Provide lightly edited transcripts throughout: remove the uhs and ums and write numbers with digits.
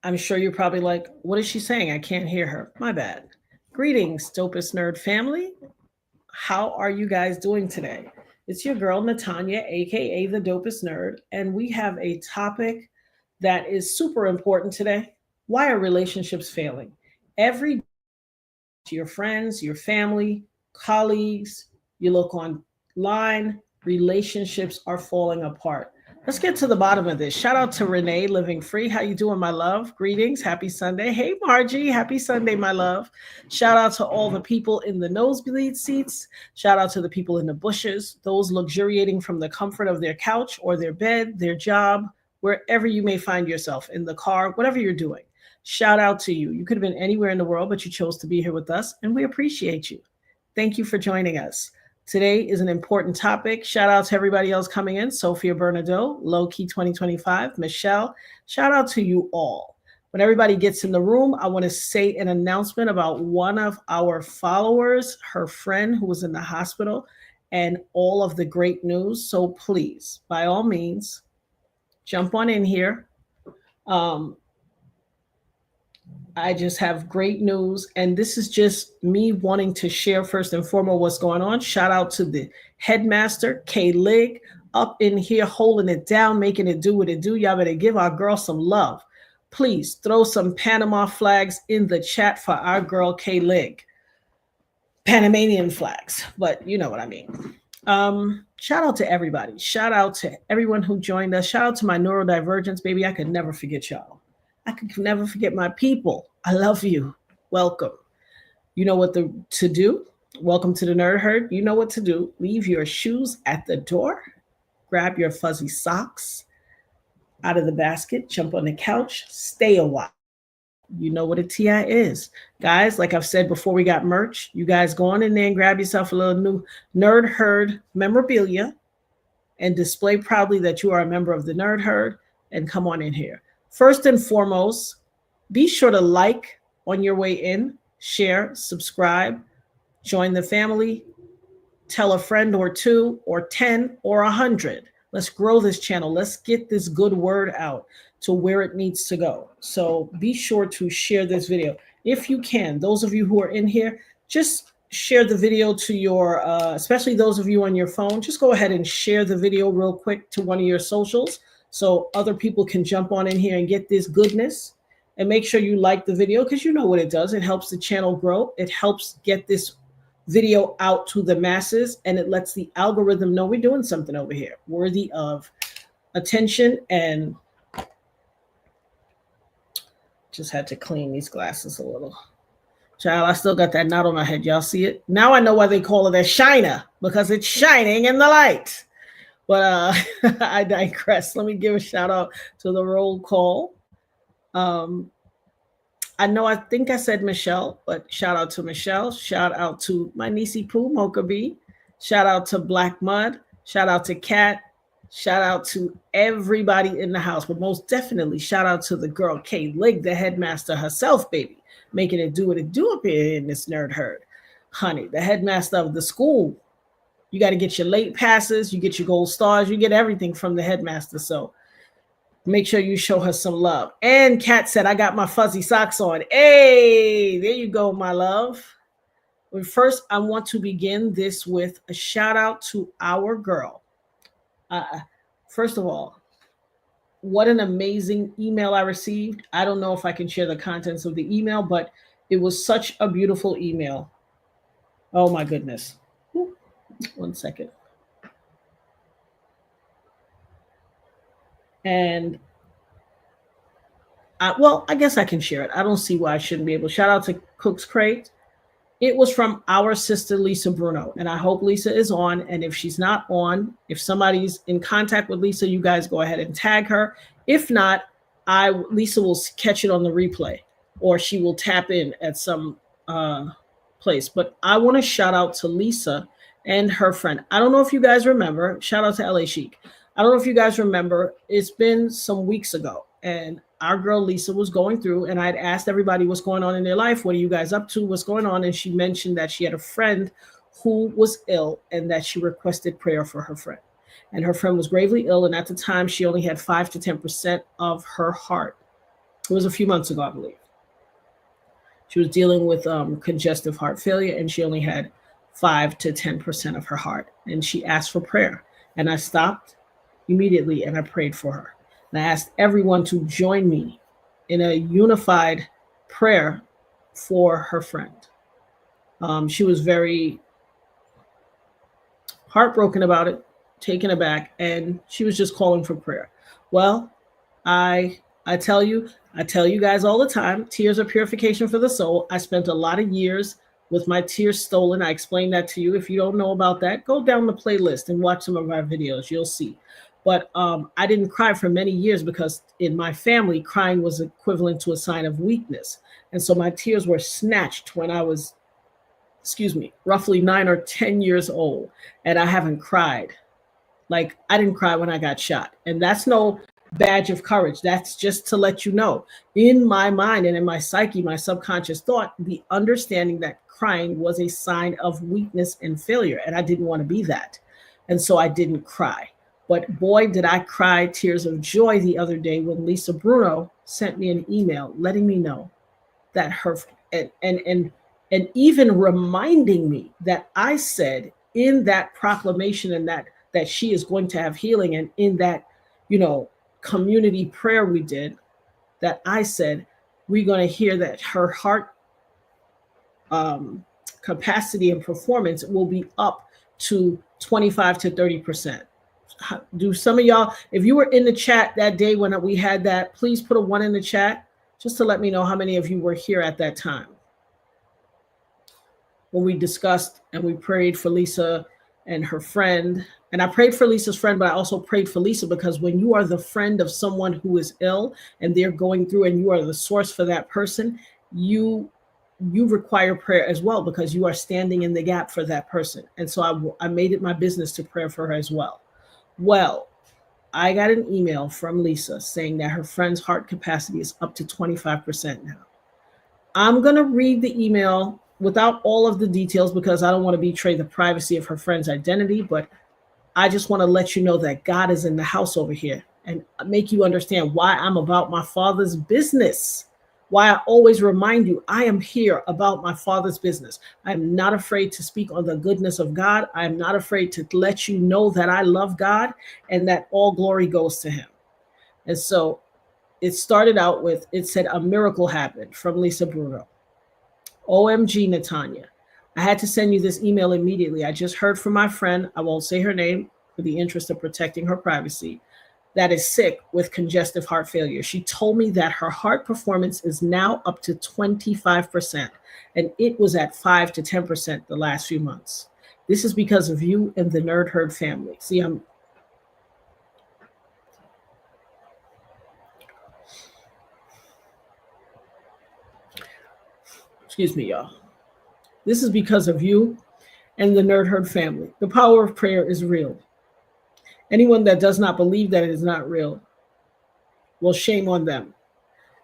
I'm sure you're probably like, what is she saying? I can't hear her. My bad. Greetings, Dopest Nerd family. How are you guys doing today? It's your girl, Natanya, aka the Dopest Nerd, and we have a topic that is super important today. Why are relationships failing? Every to your friends, your family, colleagues, you look online, relationships are falling apart. Let's get to the bottom of this. Shout out to Renee Living Free. How you doing, my love? Greetings. Happy Sunday. Hey, Margie. Happy Sunday, my love. Shout out to all the people in the nosebleed seats. Shout out to the people in the bushes, those luxuriating from the comfort of their couch or their bed, their job, wherever you may find yourself, in the car, whatever you're doing. Shout out to you. You could have been anywhere in the world, but you chose to be here with us, and we appreciate you. Thank you for joining us. Today is an important topic. Shout out to everybody else coming in. Sophia Bernardo, Low Key 2025, Michelle. Shout out to you all. When everybody gets in the room, I want to say an announcement about one of our followers, her friend who was in the hospital, and all of the great news. So please, by all means, jump on in here. Um, I just have great news. And this is just me wanting to share first and foremost what's going on. Shout out to the headmaster, Kay Lig, up in here holding it down, making it do what it do. Y'all better give our girl some love. Please throw some Panama flags in the chat for our girl, Kay Lig. Panamanian flags, but you know what I mean. Shout out to everybody. Shout out to everyone who joined us. Shout out to my neurodivergence, baby. I could never forget y'all. I could never forget my people. I love you. Welcome. You know what to do. Welcome to the Nerd Herd. You know what to do. Leave your shoes at the door. Grab your fuzzy socks out of the basket. Jump on the couch. Stay a while. You know what a TI is. Guys, like I've said before we got merch, you guys go on in there and grab yourself a little new Nerd Herd memorabilia and display proudly that you are a member of the Nerd Herd and come on in here. First and foremost, be sure to like on your way in, share, subscribe, join the family, tell a friend or two or 10 or 100. Let's grow this channel. Let's get this good word out to where it needs to go. So be sure to share this video. If you can, those of you who are in here, just share the video to your, especially those of you on your phone, just go ahead and share the video real quick to one of your socials so other people can jump on in here and get this goodness. And make sure you like the video because you know what it does. It helps the channel grow. It helps get this video out to the masses, and it lets the algorithm know we're doing something over here worthy of attention. And just had to clean these glasses a little. Child, I still got that knot on my head. Y'all see it? Now I know why they call it a shiner, because it's shining in the light. But I digress. Let me give a shout out to the roll call. I think I said Michelle, but shout out to Michelle. Shout out to my niecey Pooh, Mocha B. Shout out to Black Mud. Shout out to Kat. Shout out to everybody in the house. But most definitely, shout out to the girl, Kay Lig, the headmaster herself, baby. Making it do what it do up here in this Nerd Herd. Honey, the headmaster of the school. You got to get your late passes. You get your gold stars. You get everything from the headmaster. So make sure you show her some love. And Kat said, I got my fuzzy socks on. Hey, there you go, my love. But first, I want to begin this with a shout out to our girl. First of all, what an amazing email I received. I don't know if I can share the contents of the email, but it was such a beautiful email. Oh my goodness. 1 second. And I guess I can share it. I don't see why I shouldn't be able. Shout out to Cook's Crate. It was from our sister, Lisa Bruno. And I hope Lisa is on. And if she's not on, if somebody's in contact with Lisa, you guys go ahead and tag her. If not, Lisa will catch it on the replay, or she will tap in at some place. But I want to shout out to Lisa and her friend. I don't know if you guys remember. Shout out to LA Chic. I don't know if you guys remember. It's been some weeks ago. And our girl Lisa was going through, and I'd asked everybody what's going on in their life. What are you guys up to? What's going on? And she mentioned that she had a friend who was ill and that she requested prayer for her friend. And her friend was gravely ill. And at the time, she only had 5 to 10% of her heart. It was a few months ago, I believe. She was dealing with congestive heart failure, and she only had 5 to 10% of her heart. And she asked for prayer. And I stopped immediately and I prayed for her. And I asked everyone to join me in a unified prayer for her friend. She was very heartbroken about it, taken aback, and she was just calling for prayer. Well, I I tell you, I tell you guys all the time, tears are purification for the soul. I spent a lot of years with my tears stolen. I explained that to you. If you don't know about that, go down the playlist and watch some of our videos. You'll see. But I didn't cry for many years because in my family, crying was equivalent to a sign of weakness. And so my tears were snatched when I was, roughly 9 or 10 years old. And I haven't cried. Like, I didn't cry when I got shot. And that's no badge of courage. That's just to let you know. In my mind and in my psyche, my subconscious thought, the understanding that crying was a sign of weakness and failure. And I didn't want to be that. And so I didn't cry. But boy, did I cry tears of joy the other day when Lisa Bruno sent me an email letting me know that her and even reminding me that I said in that proclamation and that she is going to have healing, and in that, community prayer we did, that I said we're going to hear that her heart capacity and performance will be up to 25 to 30%. Do some of y'all, if you were in the chat that day when we had that, please put a 1 in the chat just to let me know how many of you were here at that time when we discussed and we prayed for Lisa and her friend. And I prayed for Lisa's friend, but I also prayed for Lisa, because when you are the friend of someone who is ill and they're going through, and you are the source for that person, you require prayer as well, because you are standing in the gap for that person. And so I made it my business to pray for her as well. Well, I got an email from Lisa saying that her friend's heart capacity is up to 25% now. I'm going to read the email without all of the details because I don't want to betray the privacy of her friend's identity, but I just want to let you know that God is in the house over here and make you understand why I'm about my Father's business. Why I always remind you, I am here about my Father's business. I'm not afraid to speak on the goodness of God. I'm not afraid to let you know that I love God and that all glory goes to him. And so it started out with, it said, a miracle happened from Lisa Bruno. OMG, Natanya. I had to send you this email immediately. I just heard from my friend, I won't say her name for the interest of protecting her privacy, that is sick with congestive heart failure. She told me that her heart performance is now up to 25%, and it was at 5 to 10% the last few months. This is because of you and the Nerd Herd family. See, excuse me, y'all. This is because of you and the Nerd Herd family. The power of prayer is real. Anyone that does not believe that it is not real, well, shame on them.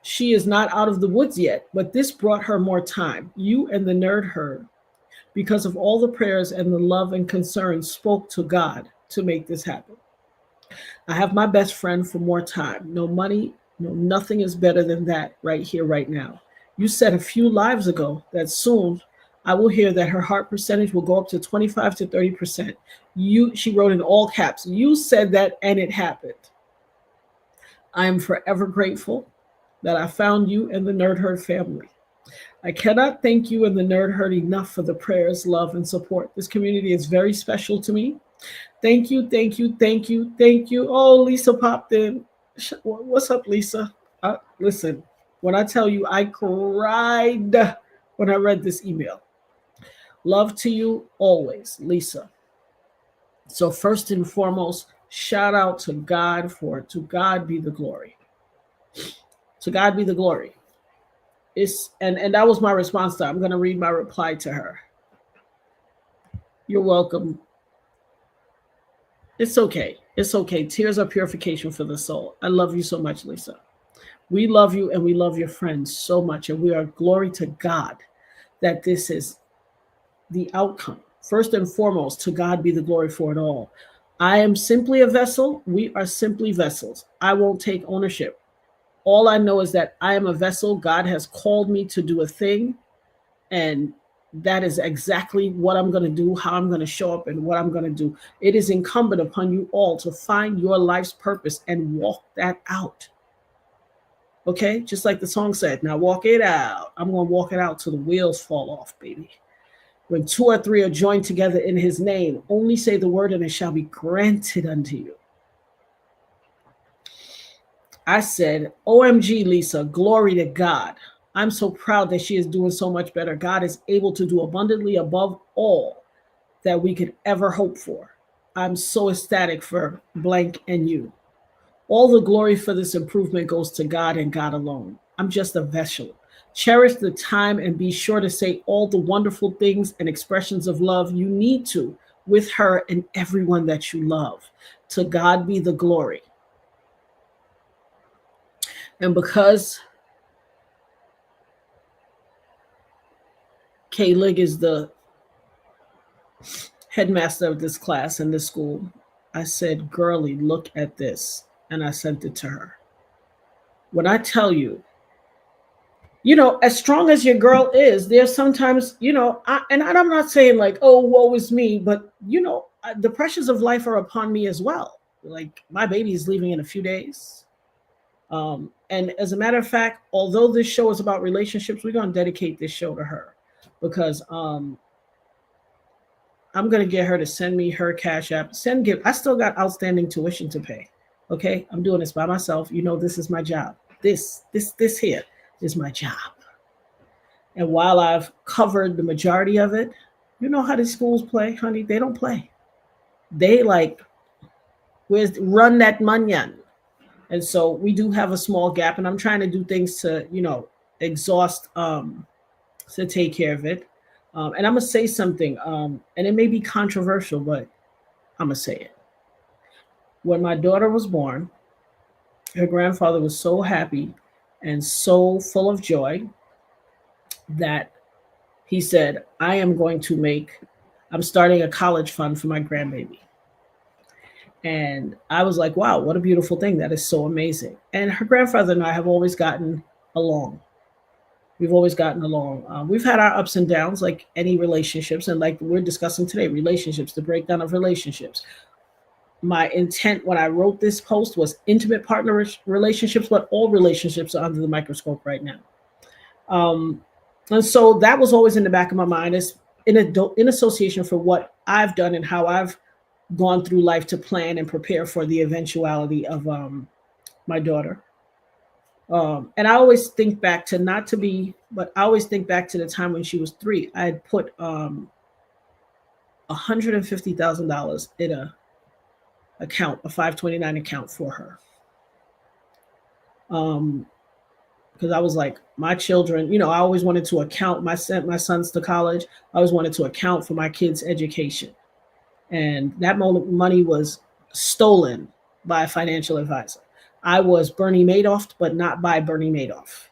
She is not out of the woods yet, but this brought her more time. You and the Nerd Herd, because of all the prayers and the love and concern, spoke to God to make this happen. I have my best friend for more time. No money, no nothing is better than that right here, right now. You said a few lives ago that soon I will hear that her heart percentage will go up to 25 to 30%. She wrote in all caps, you said that and it happened. I am forever grateful that I found you and the Nerd Herd family. I cannot thank you and the Nerd Herd enough for the prayers, love, and support. This community is very special to me. Thank you, thank you, thank you, thank you. Oh, Lisa popped in. What's up, Lisa? Listen, when I tell you I cried when I read this email. Love to you always, Lisa. So first and foremost, shout out to God to God be the glory. To God be the glory. And that was my response to her. I'm going to read my reply to her. You're welcome. It's okay. It's okay. Tears are purification for the soul. I love you so much, Lisa. We love you and we love your friends so much. And we are glory to God that this is the outcome. First and foremost, to God be the glory for it all. I am simply a vessel. We are simply vessels. I won't take ownership. All I know is that I am a vessel. God has called me to do a thing, and that is exactly what I'm going to do, how I'm going to show up, and what I'm going to do. It is incumbent upon you all to find your life's purpose and walk that out. Okay? Just like the song said, now walk it out. I'm going to walk it out till the wheels fall off, baby. When two or three are joined together in his name, only say the word and it shall be granted unto you. I said, OMG, Lisa, glory to God. I'm so proud that she is doing so much better. God is able to do abundantly above all that we could ever hope for. I'm so ecstatic for blank and you. All the glory for this improvement goes to God and God alone. I'm just a vessel. Cherish the time and be sure to say all the wonderful things and expressions of love you need to with her and everyone that you love. To God be the glory. And because Kay Lig is the headmaster of this class in this school, I said, girlie, look at this. And I sent it to her. When I tell you, as strong as your girl is, there's sometimes, and I'm not saying like, oh, woe is me, but, the pressures of life are upon me as well. Like my baby is leaving in a few days. And as a matter of fact, although this show is about relationships, we're going to dedicate this show to her because I'm going to get her to send me her Cash App. I still got outstanding tuition to pay. Okay. I'm doing this by myself. This is my job. This here is my job. And while I've covered the majority of it, you know how the schools play, honey. They don't play. They run that money. And so we do have a small gap, and I'm trying to do things to, exhaust to take care of it. And I'm going to say something, and it may be controversial, but I'm going to say it. When my daughter was born, her grandfather was so happy and so full of joy that he said, I'm starting a college fund for my grandbaby. And I was like, wow, what a beautiful thing. That is so amazing. And her grandfather and I have always gotten along. We've always gotten along. We've had our ups and downs like any relationships. And like we're discussing today, relationships, the breakdown of relationships. My intent when I wrote this post was intimate partner relationships, but all relationships are under the microscope right now. And so that was always in the back of my mind as in association for what I've done and how I've gone through life to plan and prepare for the eventuality of my daughter. And I always think back to I always think back to the time when she was 3. I had put $150,000 in a 529 account for her. Because I was like, my children, I always wanted to account. I sent my sons to college. I always wanted to account for my kids' education. And that money was stolen by a financial advisor. I was Bernie Madoff, but not by Bernie Madoff.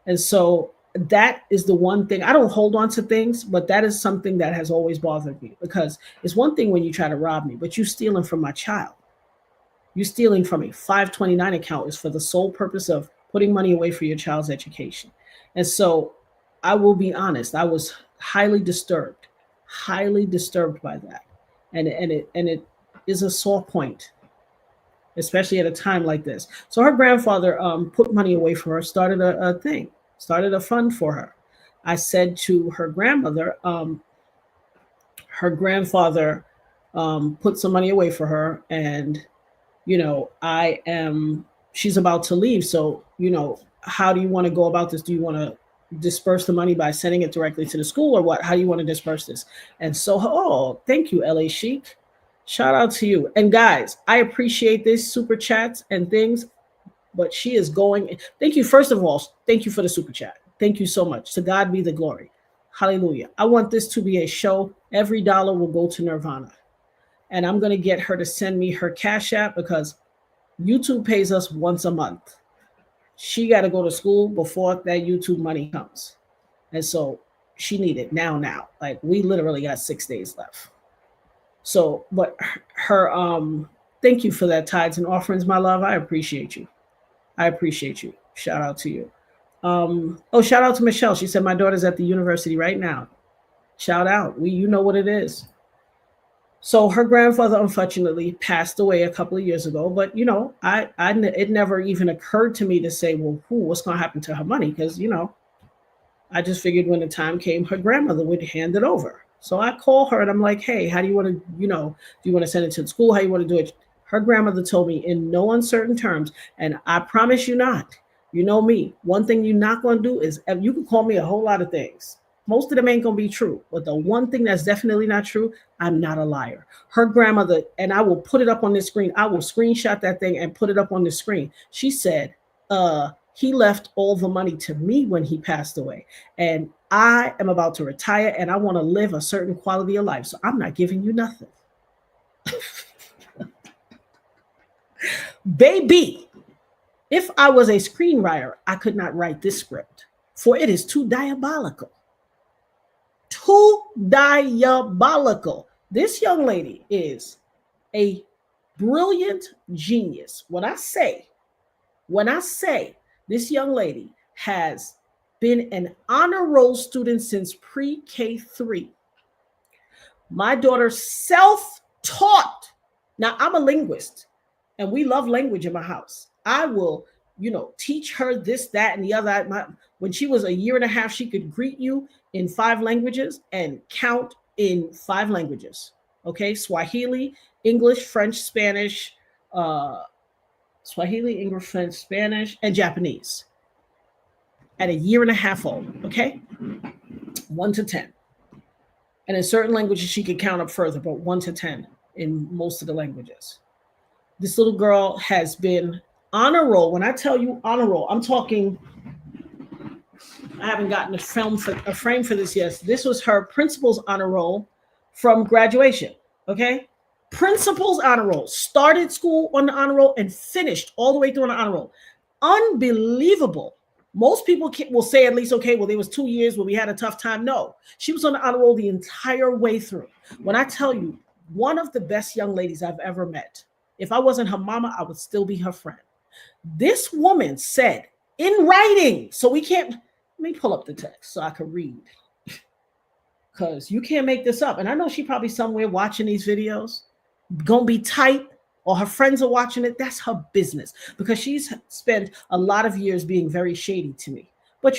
And so that is the one thing. I don't hold on to things, but that is something that has always bothered me because it's one thing when you try to rob me, but you're stealing from my child. You're stealing from a 529 account is for the sole purpose of putting money away for your child's education. And so I will be honest, I was highly disturbed by that. And it is a sore point, especially at a time like this. So her grandfather put money away for her, started a fund for her. I said to her grandmother, her grandfather put some money away for her, and she's about to leave. So, how do you want to go about this? Do you want to disperse the money by sending it directly to the school or what? How do you want to disperse this? And so, thank you, LA Chic. Shout out to you. And guys, I appreciate this super chats and things, but she is going. Thank you. First of all, thank you for the super chat. Thank you so much. To God be the glory. Hallelujah. I want this to be a show. Every dollar will go to Nirvana. And I'm going to get her to send me her Cash App because YouTube pays us once a month. She got to go to school before that YouTube money comes. And so she needed it now. Like we literally got 6 days left. So, but her, thank you for that tithes and offerings, my love. I appreciate you. Shout out to you. Oh, shout out to Michelle. She said my daughter's at the university right now. Shout out. You know what it is. So her grandfather unfortunately passed away a couple of years ago, but it never even occurred to me to say, well, what's going to happen to her money? Because I just figured when the time came, her grandmother would hand it over. So I call her and I'm like, hey, how do you want to, do you want to send it to the school? How you want to do it? Her grandmother told me in no uncertain terms, and I promise you not. You know me. One thing you're not going to do is, you can call me a whole lot of things. Most of them ain't going to be true. But the one thing that's definitely not true, I'm not a liar. Her grandmother, and I will put it up on the screen. I will screenshot that thing and put it up on the screen. She said, he left all the money to me when he passed away. And I am about to retire and I want to live a certain quality of life. So I'm not giving you nothing. Baby, if I was a screenwriter, I could not write this script, for it is too diabolical. Too diabolical. This young lady is a brilliant genius. When I say this young lady has been an honor roll student since pre-K 3. My daughter self-taught. Now, I'm a linguist, and we love language in my house. I will, teach her this, that, and the other. When she was a year and a half, she could greet you in 5 languages and count in 5 languages. Okay, Swahili, English, French, Spanish, and Japanese. At a year and a half old, okay? 1 to 10. And in certain languages, she could count up further, but 1 to 10 in most of the languages. This little girl has been honor roll. When I tell you honor roll, I'm talking, I haven't gotten a frame for this yet. This was her principal's honor roll from graduation, okay? Principal's honor roll. Started school on the honor roll and finished all the way through on the honor roll. Unbelievable. Most people will say at least, okay, well, there was 2 years where we had a tough time. No, she was on the honor roll the entire way through. When I tell you, one of the best young ladies I've ever met. If I wasn't her mama, I would still be her friend. This woman said in writing, so we can't, let me pull up the text so I can read. Because you can't make this up. And I know she probably somewhere watching these videos, gonna be tight, or her friends are watching it. That's her business, because she's spent a lot of years being very shady to me. But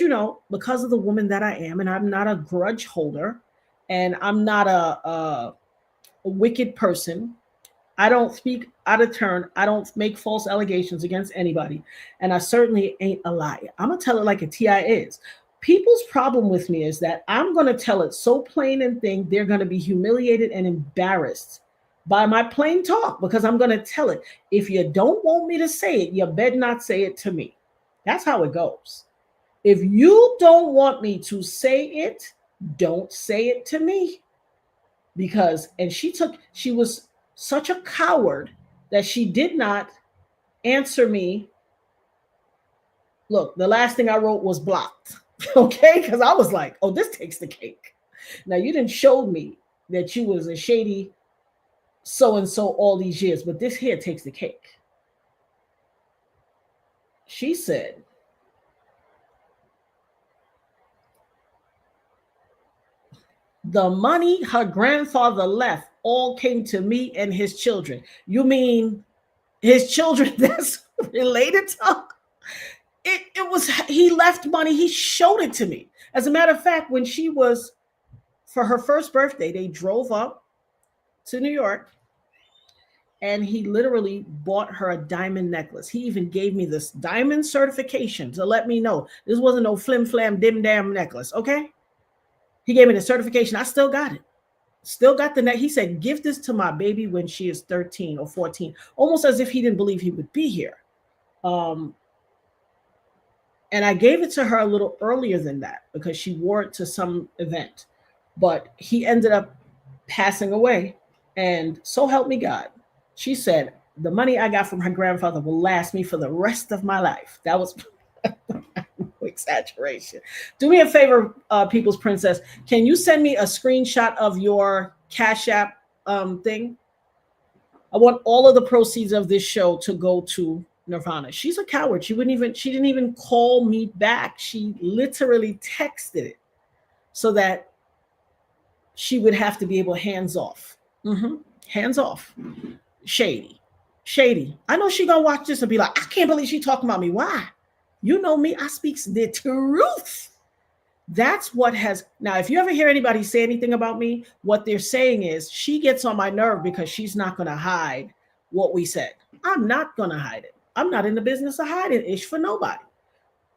because of the woman that I am, and I'm not a grudge holder, and I'm not a wicked person. I don't speak out of turn. I don't make false allegations against anybody. And I certainly ain't a liar. I'm going to tell it like a TI is. People's problem with me is that I'm going to tell it so plain and think they're going to be humiliated and embarrassed by my plain talk, because I'm going to tell it. If you don't want me to say it, you better not say it to me. That's how it goes. If you don't want me to say it, don't say it to me. Because, and she was such a coward that she did not answer me. Look, the last thing I wrote was blocked. Okay, because I was like, oh, this takes the cake. Now, you didn't show me that you was a shady so-and-so all these years, but this here takes the cake. She said, the money her grandfather left all came to me and his children. You mean his children that's related to it was, he left money, he showed it to me. As a matter of fact, when she was, for her first birthday, they drove up to New York and he literally bought her a diamond necklace. He even gave me this diamond certification to let me know this wasn't no flim flam dim dam necklace, okay? He gave me the certification. I still got it. Still got the neck. He said, give this to my baby when she is 13 or 14, almost as if he didn't believe he would be here. And I gave it to her a little earlier than that because she wore it to some event. But he ended up passing away. And so help me God. She said, the money I got from her grandfather will last me for the rest of my life. That was no exaggeration. Do me a favor, People's Princess. Can you send me a screenshot of your Cash App thing? I want all of the proceeds of this show to go to Nirvana. She's a coward. She didn't even call me back. She literally texted it so that she would have to be able hands off. Hands off. Shady. Shady. I know she gonna watch this and be like, I can't believe she talking about me. Why? You know me, I speaks the truth. That's what has now. If you ever hear anybody say anything about me, what they're saying is she gets on my nerve because she's not gonna hide what we said. I'm not gonna hide it. I'm not in the business of hiding ish for nobody.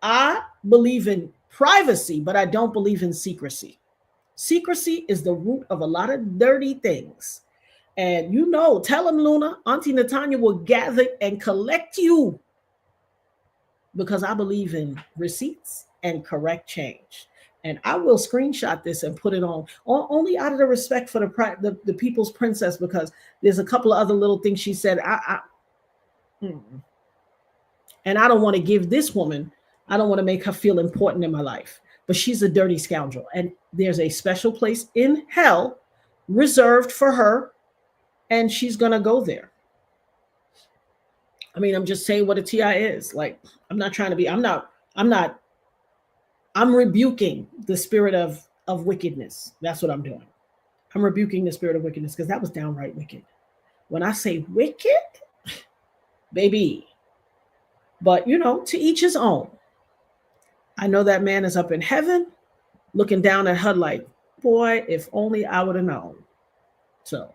I believe in privacy, but I don't believe in secrecy. Secrecy is the root of a lot of dirty things. And you know, tell him, Luna, Auntie Natanya will gather and collect you because I believe in receipts and correct change. And I will screenshot this and put it on only out of the respect for the people's princess, because there's a couple of other little things she said. And I don't want to give this woman, I don't want to make her feel important in my life, but she's a dirty scoundrel. And there's a special place in hell reserved for her, and she's going to go there. I mean, I'm just saying what a TI is. Like, I'm not trying to be, I'm rebuking the spirit of wickedness. That's what I'm doing. I'm rebuking the spirit of wickedness because that was downright wicked. When I say wicked, baby, but you know, to each his own. I know that man is up in heaven looking down at her like, boy, if only I would have known. So,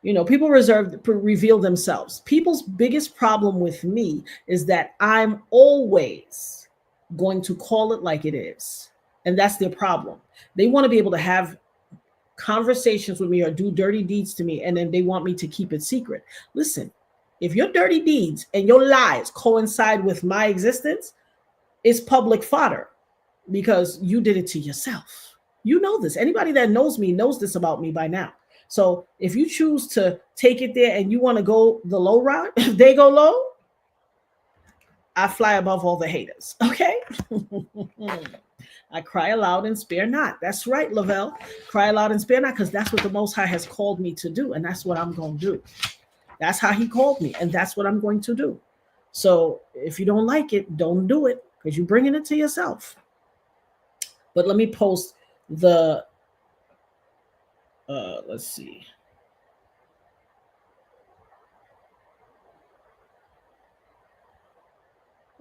you know, people reveal themselves. People's biggest problem with me is that I'm always going to call it like it is. And that's their problem. They want to be able to have conversations with me or do dirty deeds to me, and then they want me to keep it secret. Listen, if your dirty deeds and your lies coincide with my existence, it's public fodder because you did it to yourself. You know this. Anybody that knows me knows this about me by now. So if you choose to take it there and you want to go the low route, if they go low, I fly above all the haters. Okay. I cry aloud and spare not. That's right, Lavelle. Cry aloud and spare not, because that's what the Most High has called me to do. And that's what I'm going to do. That's how he called me. And that's what I'm going to do. So if you don't like it, don't do it, because you're bringing it to yourself. But let me post the, let's see.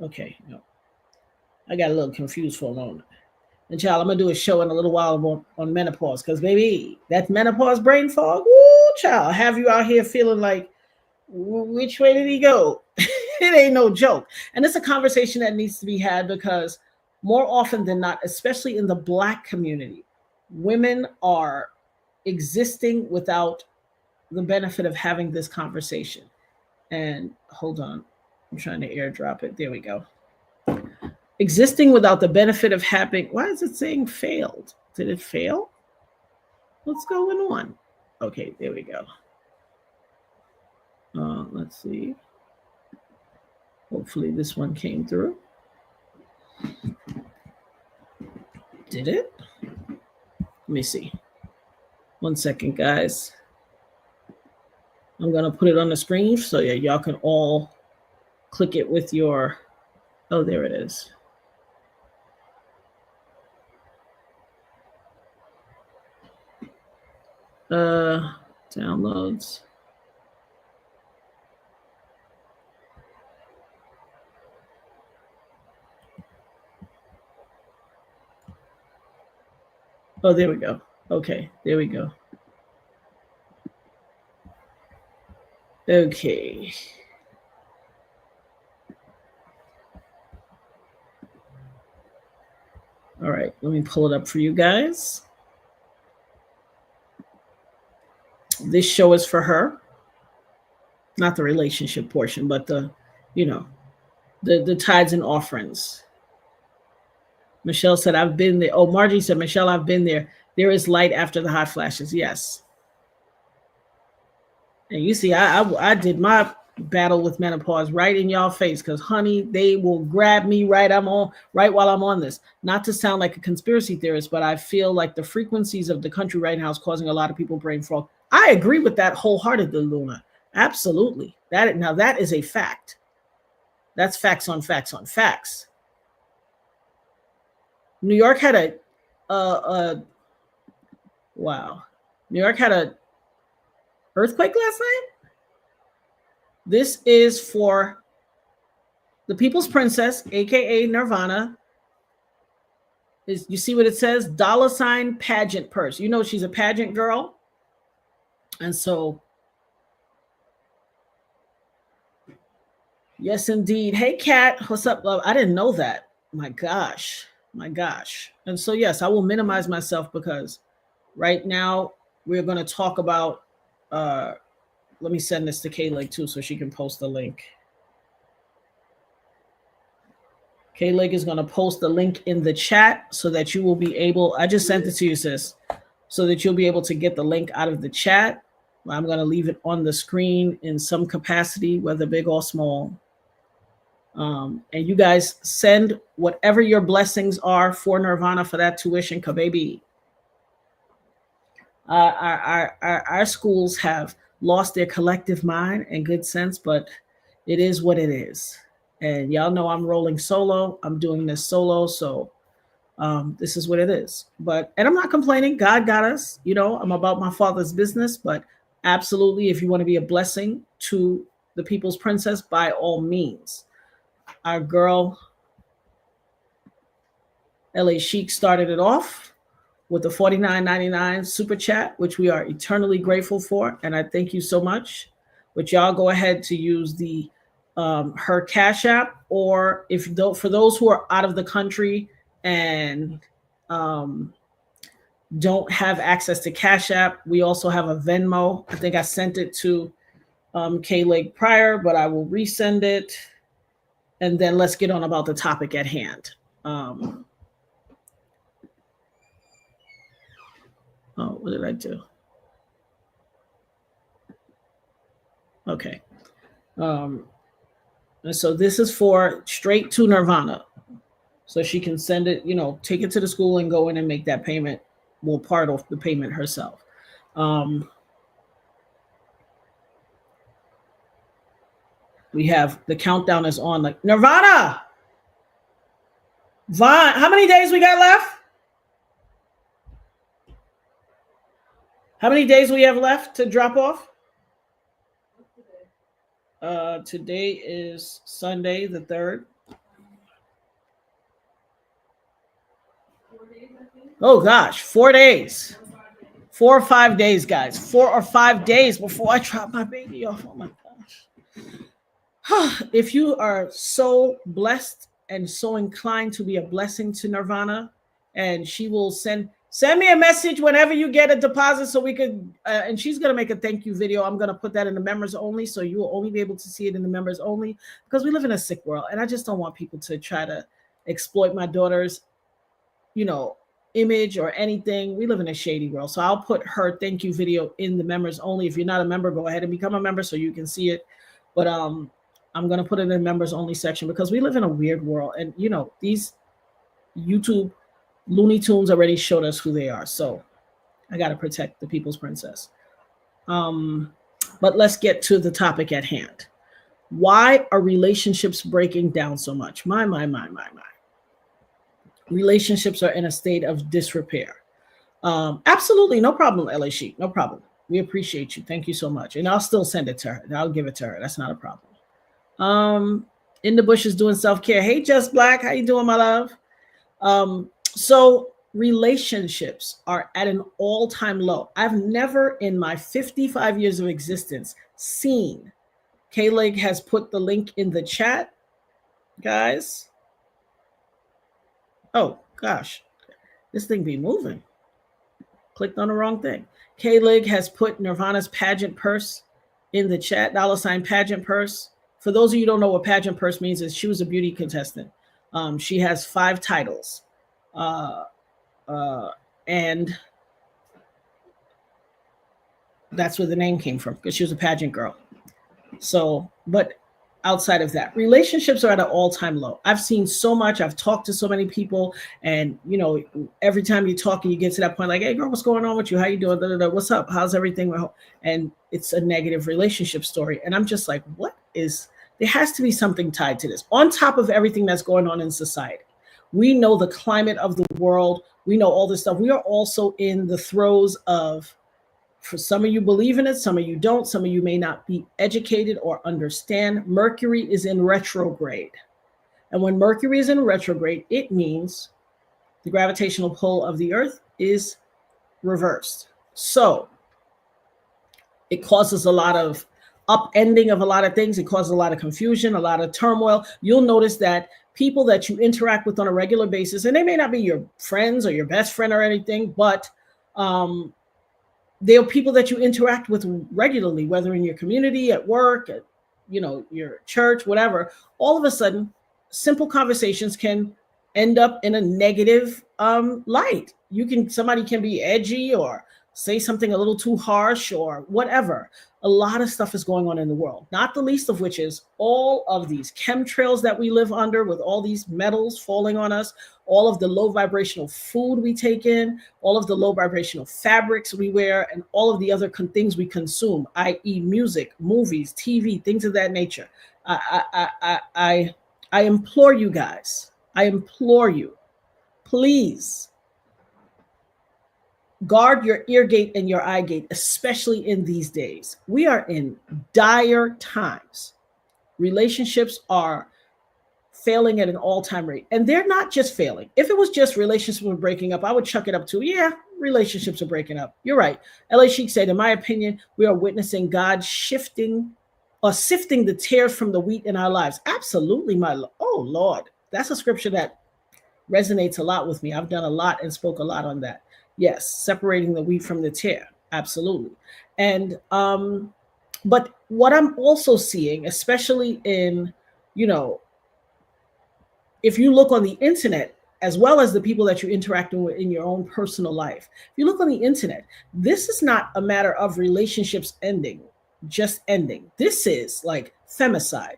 Okay, no. I got a little confused for a moment. And child, I'm going to do a show in a little while on menopause, because baby, that menopause brain fog, woo, child, have you out here feeling like, which way did he go? It ain't no joke. And it's a conversation that needs to be had, because more often than not, especially in the Black community, women are existing without the benefit of having this conversation. And hold on, I'm trying to airdrop it. There we go. Existing without the benefit of having, why is it saying failed? Did it fail? What's going on? Okay, there we go. Let's see. Hopefully this one came through. Did it? Let me see. 1 second, guys. I'm going to put it on the screen so yeah, y'all can all click it with your, oh, there it is. Downloads. Oh, there we go. Okay, there we go. Okay. All right, let me pull it up for you guys. This show is for her. Not the relationship portion, but the, you know, the tithes and offerings. Michelle said, I've been there. Oh, Margie said, Michelle, I've been there. There is light after the hot flashes. Yes. And you see, I did my battle with menopause right in y'all face, because honey, they will grab me right while I'm on this. Not to sound like a conspiracy theorist, but I feel like the frequencies of the country right now is causing a lot of people brain fog. I agree with that wholeheartedly, Luna. Absolutely. That is a fact. That's facts on facts on facts. New York had a wow. New York had a earthquake last night. This is for the People's Princess, aka Nirvana. Is you see what it says? $ pageant purse. You know she's a pageant girl. And so, yes, indeed. Hey, Kat, what's up, love? I didn't know that. My gosh. My gosh. And so, yes, I will minimize myself because right now we're going to talk about, let me send this to Kaylee too so she can post the link. Kaylee is going to post the link in the chat so that you will be able, I just sent it to you, sis, so that you'll be able to get the link out of the chat. I'm going to leave it on the screen in some capacity, whether big or small. And you guys send whatever your blessings are for Nirvana for that tuition, baby. Our schools have lost their collective mind and good sense, but it is what it is. And y'all know I'm rolling solo. I'm doing this solo, so this is what it is. And I'm not complaining. God got us. You know, I'm about my Father's business, but absolutely, if you want to be a blessing to the People's Princess, by all means. Our girl, LA Chic, started it off with the $49.99 super chat, which we are eternally grateful for. And I thank you so much. But y'all go ahead to use the her Cash App, or for those who are out of the country and don't have access to Cash App, we also have a Venmo. I think I sent it to K-Leg prior, but I will resend it. And then let's get on about the topic at hand. Oh, what did I do? Okay. And so this is for straight to Nirvana. So she can send it, take it to the school and go in and make that payment. Well, part of the payment herself. We have the countdown is on, like Nirvana. Vaughn, how many days we got left? How many days we have left to drop off? Today is Sunday, the 3rd. Oh gosh, 4 days. 4 or 5 days, guys. 4 or 5 days before I drop my baby off. Oh my gosh. If you are so blessed and so inclined to be a blessing to Nirvana, and she will send me a message whenever you get a deposit so we could, and she's going to make a thank you video. I'm going to put that in the members only, so you will only be able to see it in the members only, because we live in a sick world, and I just don't want people to try to exploit my daughter's, image or anything. We live in a shady world. So I'll put her thank you video in the members only. If you're not a member, go ahead and become a member so you can see it. But I'm going to put it in the members only section because we live in a weird world. And, these YouTube Looney Tunes already showed us who they are. So I got to protect the People's Princess. But let's get to the topic at hand. Why are relationships breaking down so much? My. Relationships are in a state of disrepair. Absolutely. No problem, LA Chic. No problem. We appreciate you. Thank you so much. And I'll still send it to her. I'll give it to her. That's not a problem. In the bushes doing self-care. Hey, Just Black. How you doing, my love? So relationships are at an all-time low. I've never in my 55 years of existence seen. K-Leg has put the link in the chat, guys. Oh, gosh. This thing be moving. Clicked on the wrong thing. K-Leg has put Nirvana's pageant purse in the chat, $ pageant purse. For those of you who don't know what pageant purse means, is she was a beauty contestant. She has 5 titles. And that's where the name came from, because she was a pageant girl. So, but outside of that, relationships are at an all-time low. I've seen so much. I've talked to so many people, and every time you talk and you get to that point, like, hey girl, what's going on with you? How you doing? What's up? How's everything? And it's a negative relationship story. And I'm just like, what is There has to be something tied to this. On top of everything that's going on in society, we know the climate of the world. We know all this stuff. We are also in the throes of, for some of you believe in it, some of you don't, some of you may not be educated or understand. Mercury is in retrograde. And when Mercury is in retrograde, it means the gravitational pull of the earth is reversed. So it causes a lot of upending of a lot of things. It causes a lot of confusion, a lot of turmoil. You'll notice that people that you interact with on a regular basis, and they may not be your friends or your best friend or anything, but they're people that you interact with regularly, whether in your community, at work, at, your church, whatever. All of a sudden, simple conversations can end up in a negative light. Somebody can be edgy or say something a little too harsh or whatever. A lot of stuff is going on in the world, not the least of which is all of these chemtrails that we live under, with all these metals falling on us, all of the low vibrational food we take in, all of the low vibrational fabrics we wear, and all of the other things we consume, i.e. music, movies, TV, things of that nature. I implore you guys, please guard your ear gate and your eye gate, especially in these days. We are in dire times. Relationships are failing at an all-time rate. And they're not just failing. If it was just relationships were breaking up, I would chuck it up to, yeah, relationships are breaking up. You're right. L.A. Sheik said, in my opinion, we are witnessing God shifting or sifting the tares from the wheat in our lives. Absolutely, oh, Lord. That's a scripture that resonates a lot with me. I've done a lot and spoke a lot on that. Yes, separating the wheat from the tare. Absolutely. And but what I'm also seeing, especially in, if you look on the internet, as well as the people that you're interacting with in your own personal life, if you look on the internet, this is not a matter of relationships just ending. This is like femicide,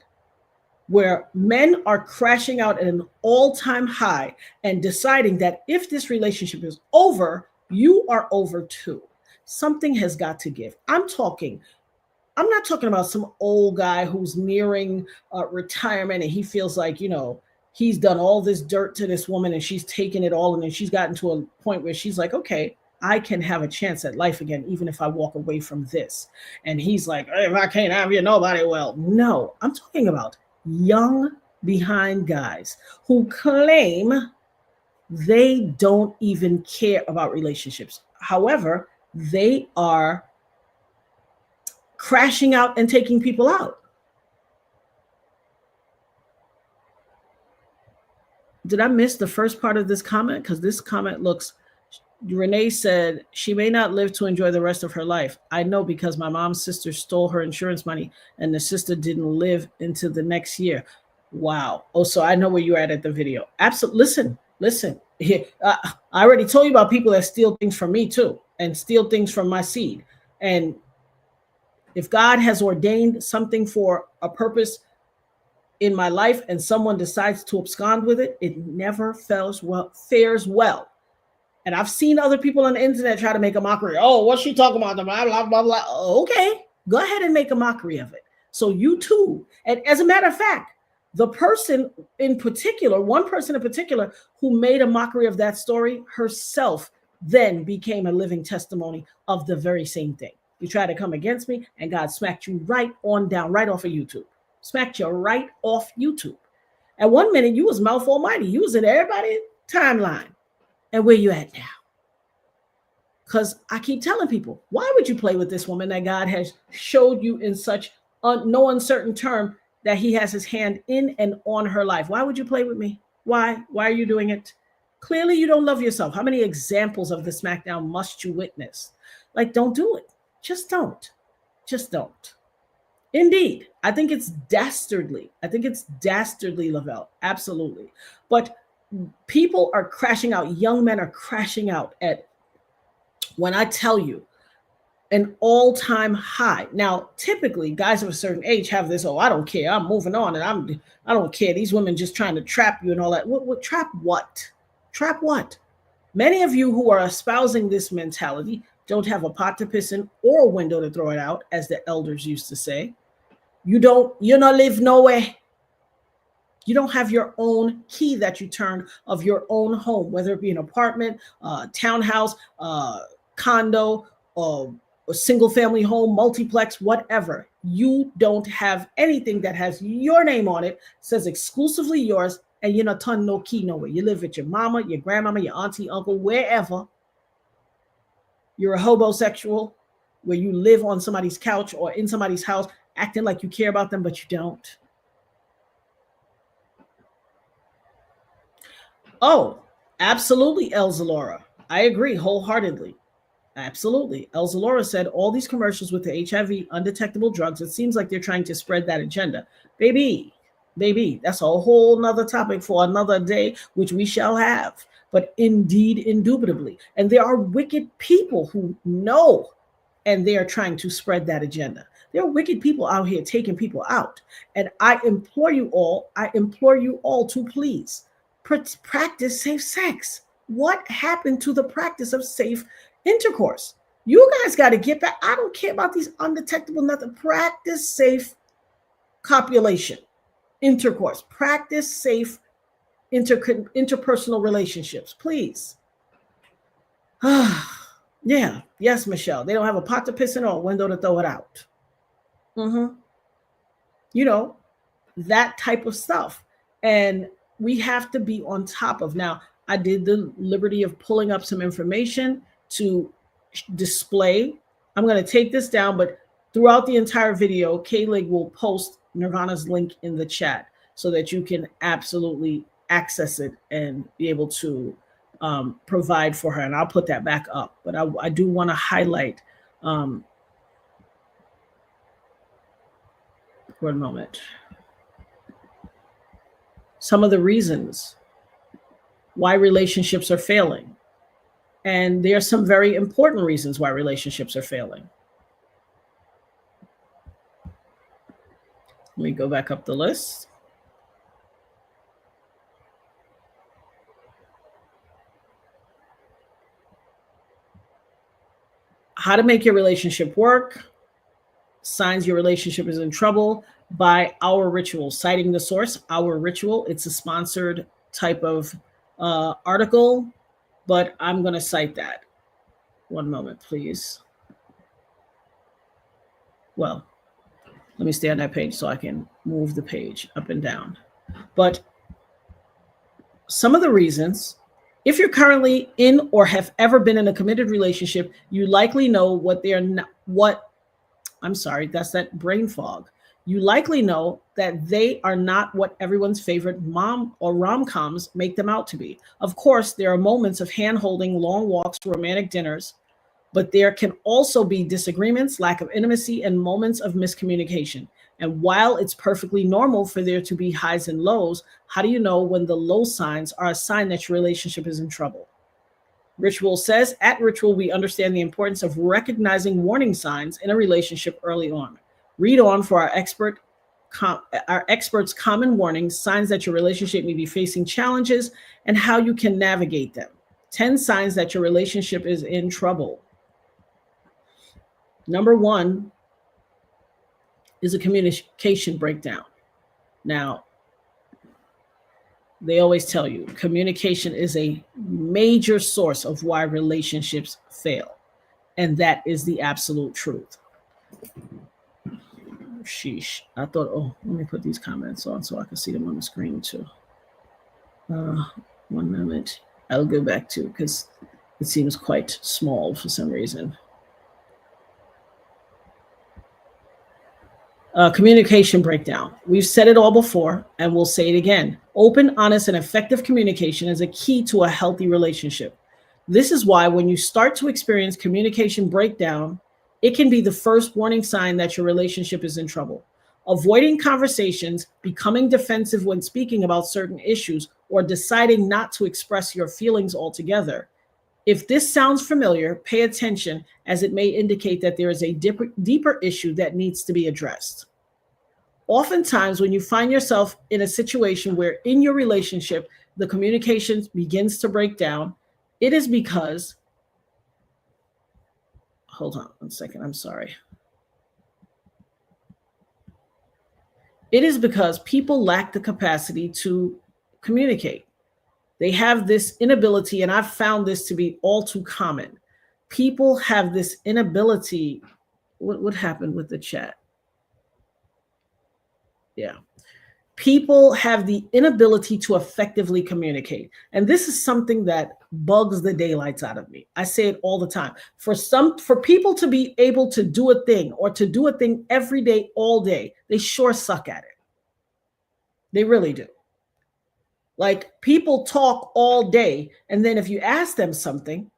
where men are crashing out at an all-time high and deciding that if this relationship is over, you are over too. Something has got to give. I'm not talking about some old guy who's nearing retirement and he feels like, he's done all this dirt to this woman and she's taken it all, and then she's gotten to a point where she's like, okay, I can have a chance at life again, even if I walk away from this. And he's like, hey, if I can't have you, nobody will. No, I'm talking about young behind guys who claim they don't even care about relationships. However, they are crashing out and taking people out. Did I miss the first part of this comment? Because this comment looks, Renee said, she may not live to enjoy the rest of her life. I know, because my mom's sister stole her insurance money and the sister didn't live into the next year. Wow. Oh, so I know where you're at the video. Absolutely. Listen. I already told you about people that steal things from me too, and steal things from my seed. And if God has ordained something for a purpose in my life and someone decides to abscond with it, it never fares well. And I've seen other people on the internet try to make a mockery. Oh, what's she talking about? Blah, blah, blah, blah. Okay, go ahead and make a mockery of it. So you too. And as a matter of fact, the person in particular, one person in particular who made a mockery of that story herself then became a living testimony of the very same thing. You tried to come against me and God smacked you right on down, right off of YouTube. Smacked you right off YouTube. At 1 minute, you was mouth almighty. You was in everybody's timeline. And where you at now? Because I keep telling people, why would you play with this woman that God has showed you in such no uncertain term that he has his hand in and on her life? Why would you play with me? Why? Why are you doing it? Clearly you don't love yourself. How many examples of the smackdown must you witness? Like, don't do it. Just don't. Just don't. Indeed. I think it's dastardly. Lavelle. Absolutely. But people are crashing out. Young men are crashing out at, when I tell you, an all-time high. Now, typically, guys of a certain age have this, oh, I don't care, I'm moving on, and I don't care. These women just trying to trap you and all that. What trap what? Trap what? Many of you who are espousing this mentality don't have a pot to piss in or a window to throw it out, as the elders used to say. You don't live nowhere. You don't have your own key that you turn of your own home, whether it be an apartment, townhouse, condo, a single family home, multiplex, whatever. You don't have anything that has your name on it, says exclusively yours, and you're not turn no key nowhere. You live with your mama, your grandmama, your auntie, uncle, wherever. You're a hobosexual, where you live on somebody's couch or in somebody's house, acting like you care about them, but you don't. Oh, absolutely, Elzalora. I agree wholeheartedly. Absolutely. Elzalora said all these commercials with the HIV undetectable drugs, it seems like they're trying to spread that agenda. Baby, that's a whole nother topic for another day, which we shall have. But indeed, indubitably. And there are wicked people who know, and they are trying to spread that agenda. There are wicked people out here taking people out. And I implore you all to please practice safe sex. What happened to the practice of safe intercourse? You guys got to get back. I don't care about these undetectable nothing. Practice safe copulation, intercourse. Practice safe interpersonal relationships, please. Yeah, yes, Michelle. They don't have a pot to piss in or a window to throw it out. Mm-hmm. You know, that type of stuff. And we have to be on top of. Now, I did the liberty of pulling up some information to display. I'm going to take this down, but throughout the entire video, K-Lig will post Nirvana's link in the chat so that you can absolutely access it and be able to provide for her. And I'll put that back up. But I do want to highlight for a moment some of the reasons why relationships are failing. And there are some very important reasons why relationships are failing. Let me go back up the list. How to make your relationship work. Signs your relationship is in trouble by Our Ritual. Citing the source, Our Ritual. It's a sponsored type of article, but I'm going to cite that. One moment, please. Well, let me stay on that page so I can move the page up and down. But some of the reasons, if you're currently in or have ever been in a committed relationship, you likely know that's that brain fog. You likely know that they are not what everyone's favorite mom or rom-coms make them out to be. Of course, there are moments of hand-holding, long walks, romantic dinners, but there can also be disagreements, lack of intimacy, and moments of miscommunication. And while it's perfectly normal for there to be highs and lows, how do you know when the low signs are a sign that your relationship is in trouble? Ritual says, at Ritual, we understand the importance of recognizing warning signs in a relationship early on. Read on for our experts' common warnings, signs that your relationship may be facing challenges, and how you can navigate them. 10 signs that your relationship is in trouble. Number 1 is a communication breakdown. Now, they always tell you communication is a major source of why relationships fail. And that is the absolute truth. Sheesh. I thought, let me put these comments on so I can see them on the screen too. 1 minute. I'll go back to because it seems quite small for some reason. Communication breakdown. We've said it all before, and we'll say it again. Open, honest, and effective communication is a key to a healthy relationship. This is why when you start to experience communication breakdown, it can be the first warning sign that your relationship is in trouble. Avoiding conversations, becoming defensive when speaking about certain issues, or deciding not to express your feelings altogether. If this sounds familiar, pay attention, as it may indicate that there is a deeper issue that needs to be addressed. Oftentimes, when you find yourself in a situation where in your relationship, the communication begins to break down, it is because, hold on 1 second, I'm sorry. It is because people lack the capacity to communicate. They have this inability, and I've found this to be all too common. People have this inability. What happened with the chat? Yeah. People have the inability to effectively communicate. And this is something that bugs the daylights out of me. I say it all the time. For people to be able to do a thing or to do a thing every day, all day, they sure suck at it. They really do. Like, people talk all day, and then if you ask them something,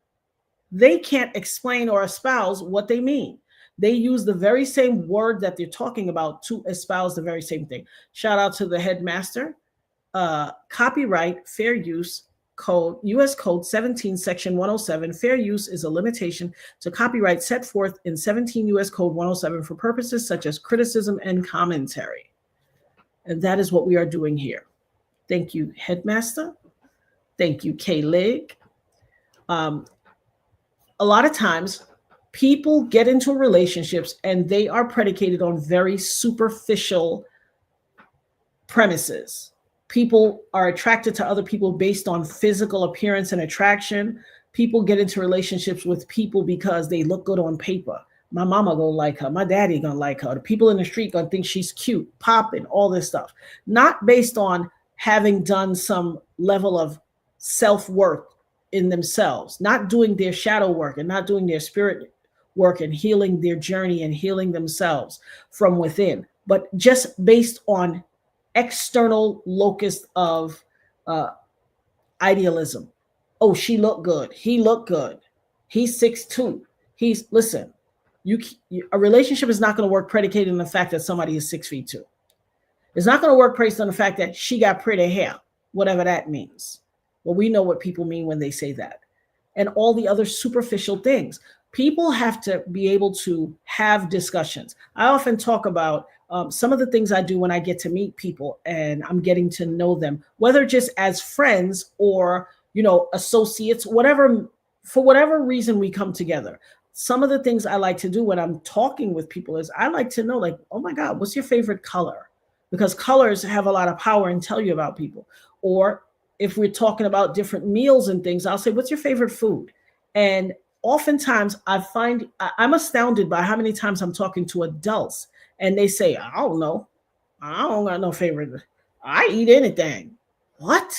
they can't explain or espouse what they mean. They use the very same word that they're talking about to espouse the very same thing. Shout out to the headmaster. Copyright fair use code, US Code 17, Section 107. Fair use is a limitation to copyright set forth in 17 US Code 107 for purposes such as criticism and commentary. And that is what we are doing here. Thank you, headmaster. Thank you, K-Lig. A lot of times people get into relationships and they are predicated on very superficial premises. People are attracted to other people based on physical appearance and attraction. People get into relationships with people because they look good on paper. My mama gonna like her. My daddy gonna like her. The people in the street gonna think she's cute, popping, all this stuff. Not based on having done some level of self-worth in themselves, not doing their shadow work and not doing their spirit work and healing their journey and healing themselves from within, but just based on external locus of idealism. Oh, she looked good. He looked good. He's 6'2". Listen, a relationship is not going to work predicated on the fact that somebody is 6'2". It's not going to work based on the fact that she got pretty hair, whatever that means. Well, we know what people mean when they say that. And all the other superficial things. People have to be able to have discussions. I often talk about some of the things I do when I get to meet people and I'm getting to know them, whether just as friends or, associates, whatever, for whatever reason we come together. Some of the things I like to do when I'm talking with people is I like to know, like, oh my God, what's your favorite color? Because colors have a lot of power and tell you about people. Or if we're talking about different meals and things, I'll say, what's your favorite food? And oftentimes I'm astounded by how many times I'm talking to adults and they say, I don't know. I don't got no favorite. I eat anything. What?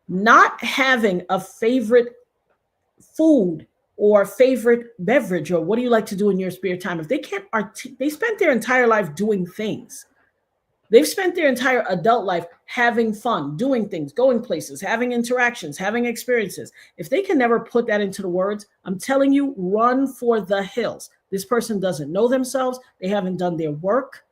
Not having a favorite food or favorite beverage or what do you like to do in your spare time? If they can't, they spent their entire life doing things. They've spent their entire adult life having fun, doing things, going places, having interactions, having experiences. If they can never put that into the words, I'm telling you, run for the hills. This person doesn't know themselves. They haven't done their work.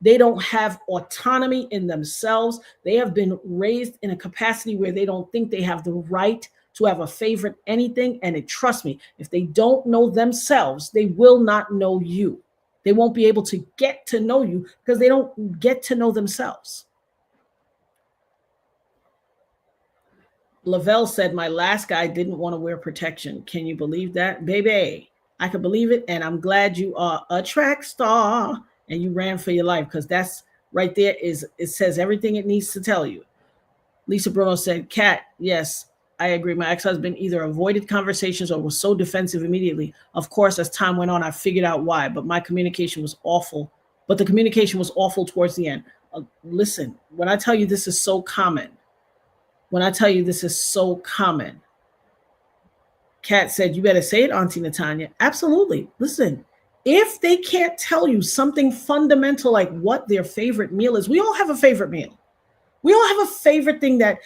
They don't have autonomy in themselves. They have been raised in a capacity where they don't think they have the right to have a favorite anything. And trust me, if they don't know themselves, they will not know you. They won't be able to get to know you because they don't get to know themselves. Lavelle said, my last guy didn't want to wear protection. Can you believe that? Baby, I can believe it. And I'm glad you are a track star and you ran for your life because that's right there it says everything it needs to tell you. Lisa Bruno said, Kat, yes, I agree. My ex-husband either avoided conversations or was so defensive immediately. Of course, as time went on, I figured out why, but my communication was awful. But the communication was awful towards the end. Listen, when I tell you this is so common, Kat said, you better say it, Auntie Natanya. Absolutely. Listen, if they can't tell you something fundamental like what their favorite meal is, we all have a favorite meal. We all have a favorite thing that,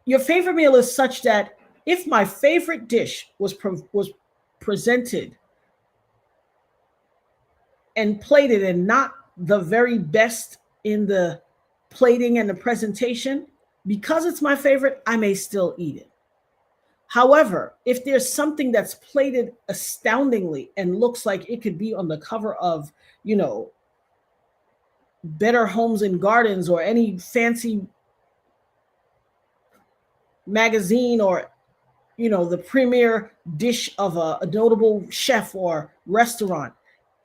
your favorite meal is such that if my favorite dish was presented and plated and not the very best in the plating and the presentation, because it's my favorite, I may still eat it. However, if there's something that's plated astoundingly and looks like it could be on the cover of, Better Homes and Gardens or any fancy magazine or the premier dish of a notable chef or restaurant,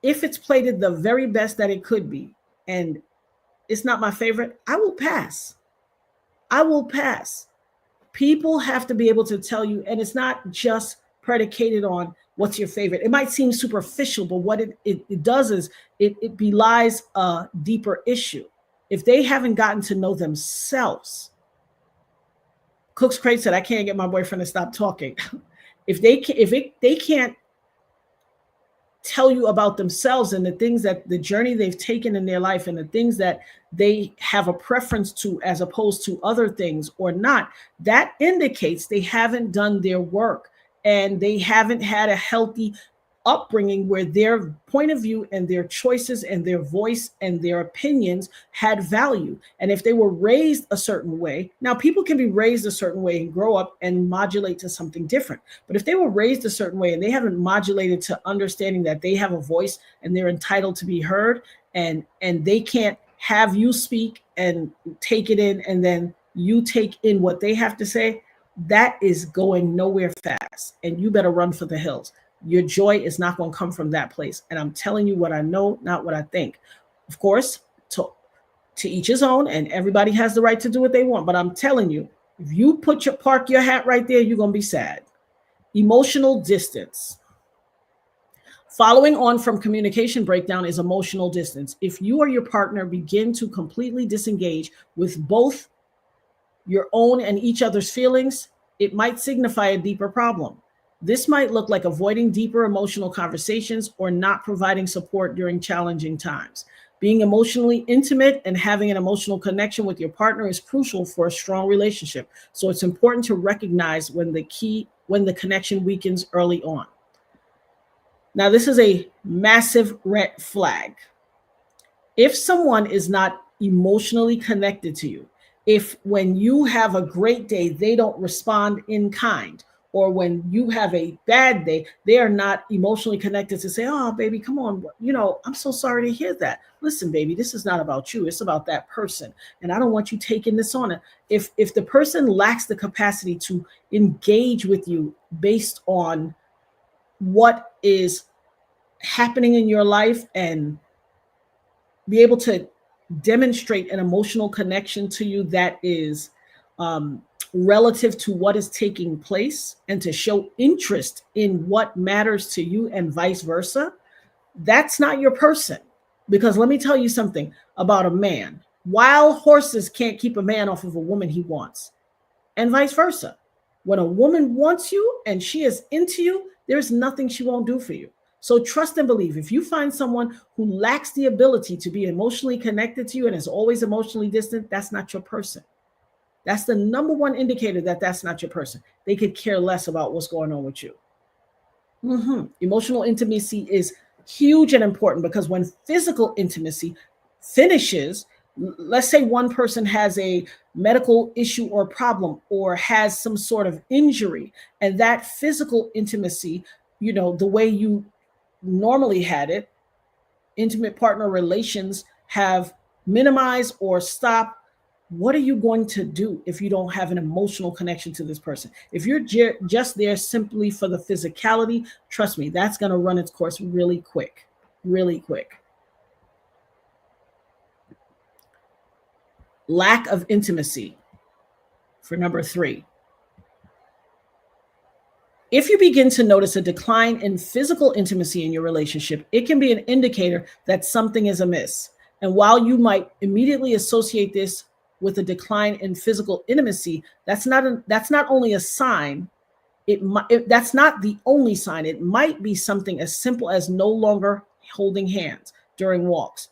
if it's plated the very best that it could be, and it's not my favorite, I will pass. I will pass. People have to be able to tell you, and it's not just predicated on what's your favorite. It might seem superficial, but what it does is it belies a deeper issue. If they haven't gotten to know themselves, Cook's Crate said, I can't get my boyfriend to stop talking. If they can't tell you about themselves and the things that the journey they've taken in their life and the things that they have a preference to as opposed to other things or not, that indicates they haven't done their work and they haven't had a healthy upbringing where their point of view and their choices and their voice and their opinions had value. And if they were raised a certain way, now people can be raised a certain way and grow up and modulate to something different. But if they were raised a certain way and they haven't modulated to understanding that they have a voice and they're entitled to be heard, and they can't have you speak and take it in and then you take in what they have to say, that is going nowhere fast. And you better run for the hills. Your joy is not going to come from that place. And I'm telling you what I know, not what I think. Of course, to each his own, and everybody has the right to do what they want. But I'm telling you, if you park your hat right there, you're going to be sad. Emotional distance. Following on from communication breakdown is emotional distance. If you or your partner begin to completely disengage with both your own and each other's feelings, it might signify a deeper problem. This might look like avoiding deeper emotional conversations or not providing support during challenging times. Being emotionally intimate and having an emotional connection with your partner is crucial for a strong relationship. So it's important to recognize when the connection weakens early on. Now, this is a massive red flag. If someone is not emotionally connected to you, if when you have a great day, they don't respond in kind, or when you have a bad day, they are not emotionally connected to say, oh, baby, come on. I'm so sorry to hear that. Listen, baby, this is not about you. It's about that person. And I don't want you taking this on. If the person lacks the capacity to engage with you based on what is happening in your life and be able to demonstrate an emotional connection to you that is relative to what is taking place and to show interest in what matters to you and vice versa, that's not your person. Because let me tell you something about a man. Wild horses can't keep a man off of a woman he wants, and vice versa. When a woman wants you and she is into you, there's nothing she won't do for you. So trust and believe. If you find someone who lacks the ability to be emotionally connected to you and is always emotionally distant, that's not your person. That's the number one indicator that that's not your person. They could care less about what's going on with you. Emotional intimacy is huge and important because when physical intimacy finishes, let's say one person has a medical issue or problem or has some sort of injury, and that physical intimacy, the way you normally had it, intimate partner relations have minimized or stopped. What are you going to do if you don't have an emotional connection to this person? If you're just there simply for the physicality, trust me, that's going to run its course really quick, really quick. Lack of intimacy for number 3. If you begin to notice a decline in physical intimacy in your relationship, it can be an indicator that something is amiss. And while you might immediately associate this with a decline in physical intimacy, that's not only a sign. That's not the only sign. It might be something as simple as no longer holding hands during walks,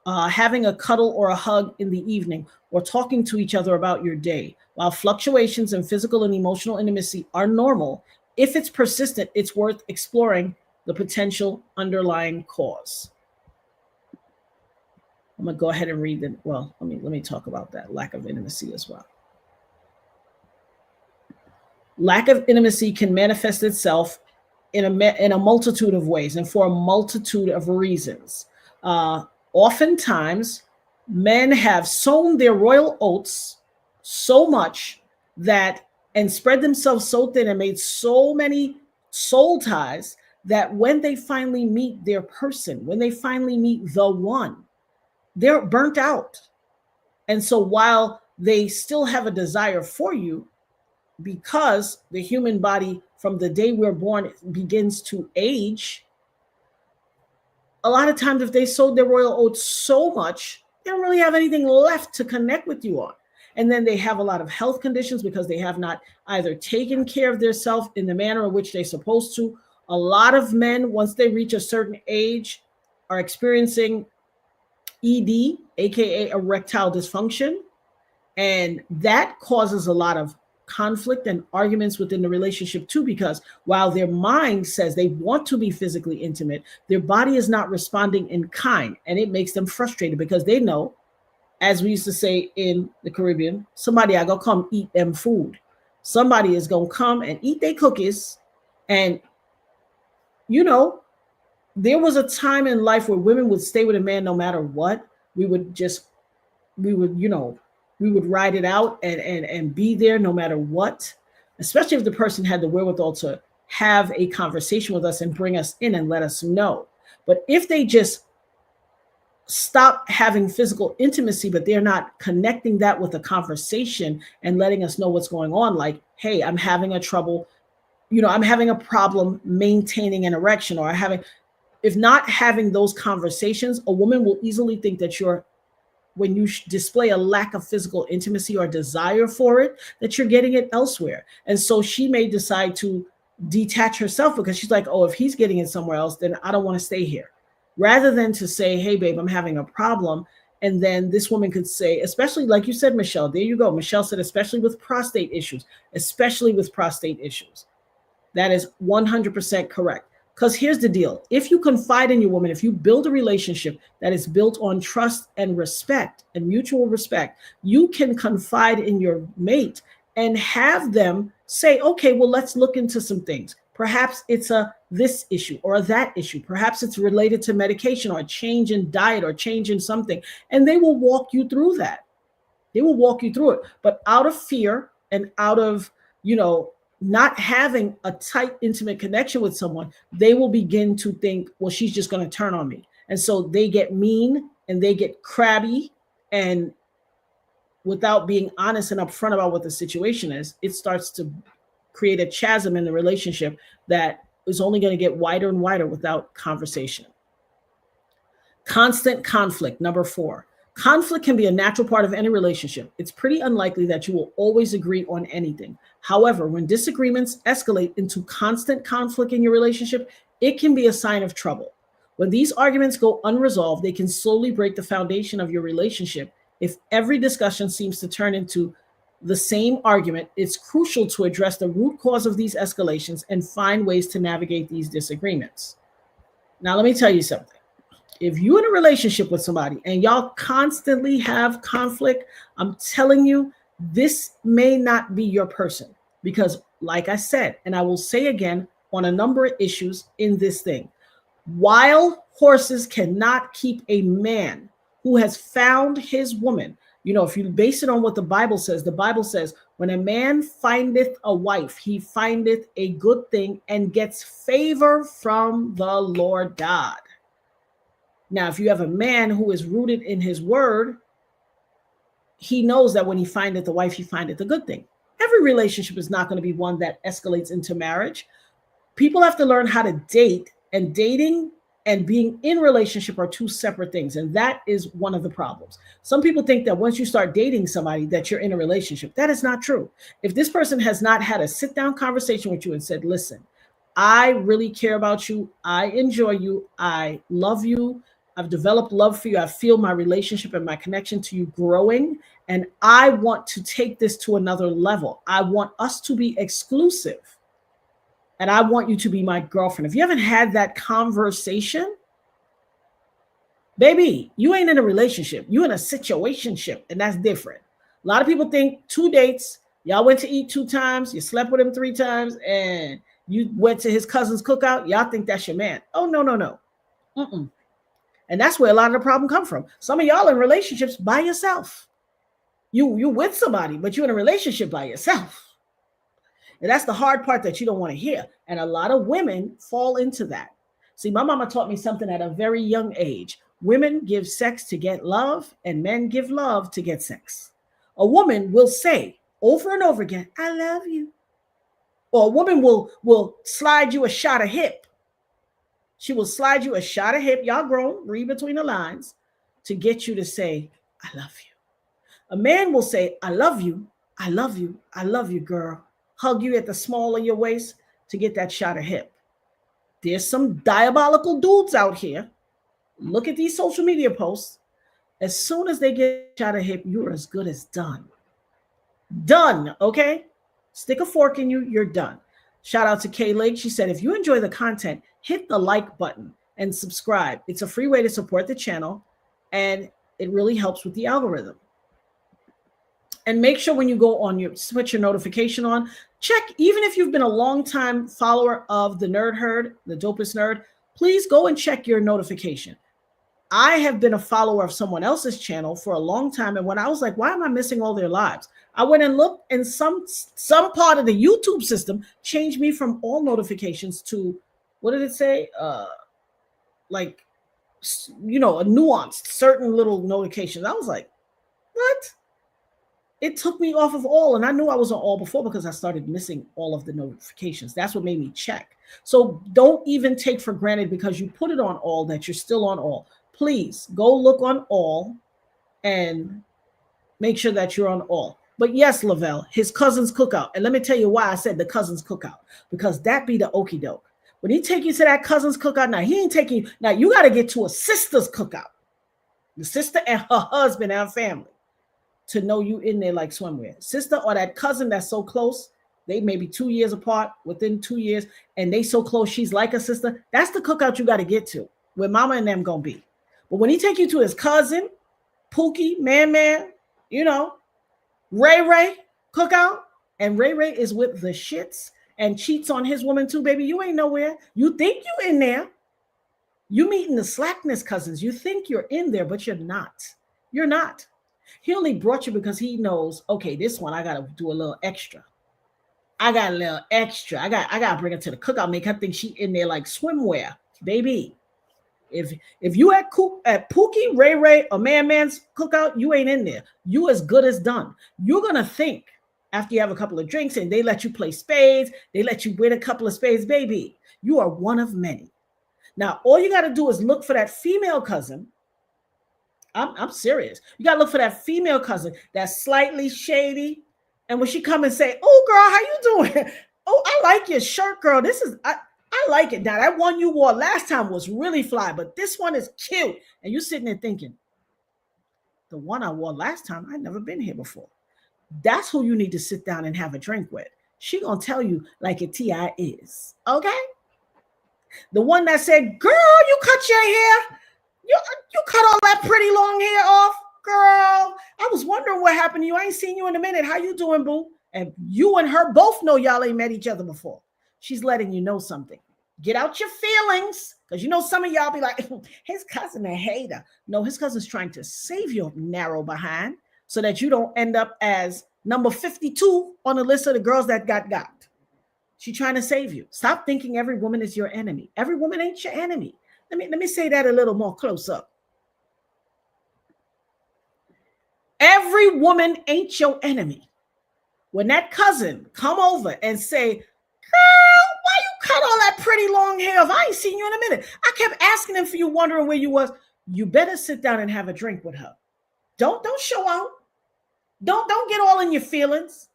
having a cuddle or a hug in the evening, or talking to each other about your day. While fluctuations in physical and emotional intimacy are normal, if it's persistent, it's worth exploring the potential underlying cause. I'm going to go ahead and read it. Well, let me talk about that lack of intimacy as well. Lack of intimacy can manifest itself in a multitude of ways and for a multitude of reasons. Oftentimes, men have sown their royal oats so much and spread themselves so thin and made so many soul ties that when they finally meet their person, when they finally meet the one, they're burnt out. And so while they still have a desire for you, because the human body from the day we're born begins to age, a lot of times if they sold their royal oats so much, they don't really have anything left to connect with you on. And then they have a lot of health conditions because they have not either taken care of themselves in the manner in which they're supposed to. A lot of men, once they reach a certain age, are experiencing ED, aka erectile dysfunction, and that causes a lot of conflict and arguments within the relationship too, because while their mind says they want to be physically intimate, their body is not responding in kind, and it makes them frustrated because they know, as we used to say in the Caribbean, somebody I gonna come eat them food. Somebody is gonna come and eat their cookies. And you know, there was a time in life where women would stay with a man no matter what. We would just, we would, you know, we would ride it out and be there no matter what, especially if the person had the wherewithal to have a conversation with us and bring us in and let us know. But if they just stop having physical intimacy, but they're not connecting that with a conversation and letting us know what's going on, like, hey, I'm having a trouble, you know, I'm having a problem maintaining an erection, or having, if not having those conversations, a woman will easily think that you're, when you display a lack of physical intimacy or desire for it, that you're getting it elsewhere. And so she may decide to detach herself because she's like, oh, if he's getting it somewhere else, then I don't want to stay here. Rather than to say, hey, babe, I'm having a problem. And then this woman could say, especially like you said, Michelle, there you go. Michelle said, especially with prostate issues, especially with prostate issues. That is 100% correct. Because here's the deal. If you confide in your woman, if you build a relationship that is built on trust and respect and mutual respect, you can confide in your mate and have them say, okay, well, let's look into some things. Perhaps it's a this issue or a that issue. Perhaps it's related to medication or a change in diet or change in something. And they will walk you through that. They will walk you through it. But out of fear and out of, you know, not having a tight, intimate connection with someone, they will begin to think, well, she's just going to turn on me. And so they get mean and they get crabby. And without being honest and upfront about what the situation is, it starts to create a chasm in the relationship that is only going to get wider and wider without conversation. Constant conflict, number 4. Conflict can be a natural part of any relationship. It's pretty unlikely that you will always agree on anything. However, when disagreements escalate into constant conflict in your relationship, it can be a sign of trouble. When these arguments go unresolved, they can slowly break the foundation of your relationship. If every discussion seems to turn into the same argument, it's crucial to address the root cause of these escalations and find ways to navigate these disagreements. Now, let me tell you something. If you're in a relationship with somebody and y'all constantly have conflict, I'm telling you, this may not be your person. Because like I said, and I will say again on a number of issues in this thing, wild horses cannot keep a man who has found his woman. You know, if you base it on what the Bible says, when a man findeth a wife, he findeth a good thing and gets favor from the Lord God. Now, if you have a man who is rooted in his word, he knows that when he findeth a wife, he findeth a good thing. Every relationship is not going to be one that escalates into marriage. People have to learn how to date, and dating and being in relationship are two separate things. And that is one of the problems. Some people think that once you start dating somebody that you're in a relationship. That is not true. If this person has not had a sit down conversation with you and said, listen, I really care about you. I enjoy you. I love you. I've developed love for you. I feel my relationship and my connection to you growing. And I want to take this to another level. I want us to be exclusive. And I want you to be my girlfriend. If you haven't had that conversation, baby, you ain't in a relationship. You in a situationship, and that's different. A lot of people think 2 dates, y'all went to eat 2 times, you slept with him 3 times, and you went to his cousin's cookout. Y'all think that's your man. Oh, no, no, no. Mm-mm. And that's where a lot of the problem come from. Some of y'all in relationships by yourself. You with somebody, but you're in a relationship by yourself. And that's the hard part that you don't want to hear. And a lot of women fall into that. See, my mama taught me something at a very young age. Women give sex to get love, and men give love to get sex. A woman will say over and over again, I love you. Or a woman will slide you a shot of hip. She will slide you a shot of hip. Y'all grown, read between the lines, to get you to say, I love you. A man will say, I love you, I love you, I love you, girl. Hug you at the small of your waist to get that shot of hip. There's some diabolical dudes out here. Look at these social media posts. As soon as they get a shot of hip, you're as good as done. Done, okay? Stick a fork in you, you're done. Shout out to Kay Lake. She said, if you enjoy the content, hit the like button and subscribe. It's a free way to support the channel, and it really helps with the algorithm. And make sure when you go on your switch your notification on, check, even if you've been a long time follower of the Nerd Herd, the Dopest Nerd, please go and check your notification. I have been a follower of someone else's channel for a long time. And when I was like, why am I missing all their lives? I went and looked, and some part of the YouTube system changed me from all notifications to, what did it say? Like, you know, a nuanced certain little notifications. I was like, what? It took me off of all, and I knew I was on all before because I started missing all of the notifications. That's what made me check. So don't even take for granted because you put it on all that you're still on all. Please go look on all and make sure that you're on all. But yes, Lavelle, his cousin's cookout. And let me tell you why I said the cousin's cookout, because that be the okie doke. When he take you to that cousin's cookout, now he ain't taking you. Now you got to get to a sister's cookout. The sister and her husband and family to know you in there like swimwear. Sister or that cousin that's so close, they may be 2 years apart, within 2 years, and they so close, she's like a sister. That's the cookout you got to get to, where mama and them gonna be. But when he take you to his cousin, Pookie, Man, you know, Ray cookout, and Ray is with the shits and cheats on his woman too, baby, you ain't nowhere. You think you in there. You meeting the slackness cousins. You think you're in there, but you're not. You're not. He only brought you because he knows, okay, this one I got to do a little extra. I got a little extra. I got to bring her to the cookout, make her think she in there like swimwear, baby. If you at Pookie, Ray, or Man's cookout, you ain't in there. You as good as done. You're going to think after you have a couple of drinks and they let you play spades, they let you win a couple of spades, baby, you are one of many. Now, all you got to do is look for that female cousin. I'm serious. You got to look for that female cousin that's slightly shady. And when she come and say, oh, girl, how you doing? Oh, I like your shirt, girl. I like it. Now, that one you wore last time was really fly, but this one is cute. And you're sitting there thinking, the one I wore last time, I've never been here before. That's who you need to sit down and have a drink with. She going to tell you like a T.I. is. Okay? The one that said, girl, you cut your hair. You cut all that pretty long hair off, girl. I was wondering what happened to you. I ain't seen you in a minute. How you doing, boo? And you and her both know y'all ain't met each other before. She's letting you know something. Get out your feelings, because you know some of y'all be like, his cousin a hater. No, his cousin's trying to save your narrow behind so that you don't end up as number 52 on the list of the girls that got. She's trying to save you. Stop thinking every woman is your enemy. Every woman ain't your enemy. Let me say that a little more close up. Every woman ain't your enemy. When that cousin come over and say, girl, why you cut all that pretty long hair off? I ain't seen you in a minute. I kept asking him for you, wondering where you was. You better sit down and have a drink with her. Don't show out. Don't get all in your feelings.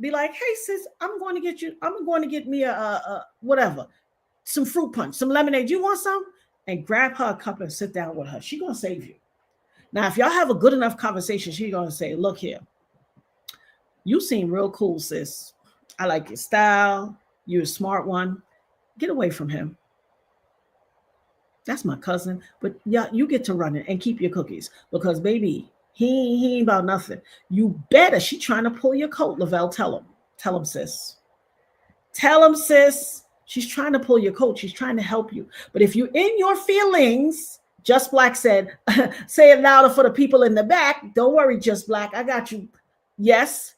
Be like, hey sis, I'm going to get me a whatever, some fruit punch, some lemonade. You want some? And grab her a cup and sit down with her. She's going to save you. Now, if y'all have a good enough conversation, she's going to say, look here. You seem real cool, sis. I like your style. You're a smart one. Get away from him. That's my cousin. But yeah, you get to run it and keep your cookies. Because, baby, he ain't about nothing. You better. She trying to pull your coat, Lavelle. Tell him. Tell him, sis. Tell him, sis. She's trying to pull your coat. She's trying to help you. But if you're in your feelings, Just Black said, say it louder for the people in the back. Don't worry, Just Black. I got you. Yes.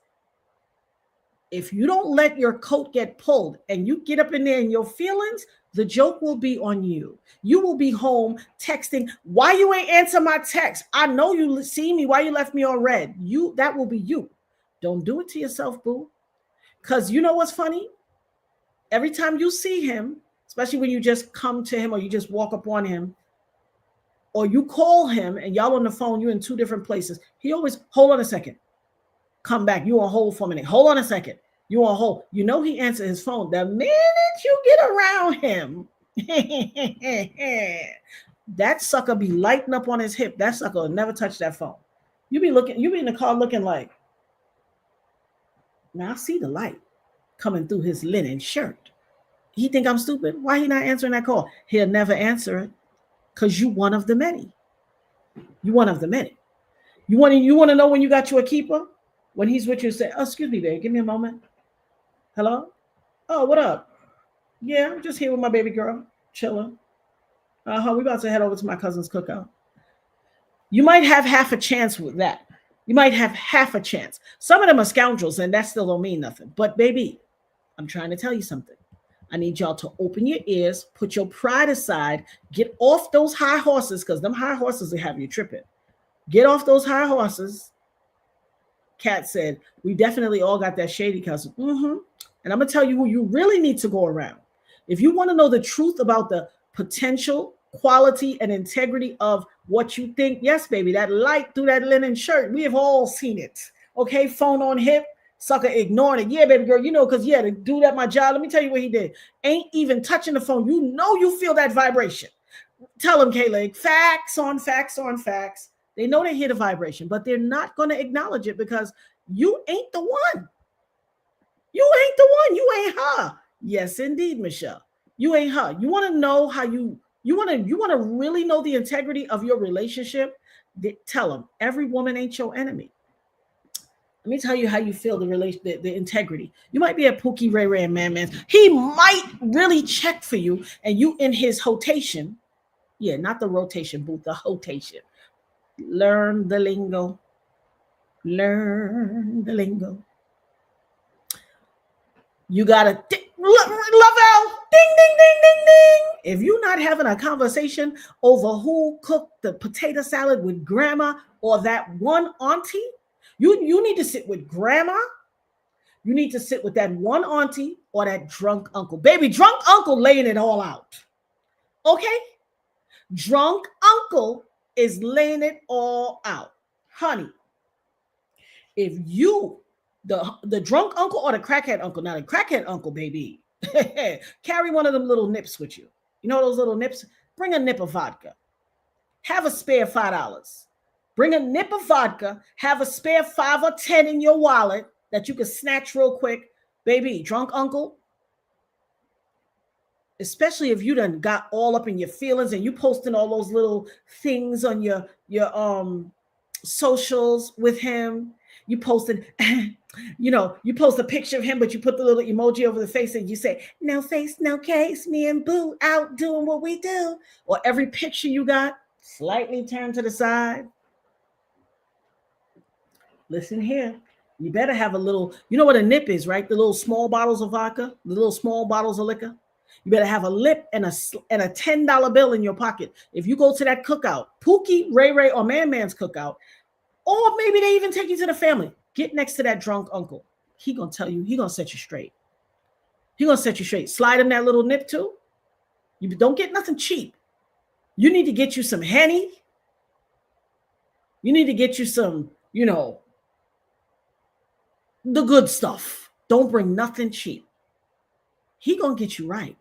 If you don't let your coat get pulled and you get up in there in your feelings, the joke will be on you. You will be home texting, why you ain't answer my text? I know you see me. Why you left me on red? That will be you. Don't do it to yourself, boo. Because you know what's funny? Every time you see him, especially when you just come to him or you just walk up on him, or you call him and y'all on the phone, you're in two different places. He always, hold on a second. Come back. You on hold for a minute. Hold on a second. You on hold. You know he answered his phone. The minute you get around him, that sucker be lighting up on his hip. That sucker will never touch that phone. You be in the car looking like, now I see the light coming through his linen shirt. He think I'm stupid? Why he not answering that call? He'll never answer it because you one of the many. You one of the many. You want to know when you got you a keeper? When he's with you, say, oh, excuse me, babe, give me a moment. Hello? Oh, what up? Yeah, I'm just here with my baby girl, chilling. We about to head over to my cousin's cookout. You might have half a chance with that. You might have half a chance. Some of them are scoundrels, and that still don't mean nothing. But baby, I'm trying to tell you something. I need y'all to open your ears, put your pride aside, get off those high horses, because them high horses will have you tripping. Get off those high horses. Kat said, we definitely all got that shady cousin. Mm-hmm. And I'm going to tell you who you really need to go around. If you want to know the truth about the potential, quality, and integrity of what you think, yes, baby, that light through that linen shirt, we have all seen it. Okay, phone on hip, sucker ignoring it. Yeah, baby girl, you know, because, yeah, the dude at my job, let me tell you what he did. Ain't even touching the phone. You know you feel that vibration. Tell him, K-Leg, facts on facts on facts. They know they hear the vibration, but they're not going to acknowledge it because you ain't the one. You ain't the one. You ain't her. Yes, indeed, Michelle. You ain't her. You want to know how you want to really know the integrity of your relationship? Tell them every woman ain't your enemy. Let me tell you how you feel the integrity. You might be at Pookie, Ray Ray, and Man. He might really check for you, and you in his rotation. Yeah, not the rotation booth, the rotation. Learn the lingo. Learn the lingo. You gotta love out. Ding, ding, ding, ding, ding. If you're not having a conversation over who cooked the potato salad with grandma or that one auntie, you need to sit with grandma. You need to sit with that one auntie or that drunk uncle. Baby, drunk uncle laying it all out. Okay? Drunk uncle is laying it all out. Honey, if you, the drunk uncle or the crackhead uncle, now the crackhead uncle, baby, carry one of them little nips with you. You know those little nips? Bring a nip of vodka. Have a spare $5. Bring a nip of vodka. Have a spare 5 or 10 in your wallet that you can snatch real quick. Baby, drunk uncle, especially if you done got all up in your feelings and you posting all those little things on your socials with him. You posted, you post a picture of him, but you put the little emoji over the face and you say, no face, no case, me and Boo out doing what we do. Or every picture you got, slightly turned to the side. Listen here. You better have a little, you know what a nip is, right? The little small bottles of vodka, the little small bottles of liquor. You better have a lip and a $10 bill in your pocket. If you go to that cookout, Pookie, Ray Ray, or Man's cookout, or maybe they even take you to the family, get next to that drunk uncle. He gonna tell you, he gonna set you straight. He gonna set you straight. Slide him that little nip too. You don't get nothing cheap. You need to get you some Henny. You need to get you some, the good stuff. Don't bring nothing cheap. He gonna get you right.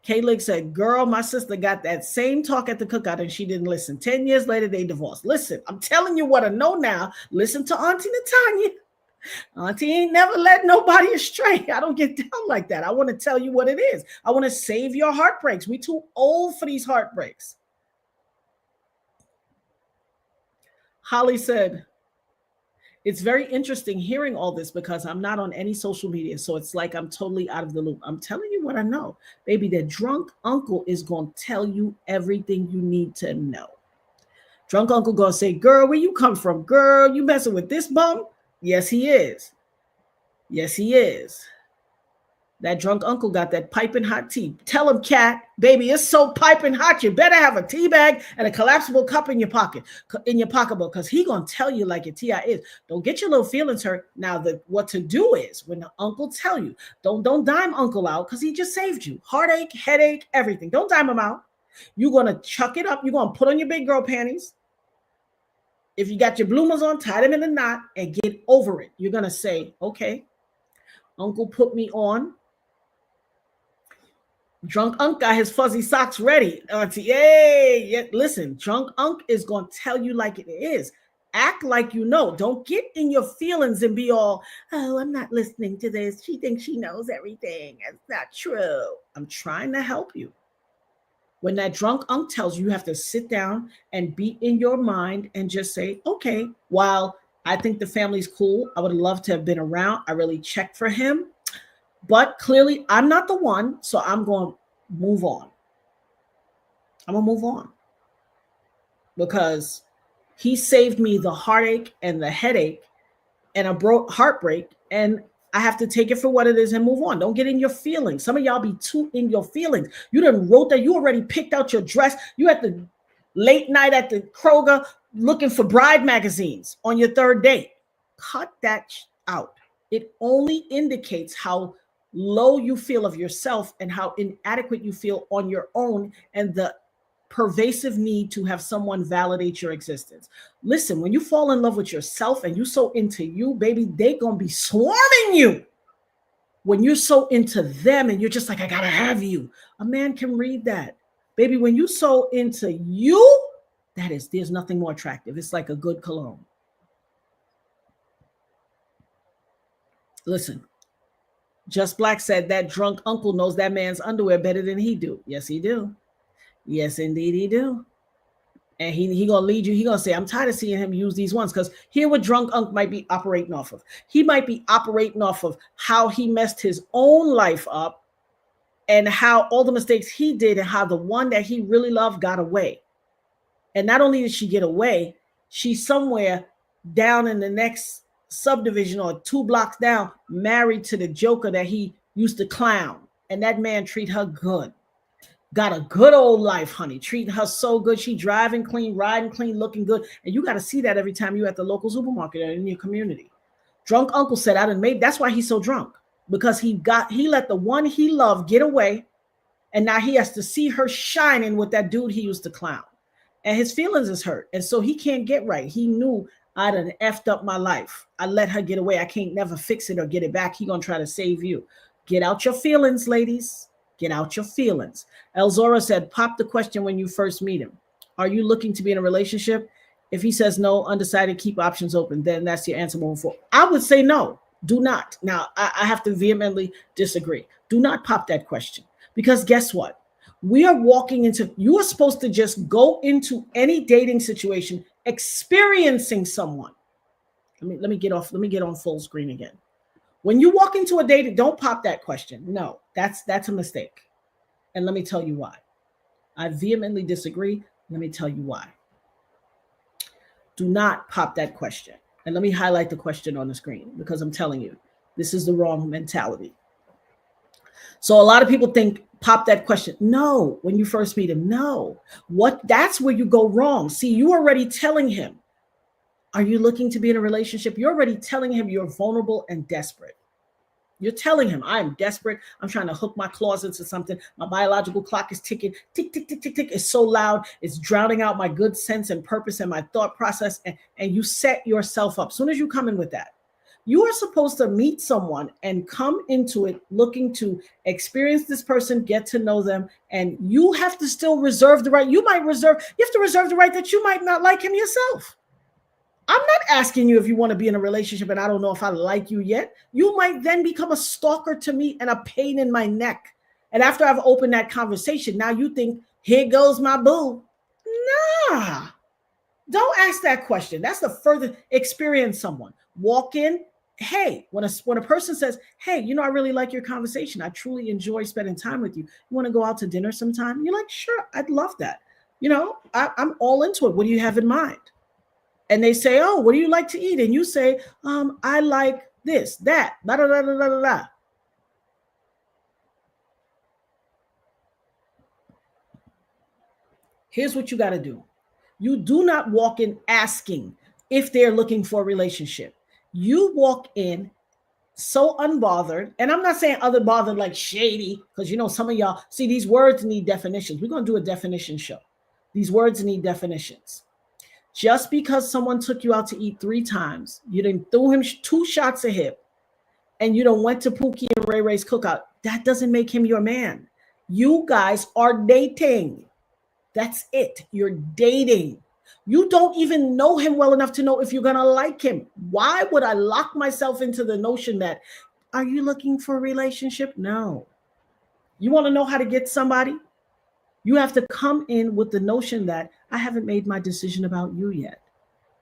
K-Lig said, girl, my sister got that same talk at the cookout and she didn't listen. 10 years later, they divorced. Listen, I'm telling you what I know now. Listen to Auntie Natanya. Auntie ain't never led nobody astray. I don't get down like that. I want to tell you what it is. I want to save your heartbreaks. We too old for these heartbreaks. Holly said, it's very interesting hearing all this because I'm not on any social media. So it's like I'm totally out of the loop. I'm telling you what I know. Baby, the drunk uncle is going to tell you everything you need to know. Drunk uncle going to say, girl, where you come from? Girl, you messing with this bum? Yes, he is. Yes, he is. That drunk uncle got that piping hot tea. Tell him, cat, baby, it's so piping hot. You better have a tea bag and a collapsible cup in your pocket, in your pocketbook, because he gonna tell you like your ti is. Don't get your little feelings hurt. Now, what to do is when the uncle tell you, don't dime uncle out because he just saved you. Heartache, headache, everything. Don't dime him out. You're gonna chuck it up. You're gonna put on your big girl panties. If you got your bloomers on, tie them in a knot and get over it. You're gonna say, okay, uncle put me on. Drunk Unc got his fuzzy socks ready. Yay! Yeah, listen, Drunk Unc is going to tell you like it is. Act like you know. Don't get in your feelings and be all, oh, I'm not listening to this. She thinks she knows everything. That's not true. I'm trying to help you. When that drunk unc tells you, you have to sit down and be in your mind and just say, okay, while I think the family's cool, I would love to have been around. I really checked for him. But clearly, I'm not the one, so I'm going to move on. I'm going to move on. Because he saved me the heartache and the headache and a heartbreak, and I have to take it for what it is and move on. Don't get in your feelings. Some of y'all be too in your feelings. You done wrote that. You already picked out your dress. You at the late night at the Kroger looking for bride magazines on your third date. Cut that out. It only indicates how low you feel of yourself and how inadequate you feel on your own, and the pervasive need to have someone validate your existence. Listen, when you fall in love with yourself and you so into you, baby, they gonna be swarming you. When you're so into them and you're just like, I gotta have you. A man can read that. Baby, when you so into you, there's nothing more attractive. It's like a good cologne. Listen, Just Black said that drunk uncle knows that man's underwear better than he do. Yes, he do. Yes, indeed he do. And he gonna lead you. He gonna say, I'm tired of seeing him use these ones, because here what drunk unc might be operating off of. He might be operating off of how he messed his own life up and how all the mistakes he did and how the one that he really loved got away. And not only did she get away, she's somewhere down in the next subdivision or 2 blocks down, married to the joker that he used to clown. And that man treat her good. Got a good old life, honey. Treating her so good. She driving clean, riding clean, looking good. And you got to see that every time you at the local supermarket or in your community. Drunk uncle said, I done made, that's why he's so drunk. Because he let the one he loved get away. And now he has to see her shining with that dude he used to clown. And his feelings is hurt. And so he can't get right. He knew I done effed up my life. I let her get away. I can't never fix it or get it back. He gonna try to save you. Get out your feelings, ladies. Get out your feelings. Elzora said, pop the question when you first meet him. Are you looking to be in a relationship? If he says no, undecided, keep options open, then that's your answer moving forward. I would say no, do not. Now, I have to vehemently disagree. Do not pop that question, because guess what? We are walking into, you are supposed to just go into any dating situation experiencing someone. Let me get on full screen again. When you walk into a date, don't pop that question. No, that's a mistake. And let me tell you why. I vehemently disagree. Let me tell you why. Do not pop that question. And let me highlight the question on the screen, because I'm telling you, this is the wrong mentality. So a lot of people think, pop that question. No, when you first meet him, no. That's where you go wrong. See, you already telling him, are you looking to be in a relationship? You're already telling him you're vulnerable and desperate. You're telling him, I'm desperate. I'm trying to hook my claws into something. My biological clock is ticking. Tick, tick, tick, tick, tick. It's so loud. It's drowning out my good sense and purpose and my thought process. And you set yourself up. As soon as you come in with that, you are supposed to meet someone and come into it looking to experience this person, get to know them. And you have to still reserve the right. You have to reserve the right that you might not like him yourself. I'm not asking you if you want to be in a relationship and I don't know if I like you yet. You might then become a stalker to me and a pain in my neck. And after I've opened that conversation, now you think, here goes my boo. Nah, don't ask that question. That's the further experience someone. Walk in. Hey, when a person says, hey, I really like your conversation. I truly enjoy spending time with you. You want to go out to dinner sometime? You're like, sure, I'd love that. I'm all into it. What do you have in mind? And they say, oh, what do you like to eat? And you say, I like this, that, da da da da da da. Here's what you got to do. You do not walk in asking if they're looking for a relationship. You walk in so unbothered, and I'm not saying other bothered like shady, because some of y'all see these words need definitions. We're going to do a definition show. These words need definitions. Just because someone took you out to eat 3 times, you didn't threw him 2 shots of hip, and you don't went to Pookie and Ray Ray's cookout, that doesn't make him your man. You guys are dating. That's it. You're dating. You don't even know him well enough to know if you're going to like him. Why would I lock myself into the notion that, are you looking for a relationship? No. You want to know how to get somebody? You have to come in with the notion that I haven't made my decision about you yet.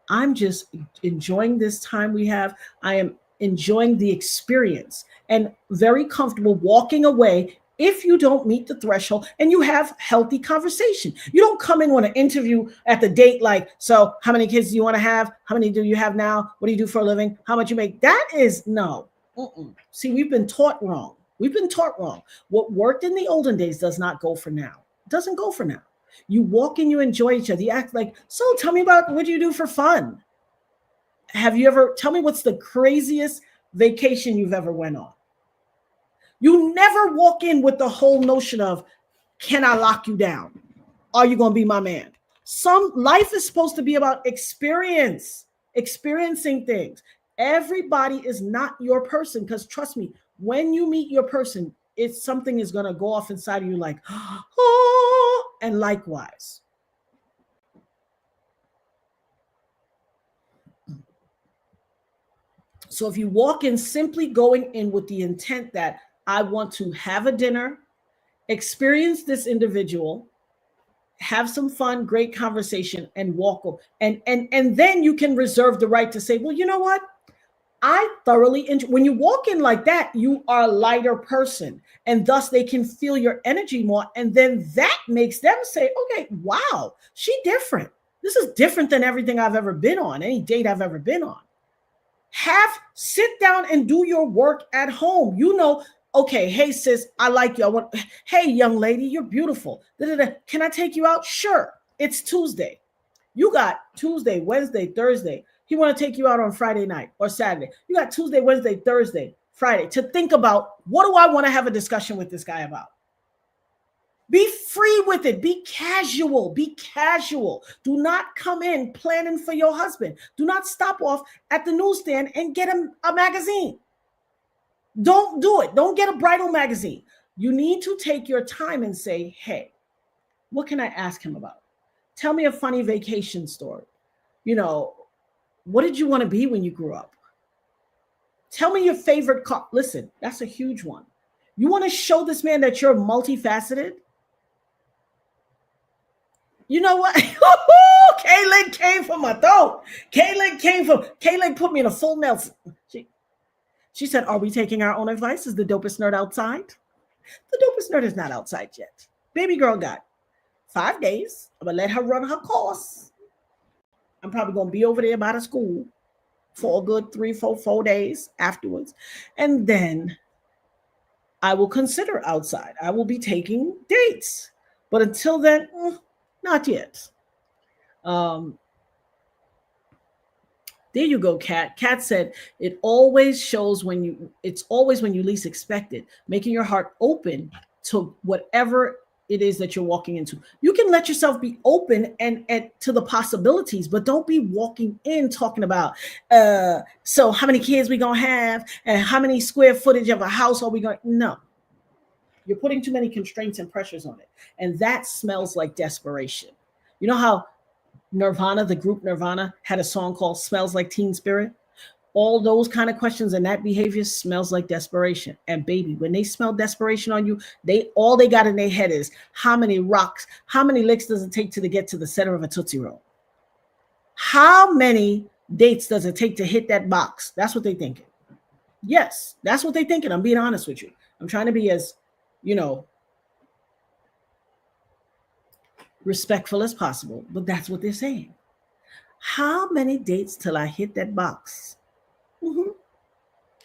I'm just enjoying this time we have. I am enjoying the experience and very comfortable walking away if you don't meet the threshold and you have healthy conversation. You don't come in on an interview at the date like, so how many kids do you want to have? How many do you have now? What do you do for a living? How much you make? That is no. See, we've been taught wrong. We've been taught wrong. What worked in the olden days does not go for now. It doesn't go for now. You walk and you enjoy each other. You act like, so tell me about what do you do for fun? Tell me what's the craziest vacation you've ever went on? You never walk in with the whole notion of, can I lock you down? Are you going to be my man? Life is supposed to be about experiencing things. Everybody is not your person, because trust me, when you meet your person, something is going to go off inside of you like, oh, and likewise. So if you walk in simply going in with the intent that I want to have a dinner, experience this individual, have some fun, great conversation, and walk over. And then you can reserve the right to say, well, you know what? I thoroughly enjoy. When you walk in like that, you are a lighter person, and thus they can feel your energy more. And then that makes them say, okay, wow, she different. This is different than everything I've ever been on, any date I've ever been on. Sit down and do your work at home. Okay, hey sis, I like you. Hey young lady, you're beautiful. Can I take you out? Sure. It's Tuesday. You got Tuesday, Wednesday, Thursday. He want to take you out on Friday night or Saturday. You got Tuesday, Wednesday, Thursday, Friday to think about, what do I want to have a discussion with this guy about? Be free with it. Be casual. Be casual. Do not come in planning for your husband. Do not stop off at the newsstand and get him a magazine. Don't do it. Don't get a bridal magazine. You need to take your time and say, hey, what can I ask him about? Tell me a funny vacation story. What did you want to be when you grew up? Tell me your favorite car. Listen, that's a huge one. You want to show this man that you're multifaceted? You know what? Kaylin came from my throat. Kaylin put me in a full Nelson. She said, are we taking our own advice? Is the dopest nerd outside? The dopest nerd is not outside yet. Baby girl got 5 days. I'm going to let her run her course. I'm probably going to be over there by the school for a good 4 days afterwards. And then I will consider outside. I will be taking dates. But until then, not yet. There you go, Kat. Kat said, it's always when you least expect it, making your heart open to whatever it is that you're walking into. You can let yourself be open and to the possibilities, but don't be walking in talking about, so how many kids we gonna have and how many square footage of a house are we going? No, you're putting too many constraints and pressures on it. And that smells like desperation. You know how Nirvana, the group Nirvana, had a song called Smells Like Teen Spirit? All those kind of questions and that behavior smells like desperation. And baby, when they smell desperation on you, all they got in their head is how many licks does it take to get to the center of a Tootsie Roll? How many dates does it take to hit that box? That's what they're thinking. Yes, that's what they're thinking. I'm being honest with you. I'm trying to be as, respectful as possible, but that's what they're saying. How many dates till I hit that box? Mm-hmm.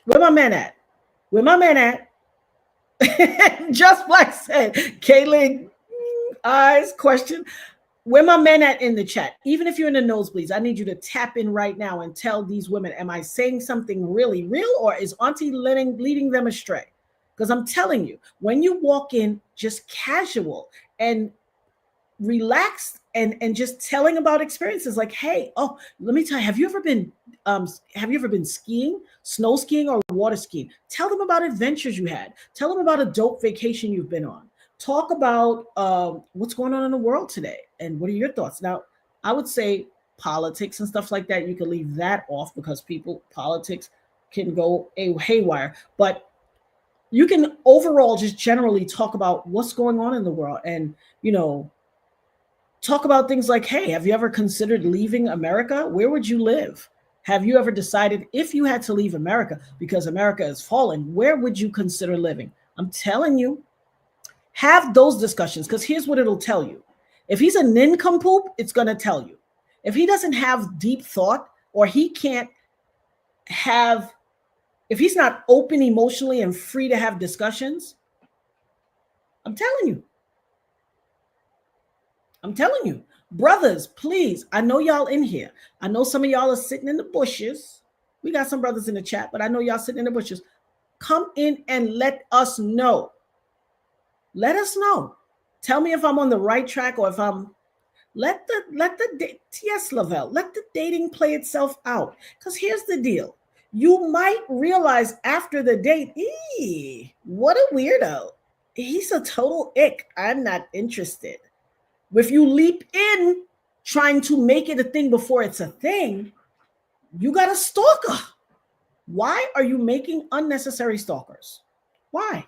Where my men at? Where my men at? Just Black said, Kaylee, eyes question. Where my men at in the chat? Even if you're in the nosebleeds, I need you to tap in right now and tell these women, am I saying something really real or is Auntie leading them astray? Because I'm telling you, when you walk in just casual and relaxed and just telling about experiences like, hey, oh, let me tell you, have you ever been skiing, snow skiing or water skiing? Tell them about adventures you had. Tell them about a dope vacation you've been on. Talk about what's going on in the world today and what are your thoughts. Now, I would say politics and stuff like that, you can leave that off because politics can go haywire, but you can overall just generally talk about what's going on in the world and, talk about things like, hey, have you ever considered leaving America? Where would you live? Have you ever decided if you had to leave America because America is falling, where would you consider living? I'm telling you, have those discussions because here's what it'll tell you. If he's a nincompoop, it's going to tell you. If he doesn't have deep thought or he can't have, if he's not open emotionally and free to have discussions, I'm telling you. Brothers, please. I know y'all in here. I know some of y'all are sitting in the bushes. We got some brothers in the chat, but I know y'all sitting in the bushes. Come in and let us know. Let us know. Tell me if I'm on the right track or if I'm. Let the yes, Lavelle. Let the dating play itself out. Because here's the deal. You might realize after the date, what a weirdo. He's a total ick. I'm not interested. If you leap in trying to make it a thing before it's a thing, you got a stalker. Why are you making unnecessary stalkers? Why?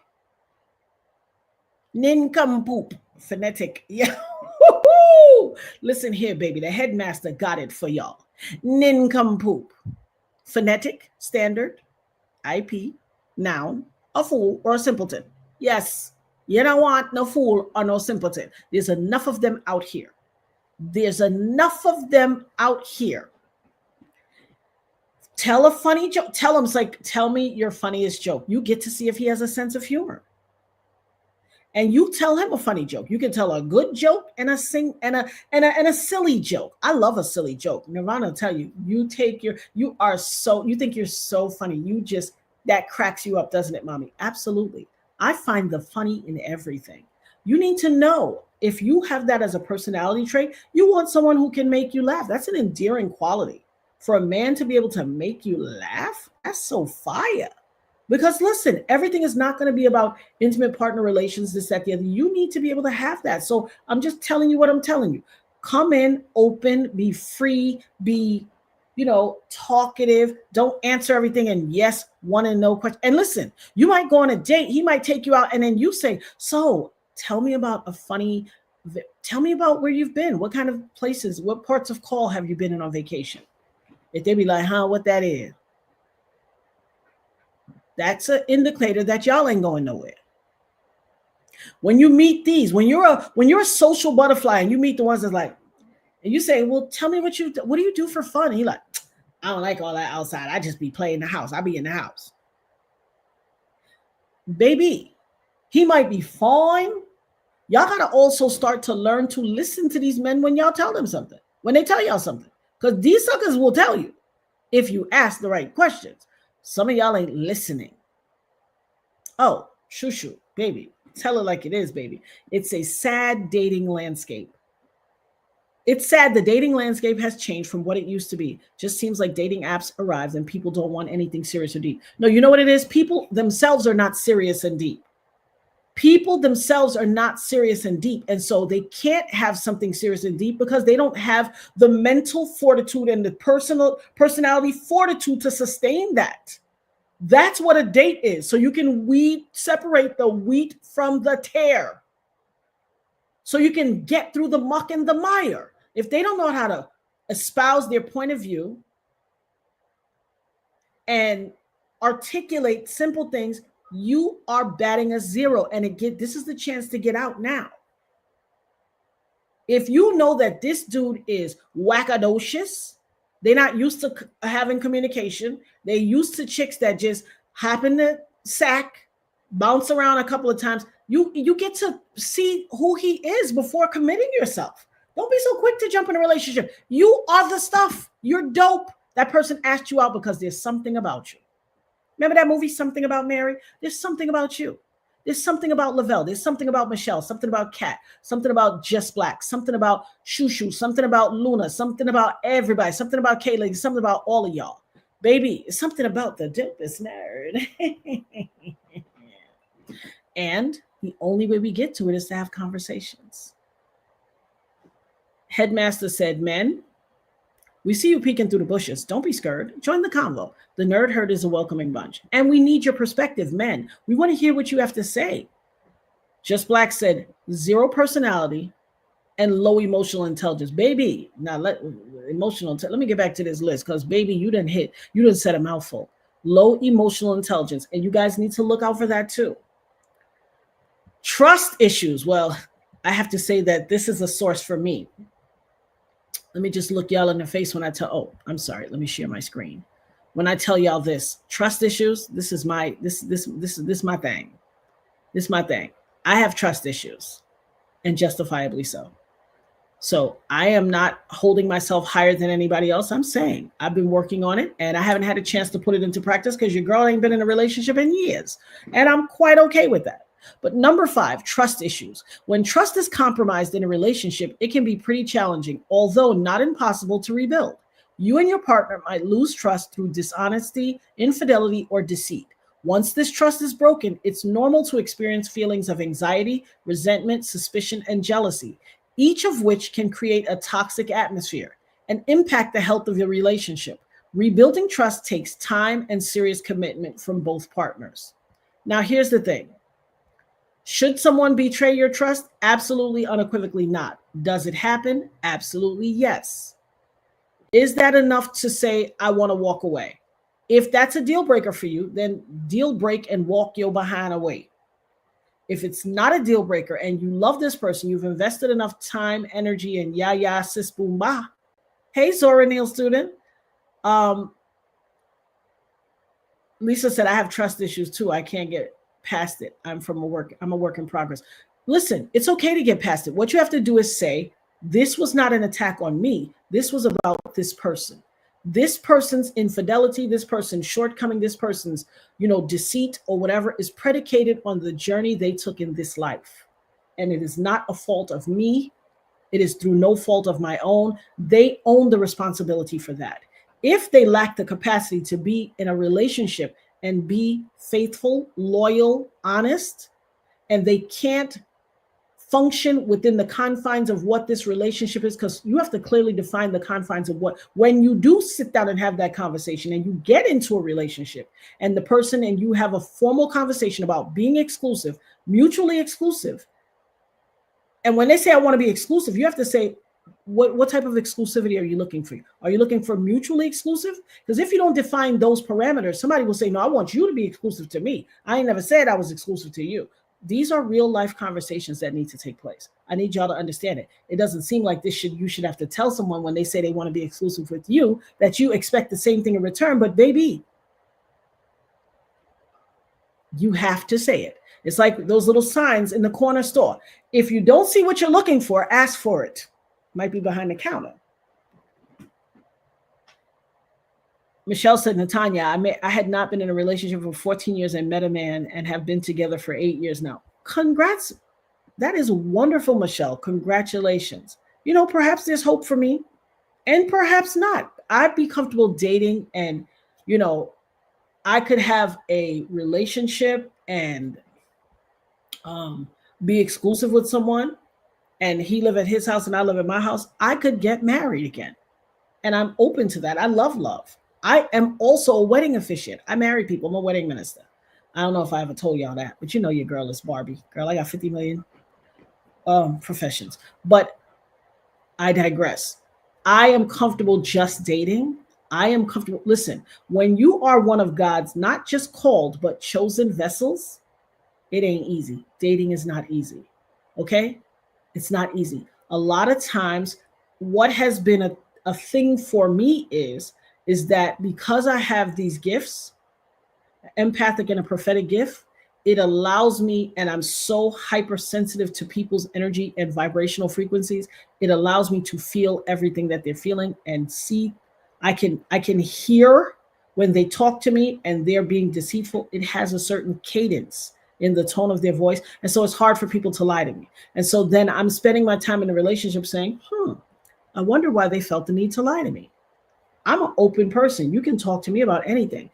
Nincompoop, phonetic. Yeah. Listen here, baby. The headmaster got it for y'all. Nincompoop, phonetic, standard, IP, noun, a fool or a simpleton. Yes. You don't want no fool or no simpleton. There's enough of them out here. Tell a funny joke. Tell him, it's like, tell me your funniest joke. You get to see if he has a sense of humor. And you tell him a funny joke. You can tell a good joke and a silly joke. I love a silly joke. Nirvana will tell you, you think you're so funny. That cracks you up, doesn't it, mommy? Absolutely. I find the funny in everything. You need to know if you have that as a personality trait, you want someone who can make you laugh. That's an endearing quality. For a man to be able to make you laugh, that's so fire. Because listen, everything is not going to be about intimate partner relations, this, that, the other. You need to be able to have that. So I'm just telling you what I'm telling you. Come in, open, be free, be talkative. Don't answer everything and yes, one and no question. And listen, you might go on a date. He might take you out and then you say, so tell me about where you've been. What kind of places, what parts of call have you been in on vacation? If they be like, what that is? That's an indicator that y'all ain't going nowhere. When you meet these, when you're a social butterfly and you meet the ones that's like, and you say, well, tell me what do you do for fun? And he's like, I don't like all that outside. I just be playing the house. I be in the house. Baby, he might be fine. Y'all got to also start to learn to listen to these men when y'all tell them something, when they tell y'all something. Because these suckers will tell you if you ask the right questions. Some of y'all ain't listening. Oh, shoo, baby. Tell it like it is, baby. It's a sad dating landscape. It's sad the dating landscape has changed from what it used to be. Just seems like dating apps arrived and people don't want anything serious or deep. No, you know what it is? People themselves are not serious and deep. And so they can't have something serious and deep because they don't have the mental fortitude and the personality fortitude to sustain that. That's what a date is. So you can separate the wheat from the tare. So you can get through the muck and the mire. If they don't know how to espouse their point of view and articulate simple things, you are batting a zero. And this is the chance to get out now. If you know that this dude is wackadocious, they're not used to having communication. They're used to chicks that just hop in the sack, bounce around a couple of times. You get to see who he is before committing yourself. Don't be so quick to jump in a relationship. You are the stuff. You're dope. That person asked you out because there's something about you. Remember that movie, Something About Mary? There's something about you. There's something about Lavelle. There's something about Michelle. Something about Kat. Something about Just Black. Something about Shushu. Something about Luna. Something about everybody. Something about Kayla. Something about all of y'all. Baby, it's something about the dopest nerd. And the only way we get to it is to have conversations. Headmaster said, men, we see you peeking through the bushes. Don't be scared. Join the convo. The nerd herd is a welcoming bunch. And we need your perspective, men. We want to hear what you have to say. Just Black said, 0 personality and low emotional intelligence. Baby, now let me get back to this list because, baby, you didn't set a mouthful. Low emotional intelligence. And you guys need to look out for that too. Trust issues. Well, I have to say that this is a source for me. Let me just look y'all in the face when I tell, oh, I'm sorry. Let me share my screen. When I tell y'all this, trust issues, this is my thing. This is my thing. I have trust issues, and justifiably so. So I am not holding myself higher than anybody else. I'm saying I've been working on it, and I haven't had a chance to put it into practice because your girl ain't been in a relationship in years. And I'm quite okay with that. But number 5, trust issues. When trust is compromised in a relationship, it can be pretty challenging, although not impossible to rebuild. You and your partner might lose trust through dishonesty, infidelity, or deceit. Once this trust is broken, it's normal to experience feelings of anxiety, resentment, suspicion, and jealousy, each of which can create a toxic atmosphere and impact the health of your relationship. Rebuilding trust takes time and serious commitment from both partners. Now, here's the thing. Should someone betray your trust? Absolutely, unequivocally not. Does it happen? Absolutely, yes. Is that enough to say, I want to walk away? If that's a deal breaker for you, then deal break and walk your behind away. If it's not a deal breaker and you love this person, you've invested enough time, energy, and ya sis boom ba. Hey, Zora Neal student. Lisa said, I have trust issues too. I can't get past it. I'm a work in progress. Listen, it's okay to get past it. What you have to do is say, this was not an attack on me. This was about this person. This person's infidelity, this person's shortcoming, this person's, deceit or whatever is predicated on the journey they took in this life. And it is not a fault of me. It is through no fault of my own. They own the responsibility for that. If they lack the capacity to be in a relationship and be faithful, loyal, honest, and they can't function within the confines of what this relationship is, because you have to clearly define the confines of what, when you do sit down and have that conversation and you get into a relationship and the person and you have a formal conversation about being exclusive, mutually exclusive. And when they say, I want to be exclusive, you have to say, what type of exclusivity are you looking for? Are you looking for mutually exclusive? Because if you don't define those parameters, somebody will say, no, I want you to be exclusive to me. I ain't never said I was exclusive to you. These are real life conversations that need to take place. I need y'all to understand it. It doesn't seem like you should have to tell someone when they say they want to be exclusive with you that you expect the same thing in return. But baby, you have to say it. It's like those little signs in the corner store. If you don't see what you're looking for, ask for it. Might be behind the counter. Michelle said, Natanya, I had not been in a relationship for 14 years and met a man and have been together for 8 years now. Congrats. That is wonderful, Michelle. Congratulations. Perhaps there's hope for me and perhaps not. I'd be comfortable dating and, I could have a relationship and be exclusive with someone and he live at his house and I live at my house. I could get married again. And I'm open to that. I love love. I am also a wedding officiant. I marry people. I'm a wedding minister. I don't know if I ever told y'all that, but your girl is Barbie. Girl, I got 50 million professions. But I digress. I am comfortable just dating. I am comfortable. Listen, when you are one of God's not just called, but chosen vessels, it ain't easy. Dating is not easy. Okay? It's not easy. A lot of times, what has been a thing for me is that because I have these gifts empathic and a prophetic gift, it allows me, and I'm so hypersensitive to people's energy and vibrational frequencies, it allows me to feel everything that they're feeling and see. I can hear when they talk to me and they're being deceitful. It has a certain cadence in the tone of their voice. And so it's hard for people to lie to me. And so then I'm spending my time in a relationship saying, I wonder why they felt the need to lie to me. I'm an open person. You can talk to me about anything.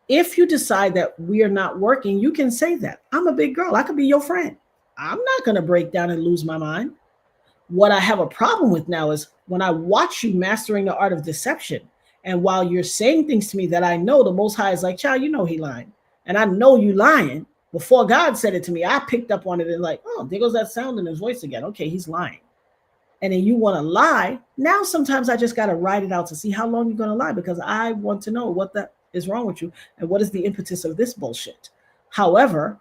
If you decide that we are not working, you can say that. I'm a big girl. I could be your friend. I'm not going to break down and lose my mind. What I have a problem with now is when I watch you mastering the art of deception, and while you're saying things to me that I know the Most High is like, child, you know he lying. And I know you lying. Before God said it to me, I picked up on it and like, oh, there goes that sound in his voice again. Okay, he's lying. And then you want to lie. Now sometimes I just got to write it out to see how long you're going to lie, because I want to know what that is wrong with you and what is the impetus of this bullshit. However,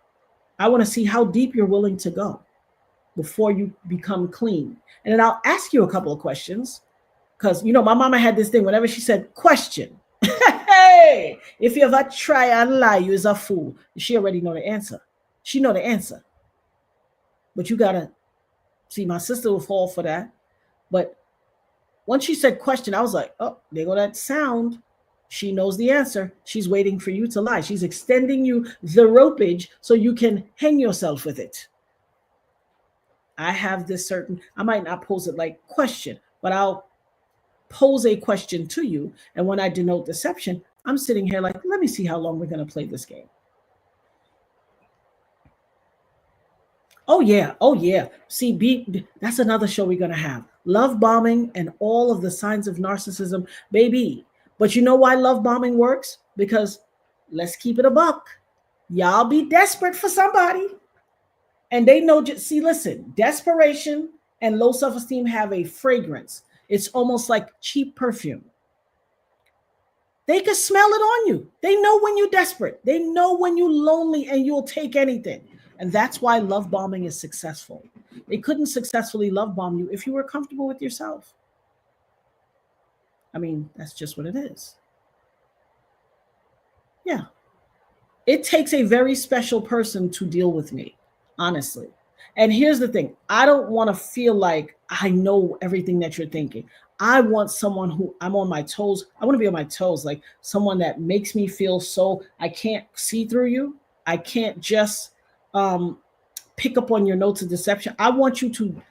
I want to see how deep you're willing to go before you become clean. And then I'll ask you a couple of questions, because, you know, my mama had this thing whenever she said question. Hey, if you ever try and lie, you is a fool. She already know the answer. She know the answer. But you got to see, my sister will fall for that. But once she said question, I was like, oh, there go that sound. She knows the answer. She's waiting for you to lie. She's extending you the ropage so you can hang yourself with it. I have this certain, I might not pose it like question, but I'll pose a question to you. And when I denote deception, I'm sitting here like, let me see how long we're going to play this game. Oh, yeah. Oh, yeah. See, that's another show we're going to have. Love bombing and all of the signs of narcissism, baby. But you know why love bombing works? Because let's keep it a buck. Y'all be desperate for somebody. And they know, see, listen, desperation and low self-esteem have a fragrance. It's almost like cheap perfume. They can smell it on you. They know when you're desperate. They know when you're lonely and you'll take anything. And that's why love bombing is successful. They couldn't successfully love bomb you if you were comfortable with yourself. I mean, that's just what it is. Yeah. It takes a very special person to deal with me, honestly. And here's the thing. I don't want to feel like I know everything that you're thinking. I want someone who I'm on my toes. I want to be on my toes, like someone that makes me feel so I can't see through you. I can't just pick up on your notes of deception. I want you to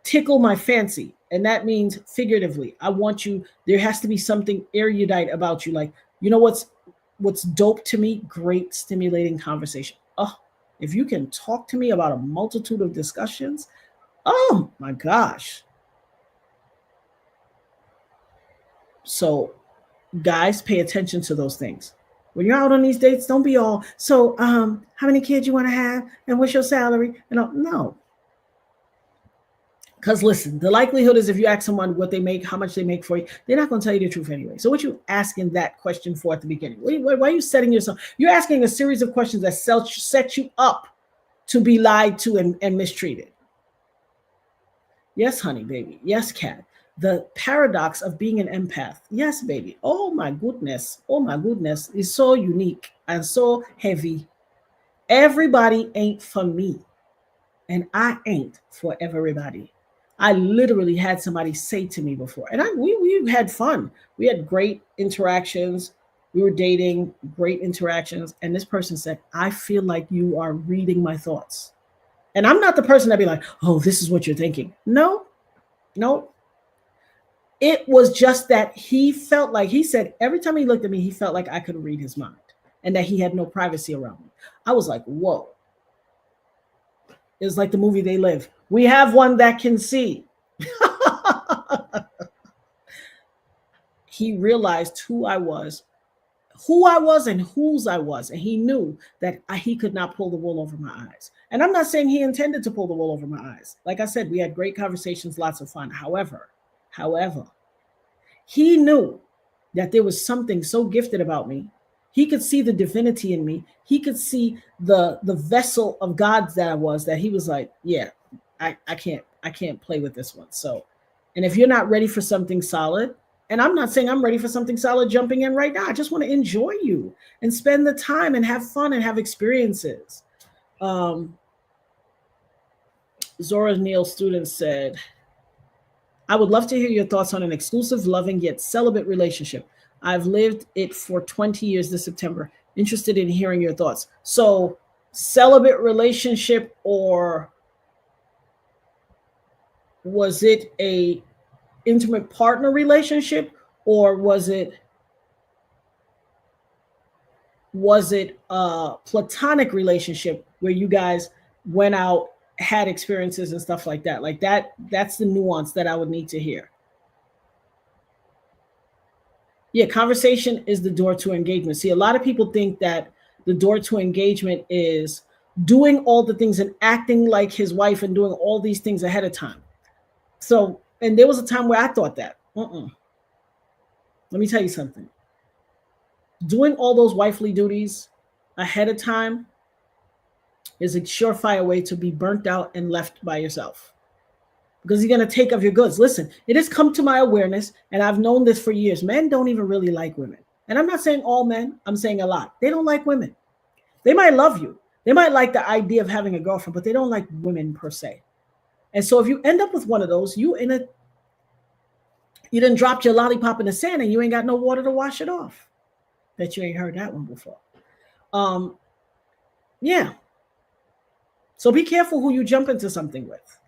tickle my fancy. And that means figuratively. I want you, there has to be something erudite about you. Like, you know what's dope to me? Great stimulating conversation. Oh, if you can talk to me about a multitude of discussions, oh my gosh. So guys, pay attention to those things. When you're out on these dates, don't be all, so how many kids you want to have and what's your salary? And no. Because listen, the likelihood is if you ask someone what they make, how much they make for you, they're not going to tell you the truth anyway. So what you asking that question for at the beginning? Why are you setting yourself? You're asking a series of questions that set you up to be lied to and mistreated. Yes, honey, baby. Yes, cat. The paradox of being an empath. Yes, baby. Oh my goodness. Oh my goodness. It's so unique and so heavy. Everybody ain't for me. And I ain't for everybody. I literally had somebody say to me before, and we had fun. We had great interactions. We were dating, great interactions. And this person said, I feel like you are reading my thoughts. And I'm not the person that'd be like, oh, this is what you're thinking. No. It was just that he felt like, he said, every time he looked at me, he felt like I could read his mind and that he had no privacy around me. I was like, whoa. It's like the movie They Live. We have one that can see. He realized who I was and whose I was. And he knew that he could not pull the wool over my eyes. And I'm not saying he intended to pull the wool over my eyes. Like I said, we had great conversations, lots of fun. However, he knew that there was something so gifted about me. He could see the divinity in me. He could see the vessel of God that I was, that he was like, yeah, I can't play with this one. So, and if you're not ready for something solid, And I'm not saying I'm ready for something solid jumping in right now. I just want to enjoy you and spend the time and have fun and have experiences. Um, Zora Neal student said, I would love to hear your thoughts on an exclusive, loving, yet celibate relationship. I've lived it for 20 years this September. Interested in hearing your thoughts. So, celibate relationship, or was it a intimate partner relationship, or was it a platonic relationship where you guys went out, had experiences and stuff like that? Like that's the nuance that I would need to hear. Yeah, conversation is the door to engagement. See, a lot of people think that the door to engagement is doing all the things and acting like his wife and doing all these things ahead of time. So, and there was a time where I thought that. Let me tell you something. Doing all those wifely duties ahead of time is a surefire way to be burnt out and left by yourself, because you're going to take of your goods. Listen, it has come to my awareness, and I've known this for years. Men don't even really like women. And I'm not saying all men, I'm saying a lot. They don't like women. They might love you. They might like the idea of having a girlfriend, but they don't like women per se. And so if you end up with one of those, you done dropped your lollipop in the sand and you ain't got no water to wash it off. Bet you ain't heard that one before. Yeah. So be careful who you jump into something with.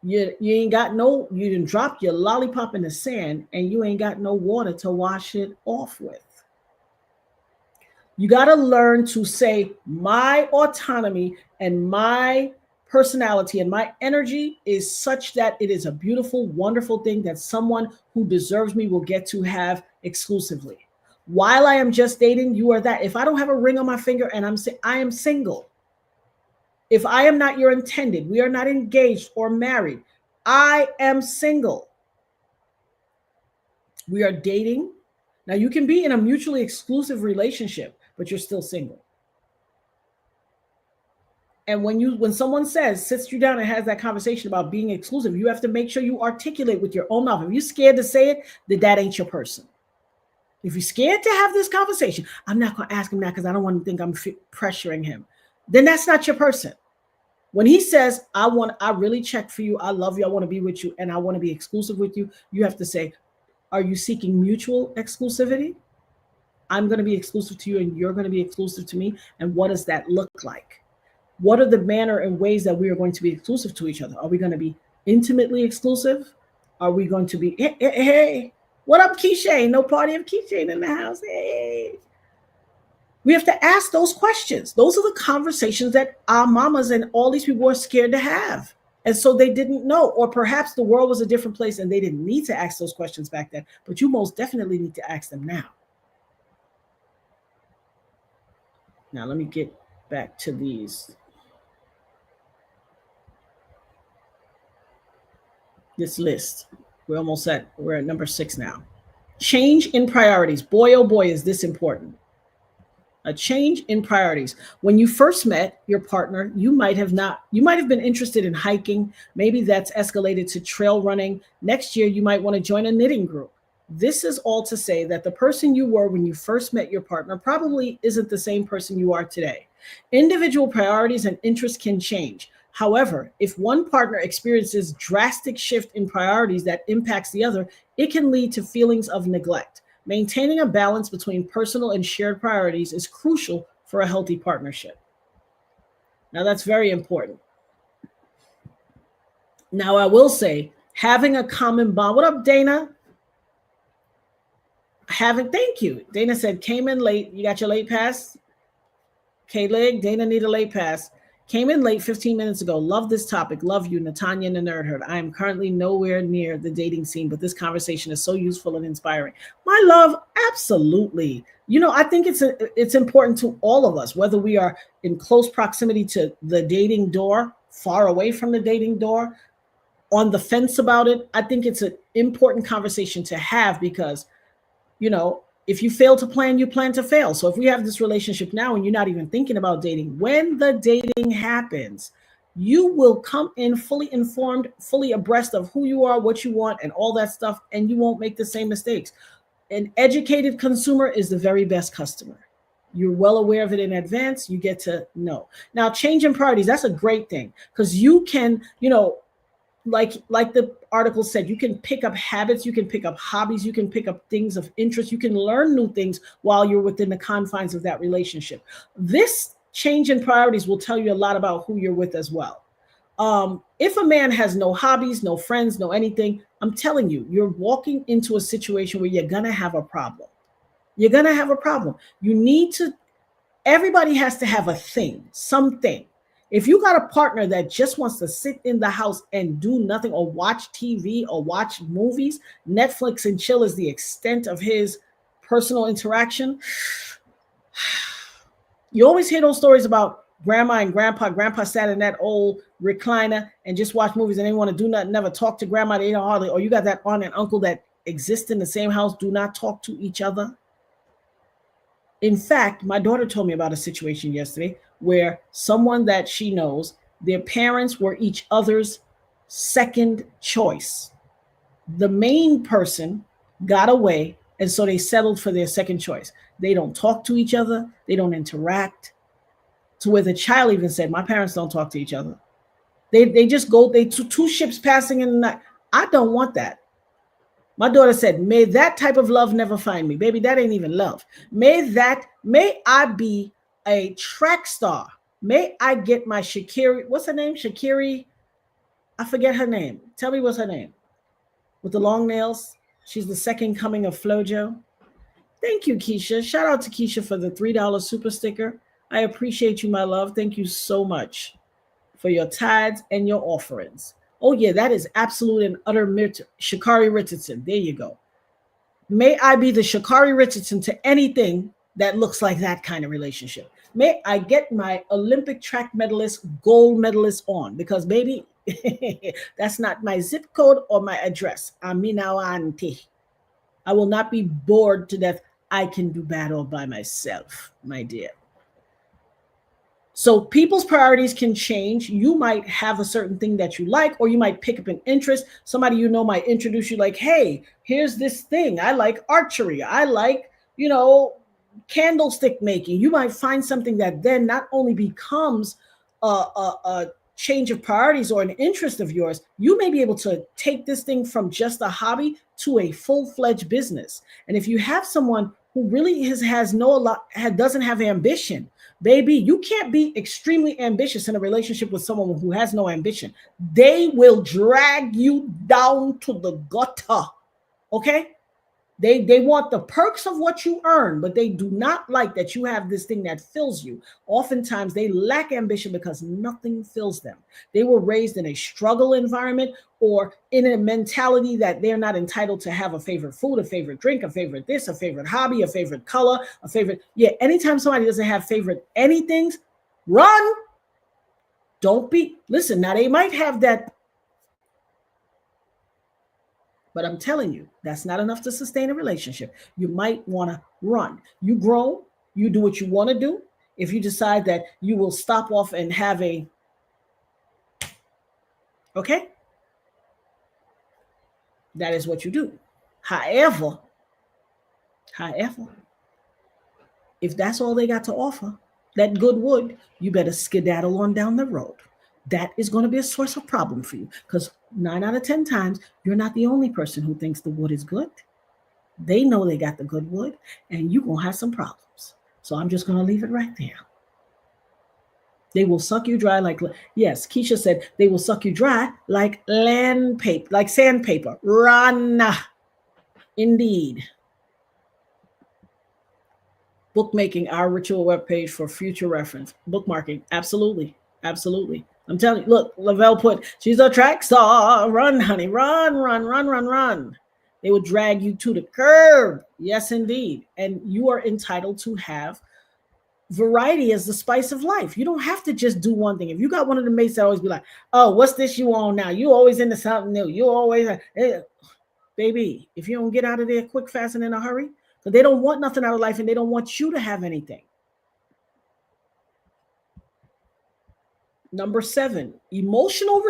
You didn't drop your lollipop in the sand and you ain't got no water to wash it off with. You got to learn to say my autonomy and my personality and my energy is such that it is a beautiful, wonderful thing that someone who deserves me will get to have exclusively. While I am just dating, you are that. If I don't have a ring on my finger and I am single, if I am not your intended, we are not engaged or married, I am single. We are dating. Now you can be in a mutually exclusive relationship, but you're still single. And when someone sits you down and has that conversation about being exclusive, you have to make sure you articulate with your own mouth. If you're scared to say it, then that ain't your person. If you're scared to have this conversation, I'm not going to ask him that because I don't want to think I'm pressuring him. Then that's not your person. When he says, I really check for you, I love you, I want to be with you, and I want to be exclusive with you, you have to say, are you seeking mutual exclusivity? I'm going to be exclusive to you and you're going to be exclusive to me. And what does that look like? What are the manner and ways that we are going to be exclusive to each other? Are we going to be intimately exclusive? Are we going to be, hey, what up, Keisha? No party of Keisha in the house. Hey. We have to ask those questions. Those are the conversations that our mamas and all these people were scared to have. And so they didn't know, or perhaps the world was a different place and they didn't need to ask those questions back then, but you most definitely need to ask them now. Now, let me get back to this list. We're at number 6 now. Change in priorities. Boy, oh boy, is this important. A change in priorities. When you first met your partner, you might have been interested in hiking. Maybe that's escalated to trail running. Next year, you might want to join a knitting group. This is all to say that the person you were when you first met your partner probably isn't the same person you are today. Individual priorities and interests can change. However, if one partner experiences drastic shift in priorities that impacts the other, it can lead to feelings of neglect. Maintaining a balance between personal and shared priorities is crucial for a healthy partnership. Now, that's very important. Now, I will say, having a common bond. What up, Dana? Thank you. Dana said, came in late. You got your late pass? K-Lig, Dana need a late pass. Came in late 15 minutes ago. Love this topic. Love you, Natanya and the Nerd Herd. I am currently nowhere near the dating scene, but this conversation is so useful and inspiring. My love, absolutely. I think it's important to all of us, whether we are in close proximity to the dating door, far away from the dating door, on the fence about it. I think it's an important conversation to have because, if you fail to plan, you plan to fail. So if we have this relationship now and you're not even thinking about dating, when the dating happens, you will come in fully informed, fully abreast of who you are, what you want, and all that stuff, and you won't make the same mistakes. An educated consumer is the very best customer. You're well aware of it in advance. You get to know. Now, changing priorities, that's a great thing because you can, like the article said, you can pick up habits, you can pick up hobbies, you can pick up things of interest, you can learn new things while you're within the confines of that relationship. This change in priorities will tell you a lot about who you're with as well. If a man has no hobbies, no friends, no anything, I'm telling you, you're walking into a situation where you're gonna have a problem. You're gonna have a problem. You need to, everybody has to have a thing, something. If you got a partner that just wants to sit in the house and do nothing or watch TV or watch movies, Netflix and chill is the extent of his personal interaction. You always hear those stories about grandma and grandpa. Grandpa sat in that old recliner and just watched movies and they want to do nothing, never talk to grandma. They don't hardly, or you got that aunt and uncle that exist in the same house, do not talk to each other. In fact, my daughter told me about a situation yesterday where someone that she knows, their parents were each other's second choice. The main person got away, and so they settled for their second choice. They don't talk to each other, they don't interact. To where the child even said, my parents don't talk to each other. They just go, they two ships passing in the night. I don't want that. My daughter said, may that type of love never find me. Baby, that ain't even love. May I be a track star. May I get my Shakiri, what's her name? Shakiri, I forget her name. Tell me what's her name. With the long nails. She's the second coming of Flojo. Thank you, Keisha. Shout out to Keisha for the $3 super sticker. I appreciate you, my love. Thank you so much for your tithes and your offerings. Oh, yeah, that is absolute and utter Shakari Richardson. There you go. May I be the Shakari Richardson to anything that looks like that kind of relationship. May I get my Olympic track medalist, gold medalist on, because baby, that's not my zip code or my address. Amina auntie. I will not be bored to death. I can do battle by myself, my dear. So people's priorities can change. You might have a certain thing that you like, or you might pick up an interest. Somebody you know might introduce you like, hey, here's this thing. I like archery. I like, candlestick making. You might find something that then not only becomes a change of priorities or an interest of yours, you may be able to take this thing from just a hobby to a full-fledged business. And if you have someone who really doesn't have ambition, baby, you can't be extremely ambitious in a relationship with someone who has no ambition. They will drag you down to the gutter. Okay? They want the perks of what you earn, but they do not like that you have this thing that fills you. Oftentimes, they lack ambition because nothing fills them. They were raised in a struggle environment or in a mentality that they're not entitled to have a favorite food, a favorite drink, a favorite this, a favorite hobby, a favorite color, a favorite. Yeah, anytime somebody doesn't have favorite anythings, run. Don't be. Listen, now they might have that. But I'm telling you, that's not enough to sustain a relationship. You might want to run. You grow, you do what you want to do. If you decide that you will stop off and have okay, that is what you do. However, if that's all they got to offer, that good wood, you better skedaddle on down the road. That is going to be a source of problem for you because 9 out of 10 times, you're not the only person who thinks the wood is good. They know they got the good wood, and you're going to have some problems. So I'm just going to leave it right there. They will suck you dry yes, Keisha said, they will suck you dry like sandpaper. Run. Indeed. Bookmaking, our ritual webpage for future reference. Bookmarking, absolutely. Absolutely. I'm telling you, look, Lavelle put, she's a track star. Run, honey, run, run, run, run, run. They will drag you to the curb. Yes, indeed. And you are entitled to have variety as the spice of life. You don't have to just do one thing. If you got one of the mates that always be like, oh, what's this you on now? You always into something new. You always, baby, if you don't get out of there quick, fast, and in a hurry, because they don't want nothing out of life and they don't want you to have anything. Number 7, emotional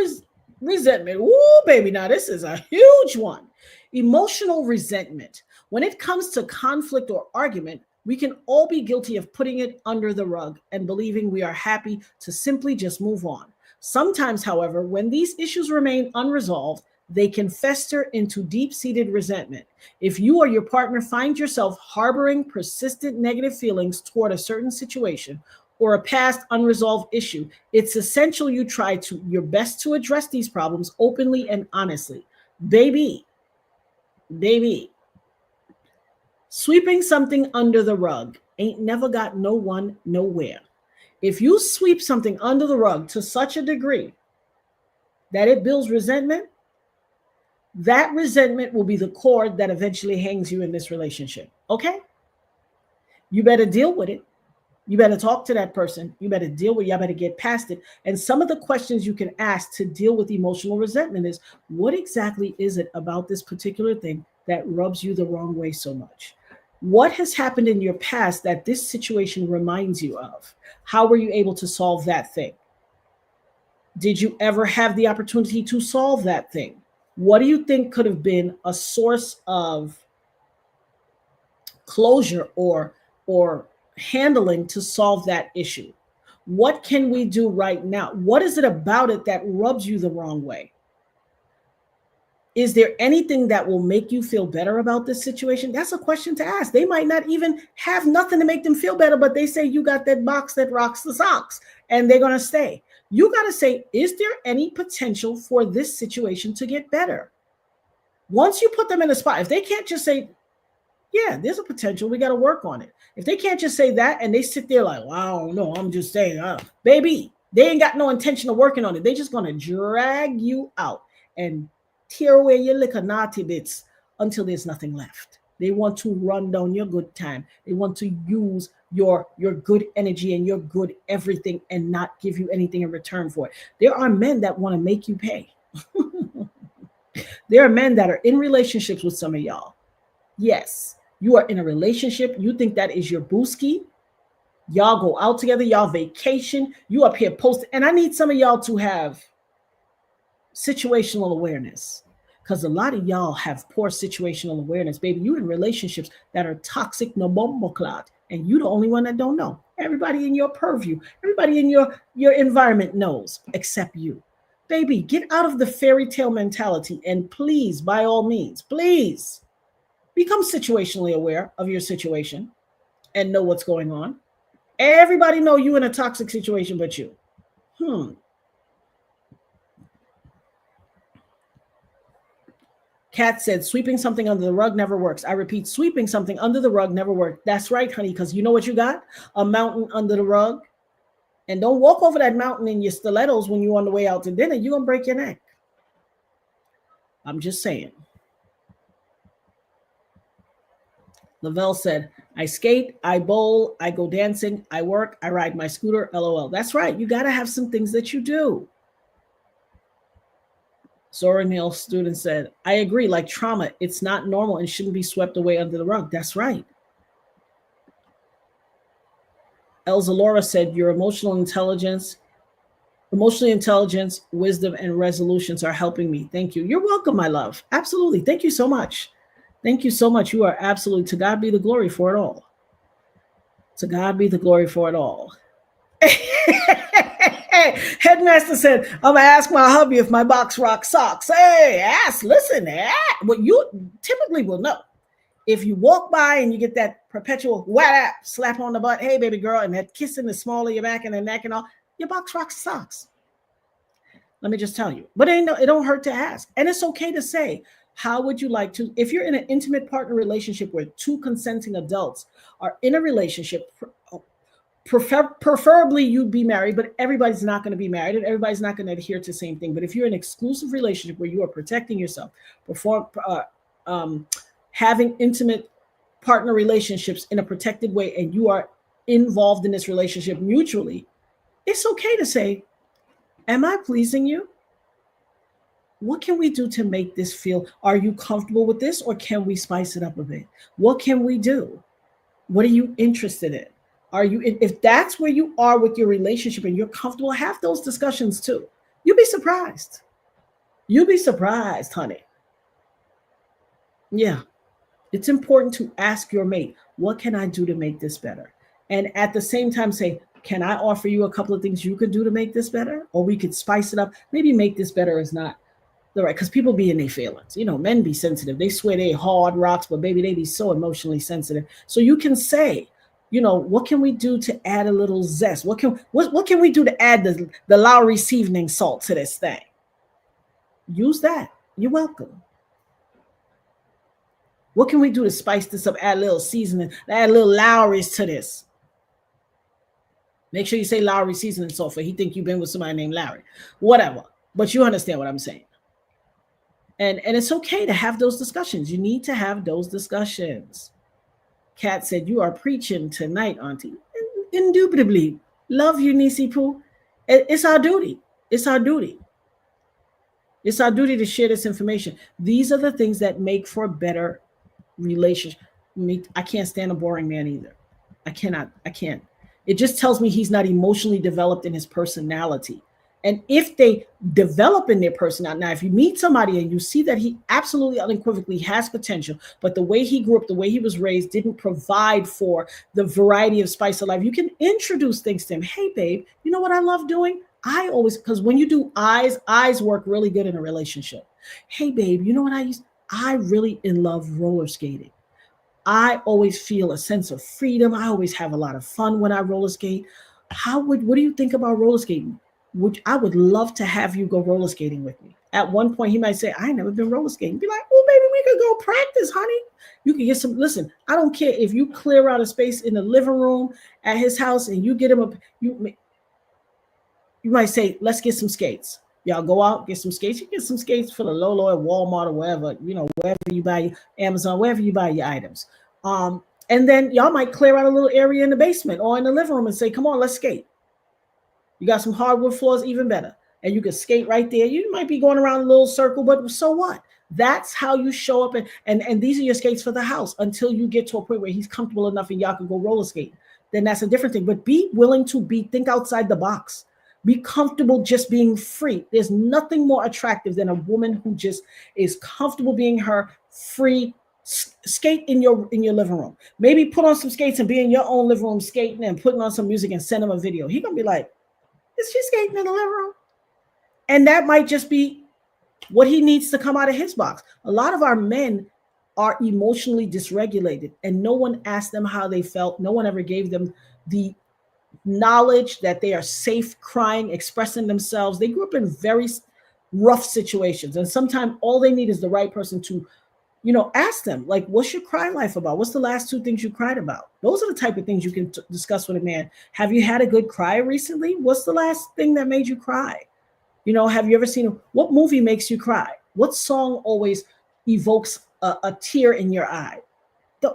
resentment. Ooh, baby, now this is a huge one. Emotional resentment. When it comes to conflict or argument, we can all be guilty of putting it under the rug and believing we are happy to simply just move on. Sometimes, however, when these issues remain unresolved, they can fester into deep seated resentment. If you or your partner find yourself harboring persistent negative feelings toward a certain situation or a past unresolved issue, it's essential you try to your best to address these problems openly and honestly. Baby, baby, sweeping something under the rug ain't never got no one nowhere. If you sweep something under the rug to such a degree that it builds resentment, that resentment will be the cord that eventually hangs you in this relationship. Okay? You better deal with it. You better talk to that person. You better deal with it. You better get past it. And some of the questions you can ask to deal with emotional resentment is, what exactly is it about this particular thing that rubs you the wrong way so much? What has happened in your past that this situation reminds you of? How were you able to solve that thing? Did you ever have the opportunity to solve that thing? What do you think could have been a source of closure or handling to solve that issue? What can we do right now? What is it about it that rubs you the wrong way? Is there anything that will make you feel better about this situation? That's a question to ask. They might not even have nothing to make them feel better, but they say you got that box that rocks the socks and they're going to stay. You got to say, is there any potential for this situation to get better? Once you put them in a spot, if they can't just say, yeah, there's a potential, we got to work on it. If they can't just say that and they sit there like, well, I don't know, I'm just saying, baby, they ain't got no intention of working on it. They're just going to drag you out and tear away your little naughty bits until there's nothing left. They want to run down your good time. They want to use your good energy and your good everything and not give you anything in return for it. There are men that want to make you pay. There are men that are in relationships with some of y'all. Yes, you are in a relationship. You think that is your booski. Y'all go out together. Y'all vacation. You up here posting. And I need some of y'all to have situational awareness, because a lot of y'all have poor situational awareness. Baby, you in relationships that are toxic, no bombo clot, and you the only one that don't know. Everybody in your purview, everybody in your environment knows except you. Baby, get out of the fairy tale mentality and please, by all means, please become situationally aware of your situation and know what's going on. Everybody know you in a toxic situation but you. Kat said, sweeping something under the rug never works. I repeat, sweeping something under the rug never works. That's right, honey, because you know what you got? A mountain under the rug. And don't walk over that mountain in your stilettos when you're on the way out to dinner. You're going to break your neck. I'm just saying. Lavelle said, I skate, I bowl, I go dancing, I work, I ride my scooter, LOL. That's right. You got to have some things that you do. Zora Neal student said, I agree, like trauma, it's not normal and shouldn't be swept away under the rug. That's right. Elza Laura said, your emotional intelligence, wisdom, and resolutions are helping me. Thank you. You're welcome, my love. Absolutely. Thank you so much. Thank you so much. You are absolutely, to God be the glory for it all. To God be the glory for it all. Headmaster said, I'm going to ask my hubby if my box rocks socks. Hey, ask, listen, well, you typically will know. If you walk by and you get that perpetual whap slap on the butt, hey, baby girl, and that kiss in the small of your back and the neck and all, your box rocks socks. Let me just tell you. But it don't hurt to ask. And it's okay to say, how would you like to, if you're in an intimate partner relationship where two consenting adults are in a relationship, preferably you'd be married, but everybody's not going to be married and everybody's not going to adhere to the same thing. But if you're in an exclusive relationship where you are protecting yourself, having intimate partner relationships in a protected way, and you are involved in this relationship mutually, it's okay to say, am I pleasing you? What can we do to make this feel? Are you comfortable with this, or can we spice it up a bit? What can we do? What are you interested in? Are you, if that's where you are with your relationship and you're comfortable, have those discussions too. You'll be surprised. You'll be surprised, honey. Yeah. It's important to ask your mate, what can I do to make this better? And at the same time, say, can I offer you a couple of things you could do to make this better? Or we could spice it up. Maybe make this better is not the right, because people be in their feelings. You know, men be sensitive. They swear they hard rocks, but baby, they be so emotionally sensitive. So you can say, you know, what can we do to add a little zest? What can we do to add the Lowry seasoning salt to this thing? Use that. You're welcome. What can we do to spice this up? Add a little seasoning, add a little Lowry's to this. Make sure you say Lowry seasoning salt for he think you've been with somebody named Larry. Whatever. But you understand what I'm saying. And it's okay to have those discussions. You need to have those discussions. Kat said, you are preaching tonight, Auntie. Indubitably. Love you, Nisi Poo. It's our duty. It's our duty. It's our duty to share this information. These are the things that make for a better relationship. I can't stand a boring man either. I can't. It just tells me he's not emotionally developed in his personality. And if they develop in their personality, now if you meet somebody and you see that he absolutely unequivocally has potential, but the way he grew up, the way he was raised didn't provide for the variety of spice of life, you can introduce things to him. Hey, babe, you know what I love doing? I always, because when you do eyes work really good in a relationship. Hey, babe, you know what I really in love roller skating. I always feel a sense of freedom. I always have a lot of fun when I roller skate. What do you think about roller skating? I would love to have you go roller skating with me. At one point, he might say, I ain't never been roller skating. Be like, oh, baby, we could go practice, honey. You can get some, listen, I don't care if you clear out a space in the living room at his house and you get him you might say, let's get some skates. Y'all go out, get some skates. You get some skates for the low at Walmart or wherever, wherever you buy Amazon, wherever you buy your items. And then y'all might clear out a little area in the basement or in the living room and say, come on, let's skate. You got some hardwood floors, even better. And you can skate right there. You might be going around a little circle, but so what? That's how you show up. And these are your skates for the house until you get to a point where he's comfortable enough and y'all can go roller skate. Then that's a different thing. But be willing to think outside the box. Be comfortable just being free. There's nothing more attractive than a woman who just is comfortable being her, free. Skate in your living room. Maybe put on some skates and be in your own living room skating and putting on some music and send him a video. He's going to be like, is she skating in the living room? And that might just be what he needs to come out of his box. A lot of our men are emotionally dysregulated and no one asked them how they felt. No one ever gave them the knowledge that they are safe crying, expressing themselves. They grew up in very rough situations. And sometimes all they need is the right person to, ask them, like, what's your cry life about? What's the last 2 things you cried about? Those are the type of things you can discuss with a man. Have you had a good cry recently? What's the last thing that made you cry? Have you ever seen, what movie makes you cry? What song always evokes a tear in your eye?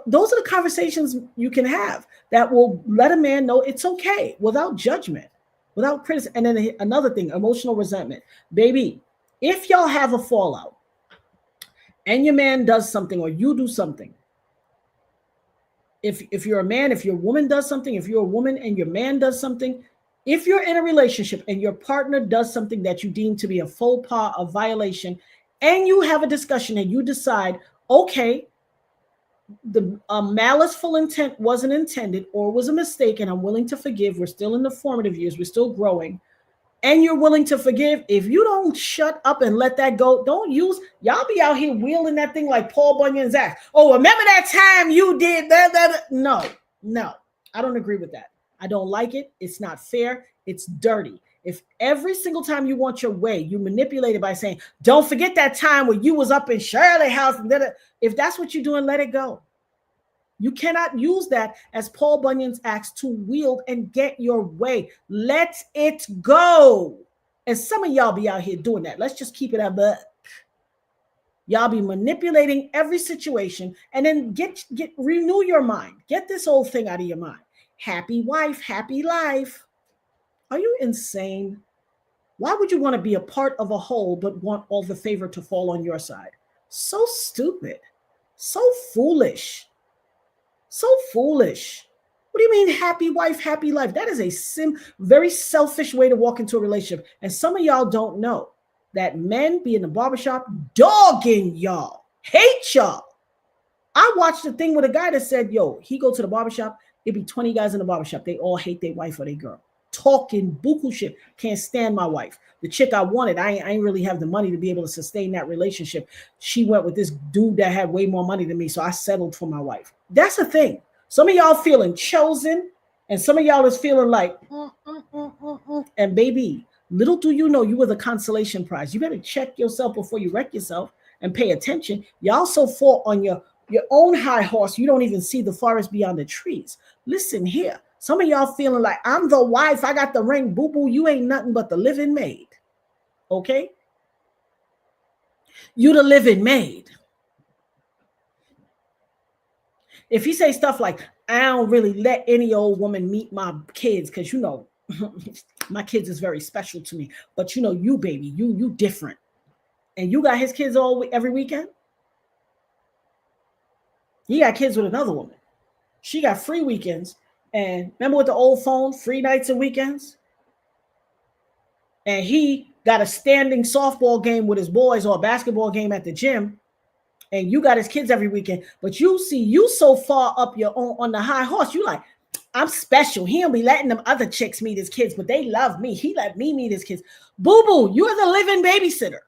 Those are the conversations you can have that will let a man know it's okay without judgment, without criticism. And then another thing, emotional resentment. Baby, if y'all have a fallout and your man does something or you do something, if you're a man, if your woman does something, if you're a woman and your man does something, if you're in a relationship and your partner does something that you deem to be a faux pas, a violation, and you have a discussion and you decide, okay, the maliceful intent wasn't intended or was a mistake and I'm willing to forgive. We're still in the formative years. We're still growing. And you're willing to forgive. If you don't shut up and let that go, y'all be out here wheeling that thing like Paul Bunyan's axe. Oh, remember that time you did that? No, I don't agree with that. I don't like it. It's not fair. It's dirty. If every single time you want your way, you manipulate it by saying, don't forget that time when you was up in Shirley house. And if that's what you're doing, let it go. You cannot use that as Paul Bunyan's axe to wield and get your way. Let it go. And some of y'all be out here doing that. Let's just keep it up. Y'all be manipulating every situation and then renew your mind. Get this old thing out of your mind. Happy wife, happy life. Are you insane? Why would you want to be a part of a whole but want all the favor to fall on your side? So stupid. So foolish. So foolish. What do you mean happy wife, happy life? That is a very selfish way to walk into a relationship. And some of y'all don't know that men be in the barbershop dogging y'all, hate y'all. I watched a thing with a guy that said, yo, he go to the barbershop, it'd be 20 guys in the barbershop. They all hate their wife or their girl. Talking buku shit. Can't stand my wife. The chick I wanted, I ain't really have the money to be able to sustain that relationship. She went with this dude that had way more money than me, so I settled for my wife. That's the thing. Some of y'all feeling chosen, and some of y'all is feeling like, and baby, little do you know you were the consolation prize. You better check yourself before you wreck yourself and pay attention. Y'all so fought on your own high horse, you don't even see the forest beyond the trees. Listen here. Some of y'all feeling like, I'm the wife, I got the ring, boo-boo, you ain't nothing but the living maid. Okay? You the living maid. If you say stuff like, I don't really let any old woman meet my kids, because you know, my kids is very special to me. But you know, you baby, you different. And you got his kids every weekend? He got kids with another woman. She got free weekends. And remember with the old phone, free nights and weekends? And he got a standing softball game with his boys or a basketball game at the gym. And you got his kids every weekend. But you see, you so far up your own on the high horse, you like, I'm special. He don't be letting them other chicks meet his kids, but they love me. He let me meet his kids. Boo-boo, you're the living babysitter.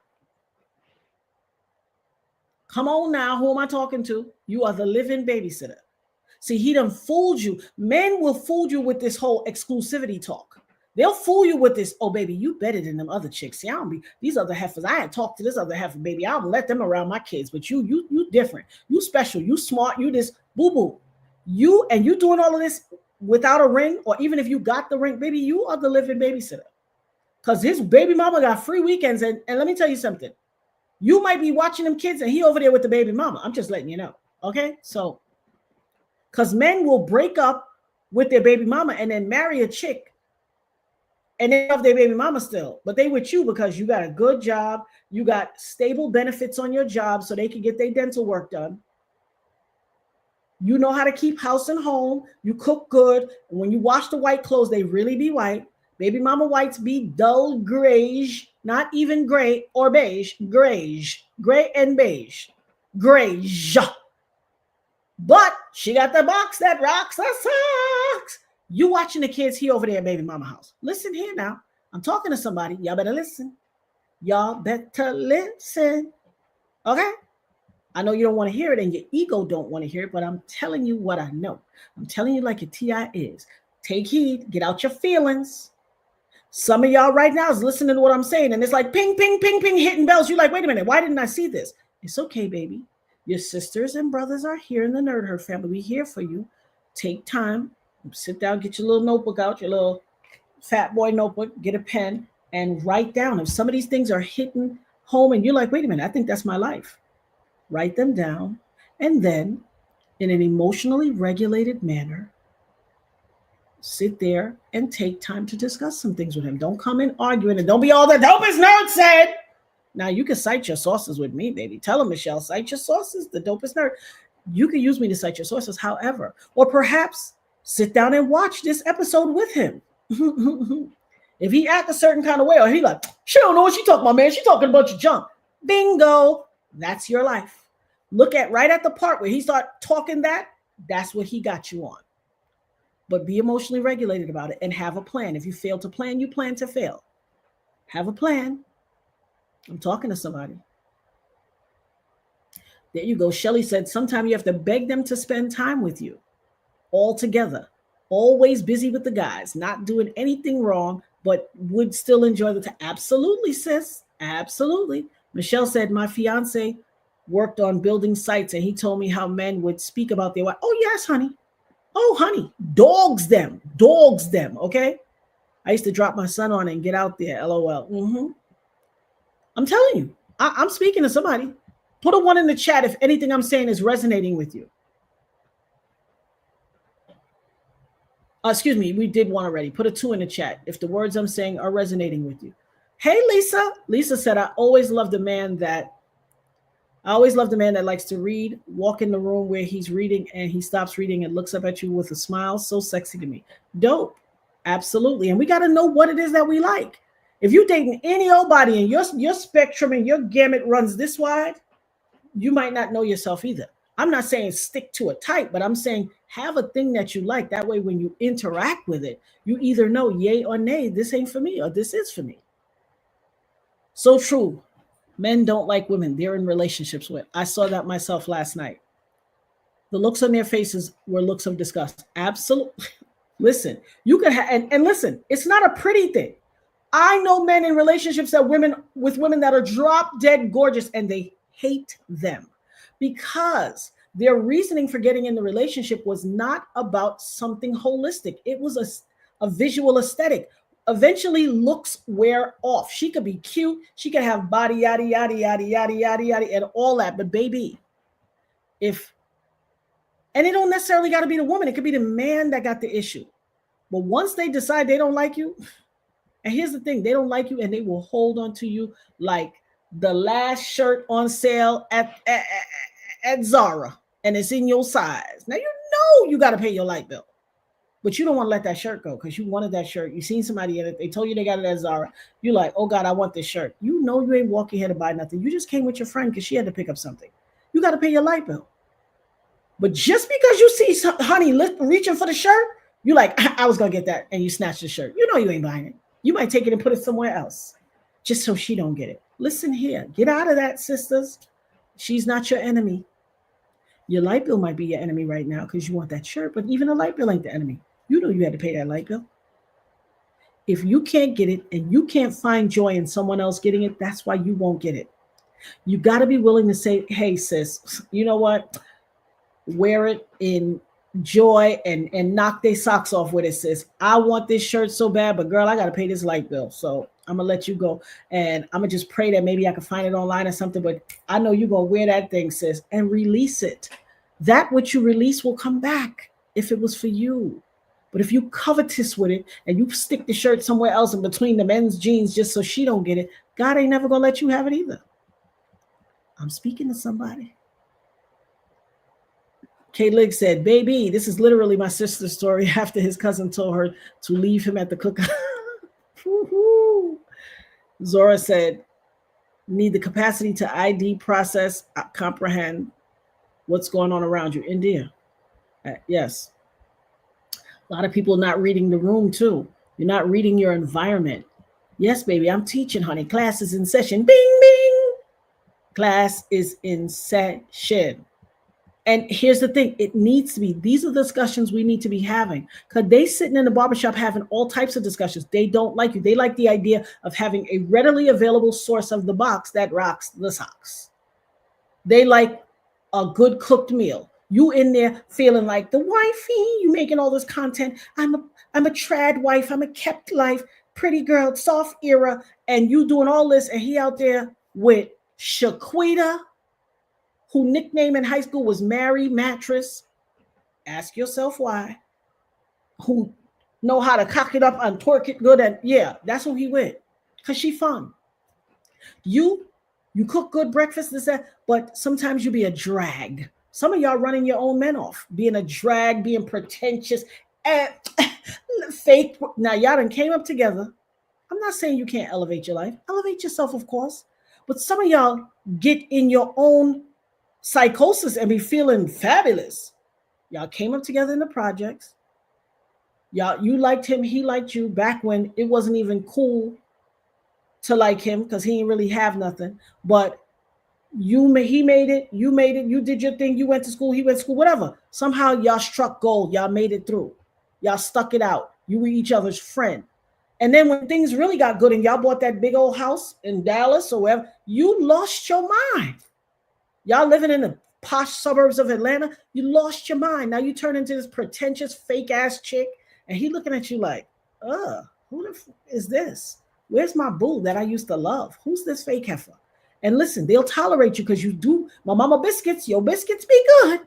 Come on now, who am I talking to? You are the living babysitter. See, he done fooled you. Men will fool you with this whole exclusivity talk. They'll fool you with this, oh, baby, you better than them other chicks. See, I don't be, these other heifers, I ain't talked to this other heifer, baby. I don't let them around my kids, but you different. You special, you smart, you this, boo-boo. You doing all of this without a ring, or even if you got the ring, baby, you are the living babysitter. Because his baby mama got free weekends, and let me tell you something. You might be watching them kids, and he over there with the baby mama. I'm just letting you know, okay? So, because men will break up with their baby mama and then marry a chick and they love their baby mama still, but they with you because you got a good job, you got stable benefits on your job so they can get their dental work done. You know how to keep house and home, you cook good, and when you wash the white clothes, they really be white. Baby mama whites be dull grayish, not even gray or beige, grayish, gray and beige, grayish. But she got the box that rocks the socks. You watching the kids, he over there at baby mama house. Listen here now. I'm talking to somebody. Y'all better listen. Y'all better listen. Okay? I know you don't want to hear it and your ego don't want to hear it, but I'm telling you what I know. I'm telling you like a TI is. Take heed. Get out your feelings. Some of y'all right now is listening to what I'm saying, and it's like ping, ping, ping, ping, hitting bells. You're like, wait a minute. Why didn't I see this? It's okay, baby. Your sisters and brothers are here in the Nerd Herd family. We're here for you. Take time. Sit down, get your little notebook out, your little fat boy notebook, get a pen, and write down. If some of these things are hitting home and you're like, wait a minute, I think that's my life. Write them down. And then, in an emotionally regulated manner, sit there and take time to discuss some things with him. Don't come in arguing and don't be all the Dopest nerd said. Now, you can cite your sources with me, baby. Tell him, Michelle, cite your sources, the Dopest nerd. You can use me to cite your sources, however. Or perhaps sit down and watch this episode with him. If he act a certain kind of way, or he like, she don't know what she talking about, man. She talking about your junk. Bingo. That's your life. Look at right at the part where he start talking that's what he got you on. But be emotionally regulated about it and have a plan. If you fail to plan, you plan to fail. Have a plan. I'm talking to somebody. There you go. Shelly said, sometimes you have to beg them to spend time with you all together. Always busy with the guys, not doing anything wrong, but would still enjoy the time. Absolutely, sis. Absolutely. Michelle said, my fiance worked on building sites and he told me how men would speak about their wife. Oh, yes, honey. Oh, honey. Dogs them. Okay? I used to drop my son on and get out there. LOL. Mm-hmm. I'm telling you, I'm speaking to somebody. Put a 1 in the chat if anything I'm saying is resonating with you. Excuse me, we did one already. Put a 2 in the chat if the words I'm saying are resonating with you. Hey, Lisa. Lisa said, I always loved a man that I always love the man that likes to read, walk in the room where he's reading and he stops reading and looks up at you with a smile. So sexy to me. Dope. Absolutely. And we got to know what it is that we like. If you're dating any old body and your spectrum and your gamut runs this wide, you might not know yourself either. I'm not saying stick to a type, but I'm saying have a thing that you like. That way, when you interact with it, you either know yay or nay, this ain't for me or this is for me. So true. Men don't like women they're in relationships with. I saw that myself last night. The looks on their faces were looks of disgust. Absolutely. Listen, you could have, and listen, it's not a pretty thing. I know men in relationships that women with women that are drop dead gorgeous and they hate them because their reasoning for getting in the relationship was not about something holistic. It was a visual aesthetic. Eventually, looks wear off. She could be cute. She could have body, yada, yada, yada, yada, yada, yada, and all that. But baby, and it don't necessarily got to be the woman. It could be the man that got the issue. But once they decide they don't like you, and here's the thing, they don't like you and they will hold on to you like the last shirt on sale at Zara, and it's in your size. Now you know you got to pay your light bill, but you don't want to let that shirt go because you wanted that shirt. You seen somebody in it. They told you they got it at Zara. You're like, oh God, I want this shirt. You know you ain't walking here to buy nothing. You just came with your friend because she had to pick up something. You got to pay your light bill. But just because you see honey reaching for the shirt, you like, I was going to get that, and you snatch the shirt. You know you ain't buying it. You might take it and put it somewhere else just so she don't get it. Listen here. Get out of that, sisters. She's not your enemy. Your light bill might be your enemy right now because you want that shirt, but even a light bill ain't the enemy. You know you had to pay that light bill. If you can't get it and you can't find joy in someone else getting it, that's why you won't get it. You got to be willing to say, hey, sis, you know what? Wear it in joy and knock their socks off with it, sis. I want this shirt so bad, but girl, I got to pay this light bill. So I'm going to let you go. And I'm going to just pray that maybe I can find it online or something. But I know you're going to wear that thing, sis, and release it. That what you release will come back if it was for you. But if you covetous with it and you stick the shirt somewhere else in between the men's jeans just so she don't get it, God ain't never going to let you have it either. I'm speaking to somebody. Kay Ligg said, baby, this is literally my sister's story after his cousin told her to leave him at the cookout. Zora said, need the capacity to ID, process, comprehend what's going on around you. India. Yes. A lot of people not reading the room too. You're not reading your environment. Yes, baby, I'm teaching, honey. Class is in session. Bing, bing. Class is in session. And here's the thing, it needs to be, these are the discussions we need to be having because they sitting in the barbershop having all types of discussions. They don't like you. They like the idea of having a readily available source of the box that rocks the socks. They like a good cooked meal. You in there feeling like the wifey, you making all this content. I'm a trad wife. I'm a kept life, pretty girl, soft era. And you doing all this and he out there with Shaquita, who nickname in high school was Mary Mattress. Ask yourself why. Who know how to cock it up and twerk it good. And yeah, that's who he with. Because she fun. You cook good breakfast, this, that, but sometimes you be a drag. Some of y'all running your own men off. Being a drag, being pretentious, and fake. Now, y'all done came up together. I'm not saying you can't elevate your life. Elevate yourself, of course. But some of y'all get in your own psychosis and be feeling fabulous. Y'all came up together in the projects. Y'all, you liked him, he liked you back when it wasn't even cool to like him because he didn't really have nothing. But he made it, you made it, you did your thing, you went to school, he went to school, whatever. Somehow y'all struck gold, y'all made it through. Y'all stuck it out. You were each other's friend. And then when things really got good and y'all bought that big old house in Dallas or wherever, you lost your mind. Y'all living in the posh suburbs of Atlanta, you lost your mind. Now you turn into this pretentious fake ass chick and he looking at you like, who the is this? Where's my boo that I used to love? Who's this fake heifer? And listen, they'll tolerate you because you do my mama biscuits, your biscuits be good.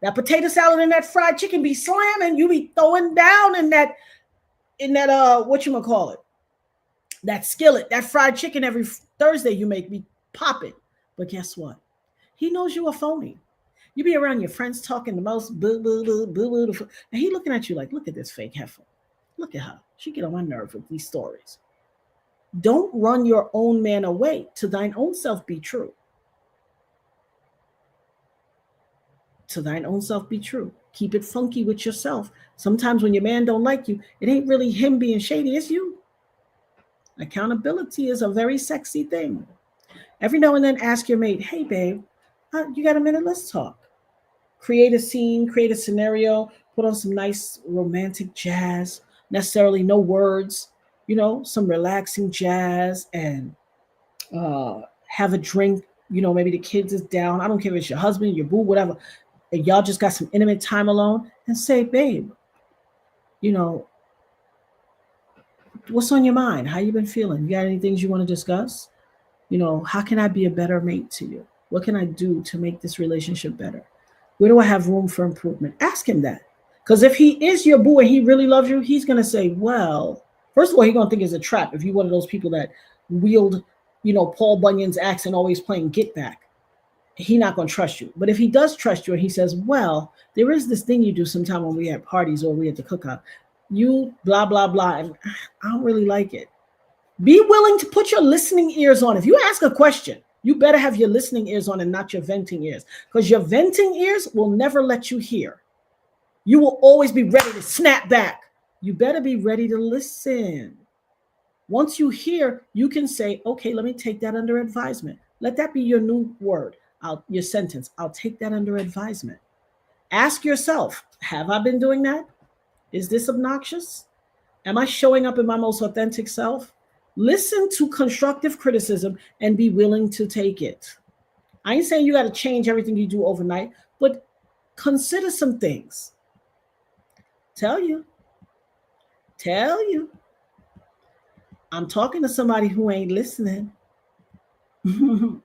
That potato salad and that fried chicken be slamming. You be throwing down in that whatchamacallit, that skillet, that fried chicken every Thursday you make me pop it. But guess what? He knows you a phony. You be around your friends talking the most boo boo boo boo boo, and he looking at you like, look at this fake heifer. Look at her. She get on my nerve with these stories. Don't run your own man away. To thine own self be true. To thine own self be true. Keep it funky with yourself. Sometimes when your man don't like you, it ain't really him being shady, it's you. Accountability is a very sexy thing. Every now and then ask your mate, hey babe, you got a minute? Let's talk. Create a scene, create a scenario, put on some nice romantic jazz, necessarily no words, some relaxing jazz, and have a drink. Maybe the kids is down. I don't care if it's your husband, your boo, whatever. And y'all just got some intimate time alone, and say, babe, you know, what's on your mind? How you been feeling? You got any things you want to discuss? How can I be a better mate to you? What can I do to make this relationship better? Where do I have room for improvement? Ask him that. Because if he is your boo and he really loves you, he's going to say, well, first of all, he's going to think it's a trap. If you're one of those people that wield, Paul Bunyan's axe and always playing get back, he's not going to trust you. But if he does trust you and he says, well, there is this thing you do sometime when we at parties or we at the cookout, you blah, blah, blah, and I don't really like it. Be willing to put your listening ears on. If you ask a question, you better have your listening ears on and not your venting ears, because your venting ears will never let you hear. You will always be ready to snap back. You better be ready to listen. Once you hear, you can say, okay, let me take that under advisement. Let that be your new word, your sentence. I'll take that under advisement. Ask yourself, have I been doing that? Is this obnoxious? Am I showing up in my most authentic self? Listen to constructive criticism and be willing to take it. I ain't saying you got to change everything you do overnight, but consider some things. Tell you. I'm talking to somebody who ain't listening. To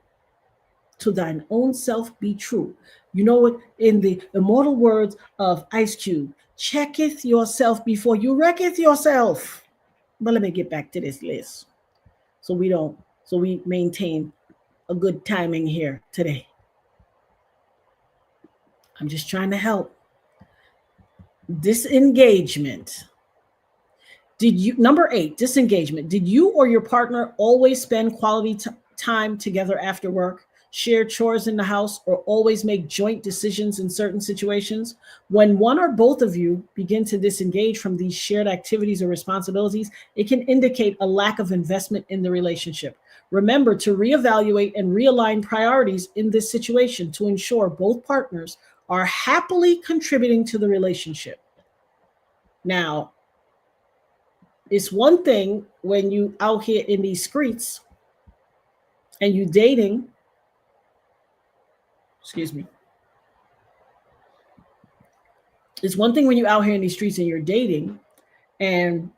thine own self be true. You know what? In the immortal words of Ice Cube, checketh yourself before you wrecketh yourself. But let me get back to this list so we maintain a good timing here today. I'm just trying to help. Disengagement. Number 8, disengagement. Did you or your partner always spend quality time together after work, share chores in the house, or always make joint decisions in certain situations? When one or both of you begin to disengage from these shared activities or responsibilities, it can indicate a lack of investment in the relationship. Remember to reevaluate and realign priorities in this situation to ensure both partners are happily contributing to the relationship. Now, it's one thing when you out here in these streets and you dating, it's one thing when you're out here in these streets and you're dating and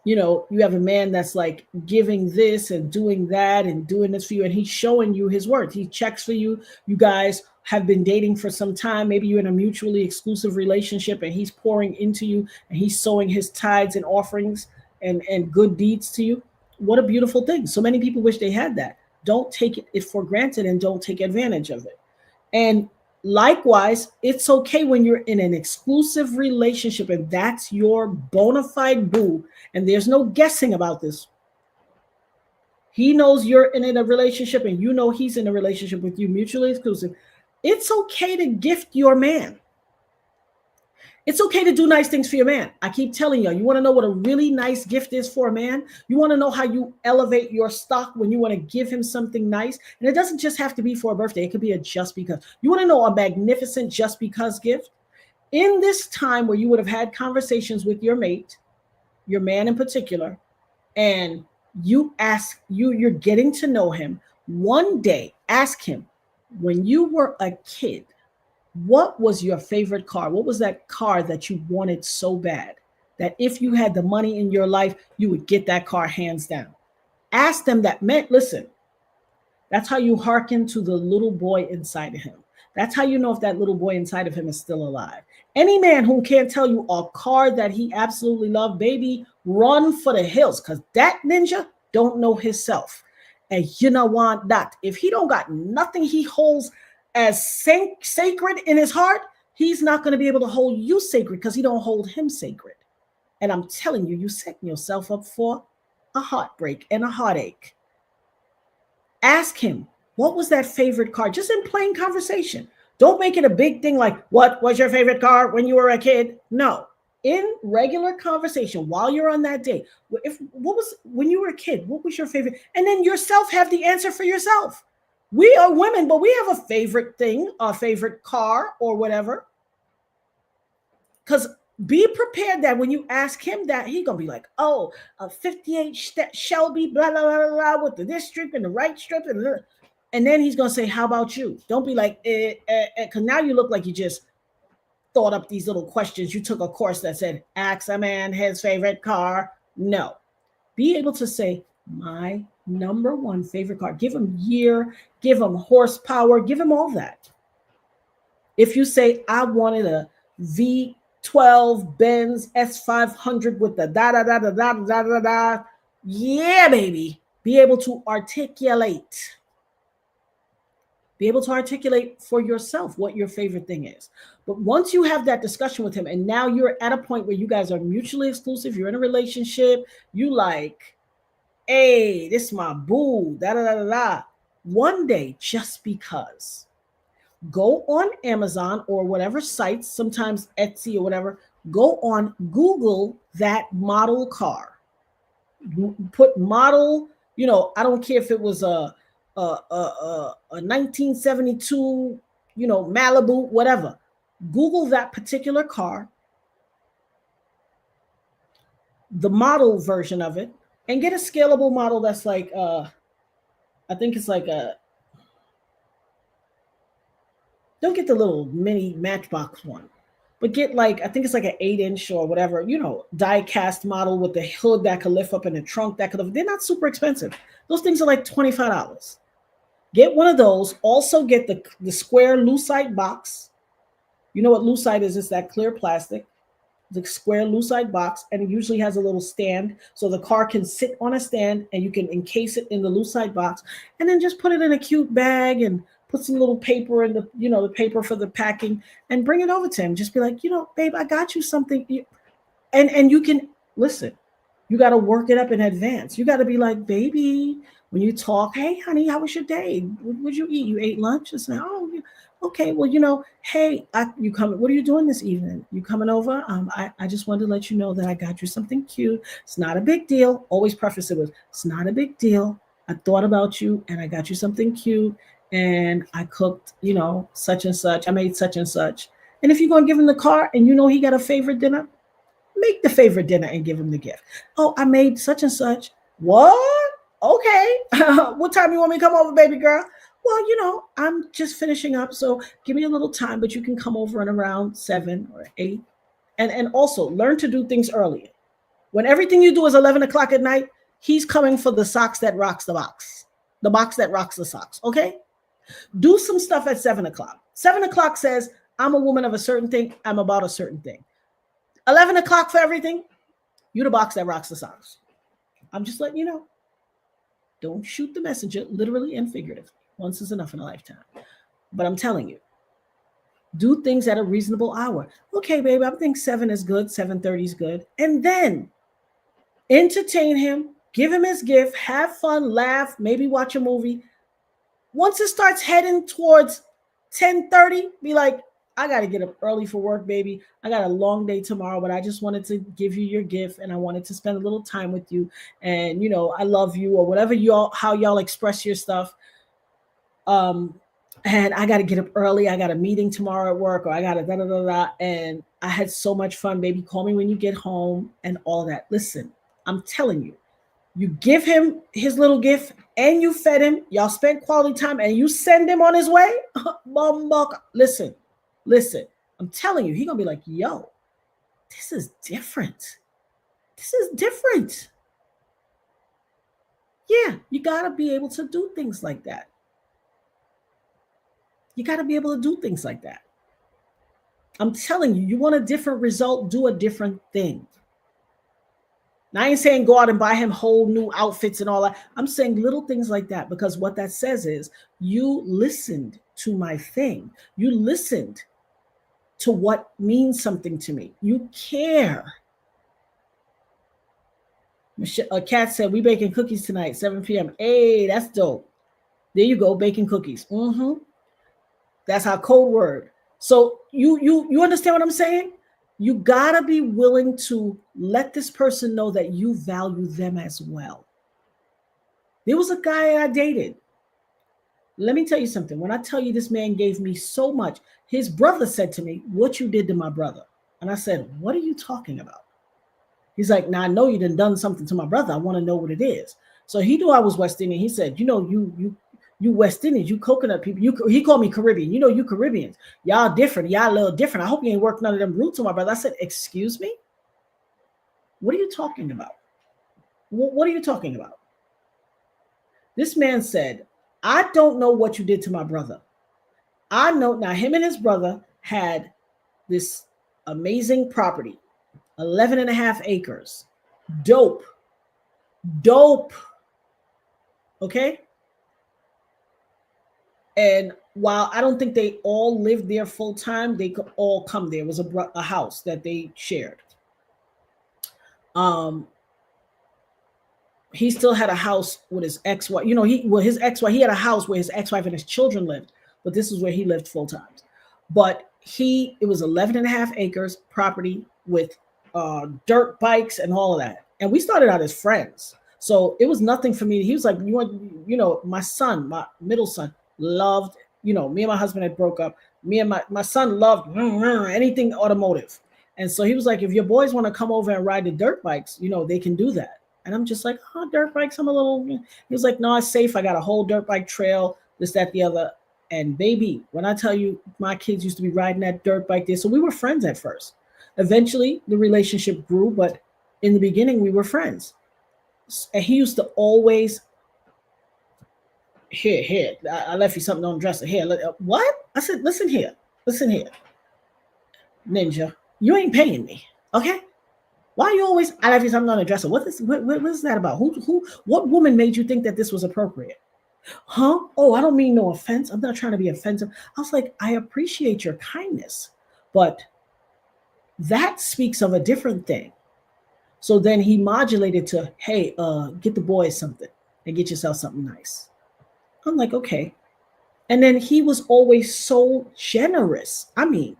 you have a man that's like giving this and doing that and doing this for you, and he's showing you his worth. He checks for you. You guys have been dating for some time. Maybe you're in a mutually exclusive relationship and he's pouring into you and he's sowing his tithes and offerings and good deeds to you. What a beautiful thing. So many people wish they had that. Don't take it for granted and don't take advantage of it. And likewise, it's okay when you're in an exclusive relationship and that's your bona fide boo, and there's no guessing about this. He knows you're in a relationship and you know he's in a relationship with you, mutually exclusive. It's okay to gift your man. It's okay to do nice things for your man. I keep telling you, you want to know what a really nice gift is for a man? You want to know how you elevate your stock when you want to give him something nice? And it doesn't just have to be for a birthday. It could be a just because. You want to know a magnificent just because gift? In this time where you would have had conversations with your mate, your man in particular, and you're getting to know him, one day ask him, when you were a kid, what was your favorite car? What was that car that you wanted so bad that if you had the money in your life, you would get that car hands down? Ask them that. Listen, that's how you hearken to the little boy inside of him. That's how you know if that little boy inside of him is still alive. Any man who can't tell you a car that he absolutely loved, baby, run for the hills, because that ninja don't know himself. And you know what? That if he don't got nothing he holds as sacred in his heart, he's not going to be able to hold you sacred because he don't hold him sacred. And I'm telling you, you're setting yourself up for a heartbreak and a heartache. Ask him, what was that favorite car? Just in plain conversation. Don't make it a big thing like, what was your favorite car when you were a kid? No. In regular conversation, while you're on that date, what was when you were a kid, what was your favorite? And then yourself have the answer for yourself. We are women, but we have a favorite thing, a favorite car or whatever. Because be prepared that when you ask him that, he's going to be like, oh, a 58 Shelby, blah, blah, blah, blah, with the this strip and the right strip. And then he's going to say, how about you? Don't be like, because now you look like you just thought up these little questions. You took a course that said, ask a man his favorite car. No. Be able to say, my number one favorite car. Give him year, give him horsepower, give him all that. If you say, I wanted a V12 Benz S500 with the da da da da da da da da, yeah, baby. Be able to articulate. Be able to articulate for yourself what your favorite thing is. But once you have that discussion with him, and now you're at a point where you guys are mutually exclusive, you're in a relationship, you like, hey, this is my boo, da da da da da. One day, just because, go on Amazon or whatever sites, sometimes Etsy or whatever, go on Google that model car. Put model, I don't care if it was a 1972, Malibu, whatever. Google that particular car, the model version of it, and get a scalable model that's like, I think it's like don't get the little mini Matchbox one, but get like, I think it's like an 8-inch or whatever, die cast model with the hood that could lift up and the trunk that could lift. They're not super expensive. Those things are like $25. Get one of those. Also get the square lucite box. You know what lucite is? It's that clear plastic, the square lucite box, and it usually has a little stand so the car can sit on a stand and you can encase it in the lucite box, and then just put it in a cute bag and put some little paper in the, the paper for the packing, and bring it over to him. Just be like, babe, I got you something. And you can, listen, you got to work it up in advance. You got to be like, baby, when you talk, hey, honey, how was your day? What did you eat? You ate lunch? It's like, oh, okay, well, hey, you coming? What are you doing this evening? You coming over? I just wanted to let you know that I got you something cute. It's not a big deal. Always preface it with, it's not a big deal. I thought about you and I got you something cute. And I cooked, such and such. I made such and such. And if you're going to give him the car and he got a favorite dinner, make the favorite dinner and give him the gift. Oh, I made such and such. What? Okay. What time you want me to come over, baby girl? Well, I'm just finishing up. So give me a little time, but you can come over in around 7 or 8. And also learn to do things earlier. When everything you do is 11 o'clock at night, he's coming for the socks that rocks the box that rocks the socks. Okay. Do some stuff at 7 o'clock. 7 o'clock says, I'm a woman of a certain thing. I'm about a certain thing. 11 o'clock for everything. You the box that rocks the socks. I'm just letting you know. Don't shoot the messenger, literally and figuratively. Once is enough in a lifetime. But I'm telling you, do things at a reasonable hour. Okay, babe, I think 7 is good. 7:30 is good. And then entertain him. Give him his gift. Have fun. Laugh. Maybe watch a movie. Once it starts heading towards 10:30, be like, I got to get up early for work, baby. I got a long day tomorrow, but I just wanted to give you your gift and I wanted to spend a little time with you. And, I love you, or whatever how y'all express your stuff. And I got to get up early. I got a meeting tomorrow at work, or I got to da da da da. And I had so much fun, baby. Call me when you get home and all that. Listen, I'm telling you, you give him his little gift and you fed him. Y'all spent quality time and you send him on his way. Listen. I'm telling you, he's going to be like, yo, this is different. Yeah, you got to be able to do things like that. I'm telling you, you want a different result, do a different thing. Now, I ain't saying go out and buy him whole new outfits and all that. I'm saying little things like that, because what that says is you listened to my thing. You listened to what means something to me. You care. A cat said, we baking cookies tonight, 7 p.m. Hey, that's dope. There you go, baking cookies. That's our code word. So you understand what I'm saying? You gotta be willing to let this person know that you value them as well. There was a guy I dated. Let me tell you something. When I tell you this man gave me so much, his brother said to me, what you did to my brother. And I said, what are you talking about? He's like, now I know you done something to my brother. I want to know what it is. So he knew I was West Indian. He said, you West Indians, you coconut people. He called me Caribbean. You Caribbeans. Y'all different. Y'all a little different. I hope you ain't worked none of them roots on my brother. I said, excuse me? What are you talking about? What are you talking about? This man said, I don't know what you did to my brother. I know now him and his brother had this amazing property, 11 and a half acres. Dope. Okay? And while I don't think they all lived there full time, they could all come there. It was a house that they shared. He still had a house with his ex-wife. His ex-wife, he had a house where his ex-wife and his children lived, but this is where he lived full time. But it was 11 and a half acres property with dirt bikes and all of that. And we started out as friends. So it was nothing for me. He was like, my son, my middle son loved, me and my husband had broke up. Me and my son loved anything automotive. And so he was like, if your boys want to come over and ride the dirt bikes, they can do that. And I'm just like, dirt bikes, I'm a little, he was like, no, it's safe. I got a whole dirt bike trail, this, that, the other. And baby, when I tell you my kids used to be riding that dirt bike there. So we were friends at first. Eventually the relationship grew, but in the beginning we were friends. And he used to always, here, I left you something on the dresser. Here, what? I said, listen here. Ninja, you ain't paying me, okay? Why you always, I left you something on the dresser. What is that about? What woman made you think that this was appropriate? Huh? Oh, I don't mean no offense. I'm not trying to be offensive. I was like, I appreciate your kindness, but that speaks of a different thing. So then he modulated to, hey, get the boys something and get yourself something nice. I'm like, okay. And then he was always so generous. I mean,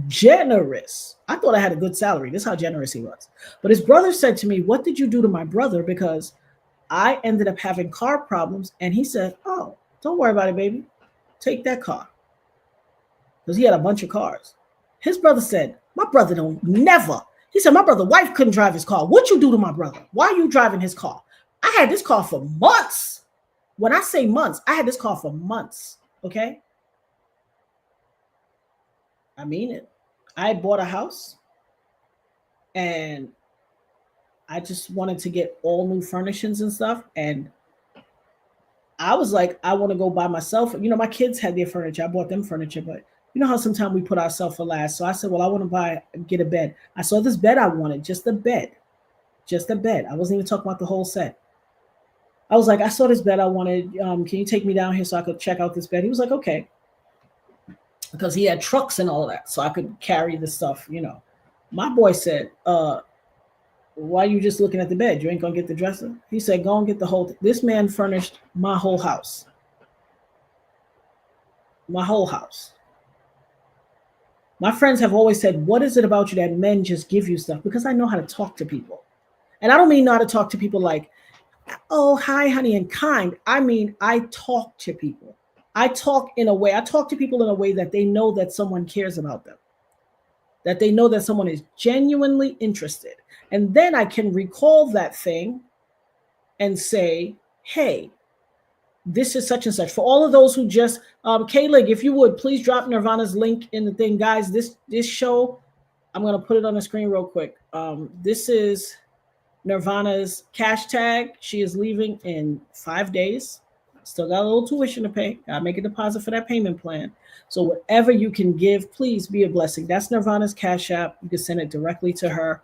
generous. I thought I had a good salary. This is how generous he was. But his brother said to me, what did you do to my brother? Because I ended up having car problems. And he said, oh, don't worry about it, baby. Take that car. Because he had a bunch of cars. His brother said, my brother don't never. He said, my brother's wife couldn't drive his car. What you do to my brother? Why are you driving his car? I had this car for months. When I say months, I had this car for months. Okay? I mean it. I bought a house and I just wanted to get all new furnishings and stuff. And I was like, I want to go by myself. My kids had their furniture. I bought them furniture, but you know how sometimes we put ourselves for last. So I said, well, I want to get a bed. I saw this bed I wanted, just a bed. I wasn't even talking about the whole set. I was like, I saw this bed I wanted. Can you take me down here so I could check out this bed? He was like, okay. Because he had trucks and all that. So I could carry the stuff, My boy said, why are you just looking at the bed? You ain't going to get the dresser? He said, go and get the whole thing. This man furnished my whole house. My whole house. My friends have always said, what is it about you that men just give you stuff? Because I know how to talk to people. And I don't mean know how to talk to people like, oh, hi, honey, and kind. I mean, I talk to people. I talk to people in a way that they know that someone cares about them, that they know that someone is genuinely interested. And then I can recall that thing and say, hey, this is such and such. For all of those who just, K-Lig, if you would, please drop Nirvana's link in the thing. Guys, this show, I'm going to put it on the screen real quick. This is Nirvana's cash tag. She is leaving in 5 days. Still got a little tuition to pay. Got to make a deposit for that payment plan. So whatever you can give, please be a blessing. That's Nirvana's Cash App. You can send it directly to her.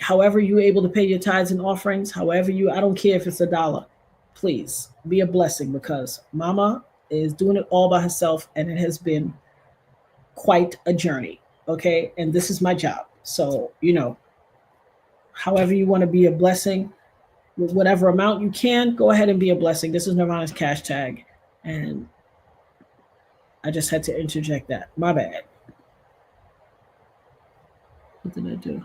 However you're able to pay your tithes and offerings, I don't care if it's $1. Please be a blessing because Mama is doing it all by herself, and it has been quite a journey. Okay, and this is my job. So however you want to be a blessing, with whatever amount you can, go ahead and be a blessing. This is Nirvana's cash tag, and I just had to interject that. My bad. What did I do?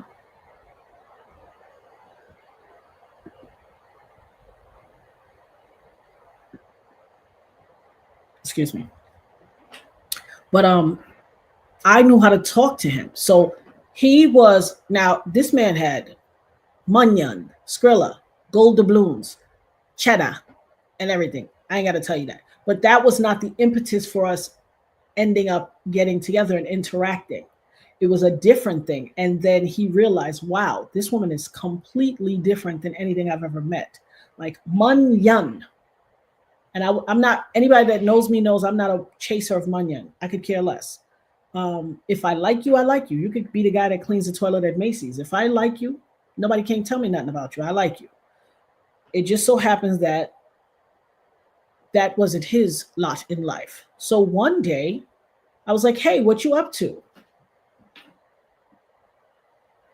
Excuse me. But I knew how to talk to him. So he was, now this man had Munyon, Skrilla, gold doubloons, cheddar, and everything. I ain't got to tell you that. But that was not the impetus for us ending up getting together and interacting. It was a different thing. And then he realized, wow, this woman is completely different than anything I've ever met. Like Munyon. And I'm not, anybody that knows me knows I'm not a chaser of Munyon. I could care less. If I like you, I like you. You could be the guy that cleans the toilet at Macy's. If I like you, nobody can tell me nothing about you. I like you. It just so happens that that wasn't his lot in life. So one day I was like, hey, what you up to?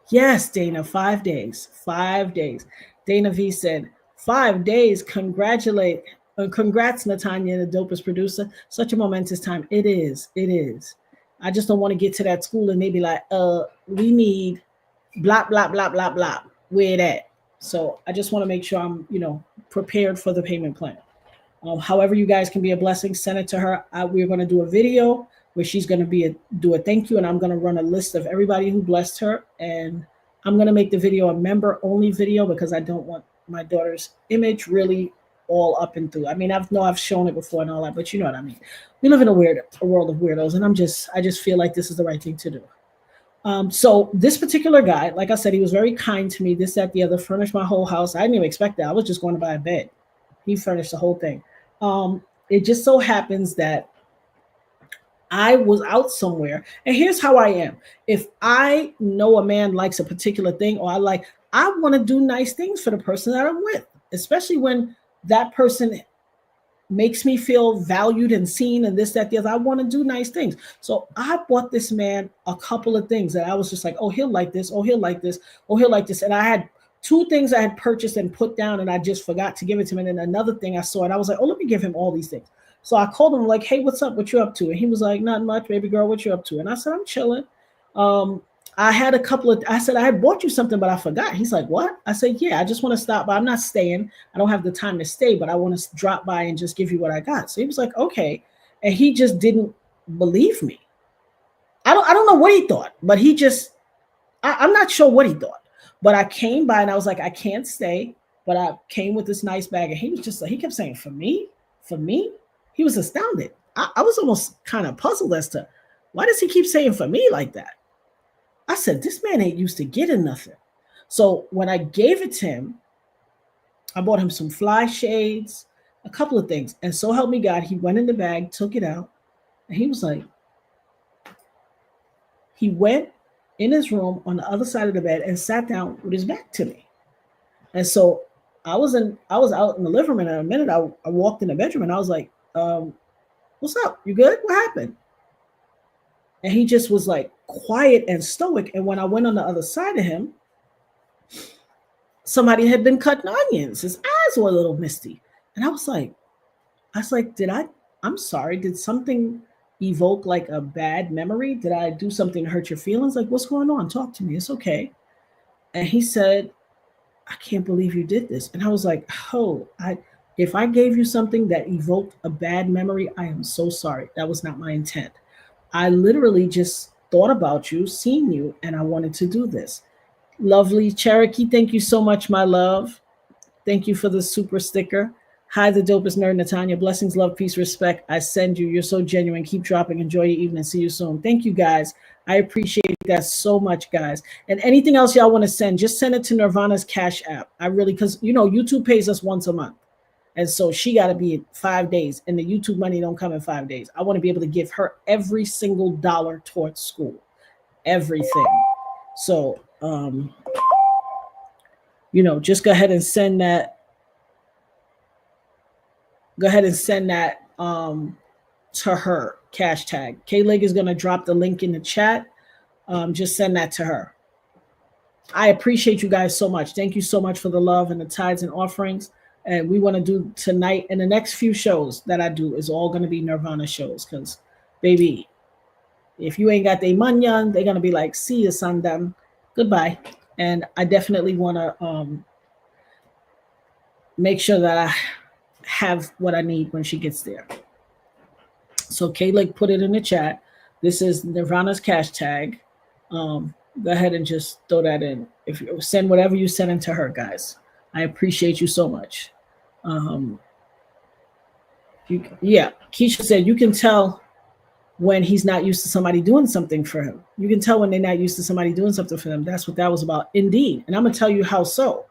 Yes, Dana, 5 days. 5 days. Dana V said, 5 days. Congrats, Natanya, the dopest producer. Such a momentous time. It is. It is. I just don't want to get to that school and they be like, we need blah, blah, blah, blah, blah. Where that? So I just want to make sure I'm, prepared for the payment plan. However, you guys can be a blessing, send it to her. We're going to do a video where she's going to do a thank you, and I'm going to run a list of everybody who blessed her. And I'm going to make the video a member-only video because I don't want my daughter's image really all up and through. I mean, I've shown it before and all that, but you know what I mean. We live in a world of weirdos, and I just feel like this is the right thing to do. So this particular guy, like I said, he was very kind to me. This, that, the other, furnished my whole house. I didn't even expect that. I was just going to buy a bed. He furnished the whole thing. It just so happens that I was out somewhere, and here's how I am. If I know a man likes a particular thing, or I want to do nice things for the person that I'm with, especially when that person makes me feel valued and seen and this, that, the other. I want to do nice things. So I bought this man a couple of things that I was just like, oh, he'll like this. Oh, he'll like this. Oh, he'll like this. And I had 2 things I had purchased and put down, and I just forgot to give it to him. And then another thing I saw, and I was like, oh, let me give him all these things. So I called him like, hey, what's up? What you up to? And he was like, not much, baby girl. What you up to? And I said, I'm chilling. I had I said, I had bought you something, but I forgot. He's like, what? I said, yeah, I just want to stop by. I'm not staying. I don't have the time to stay, but I want to drop by and just give you what I got. So he was like, okay. And he just didn't believe me. I don't know what he thought, but he just, I'm not sure what he thought. But I came by and I was like, I can't stay. But I came with this nice bag. And he was just like, he kept saying, for me? For me? He was astounded. I was almost kind of puzzled as to why does he keep saying for me like that? I said, this man ain't used to getting nothing. So when I gave it to him, I bought him some fly shades, a couple of things. And so help me God, he went in the bag, took it out. And he was like, he went in his room on the other side of the bed and sat down with his back to me. And so I was out in the living room, and in a minute I walked in the bedroom and I was like, what's up? You good? What happened? And he just was like quiet and stoic. And when I went on the other side of him, somebody had been cutting onions. His eyes were a little misty. And I was like, I'm sorry, did something evoke like a bad memory? Did I do something to hurt your feelings? Like, what's going on? Talk to me. It's okay. And he said, I can't believe you did this. And I was like, oh, if I gave you something that evoked a bad memory, I am so sorry. That was not my intent. I literally just thought about you, seen you, and I wanted to do this. Lovely Cherokee, thank you so much, my love. Thank you for the super sticker. Hi, the dopest nerd, Natanya. Blessings, love, peace, respect. I send you. You're so genuine. Keep dropping. Enjoy your evening. See you soon. Thank you, guys. I appreciate that so much, guys. And anything else y'all want to send, just send it to Nirvana's Cash App. I really, because, YouTube pays us once a month. And so she got to be in 5 days, and the YouTube money don't come in 5 days. I want to be able to give her every single dollar towards school, everything. So, just go ahead and send that. Go ahead and send that to her cash tag. K-Lig is going to drop the link in the chat. Just send that to her. I appreciate you guys so much. Thank you so much for the love and the tithes and offerings. And we want to do tonight, and the next few shows that I do is all going to be Nirvana shows, because, baby, if you ain't got their manyan, they're going to be like, see you, Sandam. Goodbye. And I definitely want to make sure that I have what I need when she gets there. So K-Lig put it in the chat. This is Nirvana's cash tag. Go ahead and just throw that in. If you send whatever you send into her, guys. I appreciate you so much. Yeah, Keisha said you can tell when he's not used to somebody doing something for him. You can tell when they're not used to somebody doing something for them. That's what that was about. Indeed. And I'm going to tell you how so.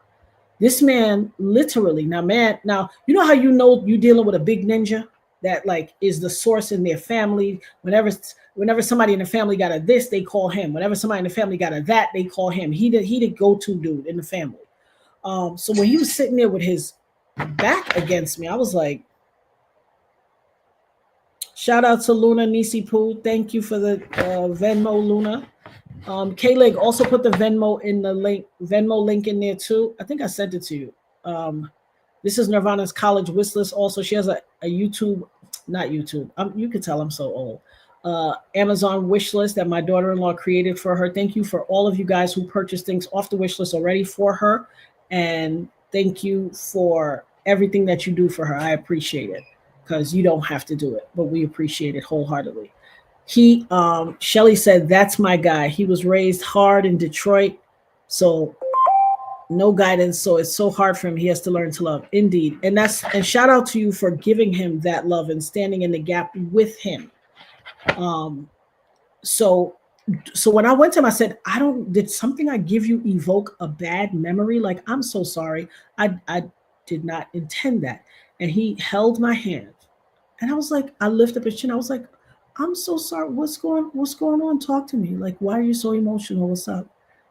This man literally, now, you know how you know you're dealing with a big ninja that like is the source in their family. Whenever somebody in the family got a this, they call him. Whenever somebody in the family got a that, they call him. He the go-to dude in the family. So when he was sitting there with his back against me, I was like, shout out to Luna Nisi Poo. Thank you for the Venmo, Luna. K-Lig also put the Venmo link in there too. I think I sent it to you. This is Nirvana's college wish list. Also, she has a YouTube, not YouTube. You can tell I'm so old. Amazon wish list that my daughter-in-law created for her. Thank you for all of you guys who purchased things off the wish list already for her. And thank you for everything that you do for her. I appreciate it, because you don't have to do it, but we appreciate it wholeheartedly. Shelly said, that's my guy. He was raised hard in Detroit, so no guidance. So it's so hard for him. He has to learn to love. Indeed. And shout out to you for giving him that love and standing in the gap with him. So when I went to him, I said, did something I give you evoke a bad memory? Like, I'm so sorry. I did not intend that. And he held my hand, and I was like, I lifted up his chin. I was like, I'm so sorry. What's going on? Talk to me. Like, why are you so emotional? What's up?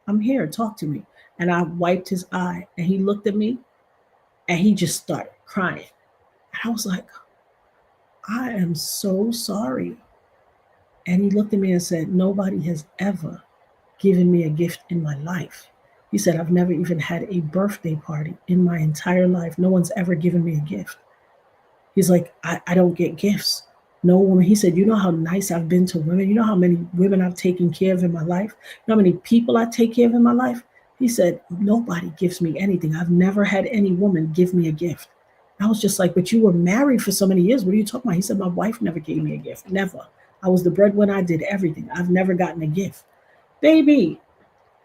I'm here. Talk to me. And I wiped his eye, and he looked at me, and he just started crying. And I was like, I am so sorry. And he looked at me and said, nobody has ever given me a gift in my life. He said, I've never even had a birthday party in my entire life. No one's ever given me a gift. He's like, I don't get gifts. No woman. He said, you know how nice I've been to women? You know how many women I've taken care of in my life? You know how many people I take care of in my life? He said, nobody gives me anything. I've never had any woman give me a gift. I was just like, but you were married for so many years. What are you talking about? He said, my wife never gave me a gift. Never. I was the breadwinner. I did everything. I've never gotten a gift. Baby,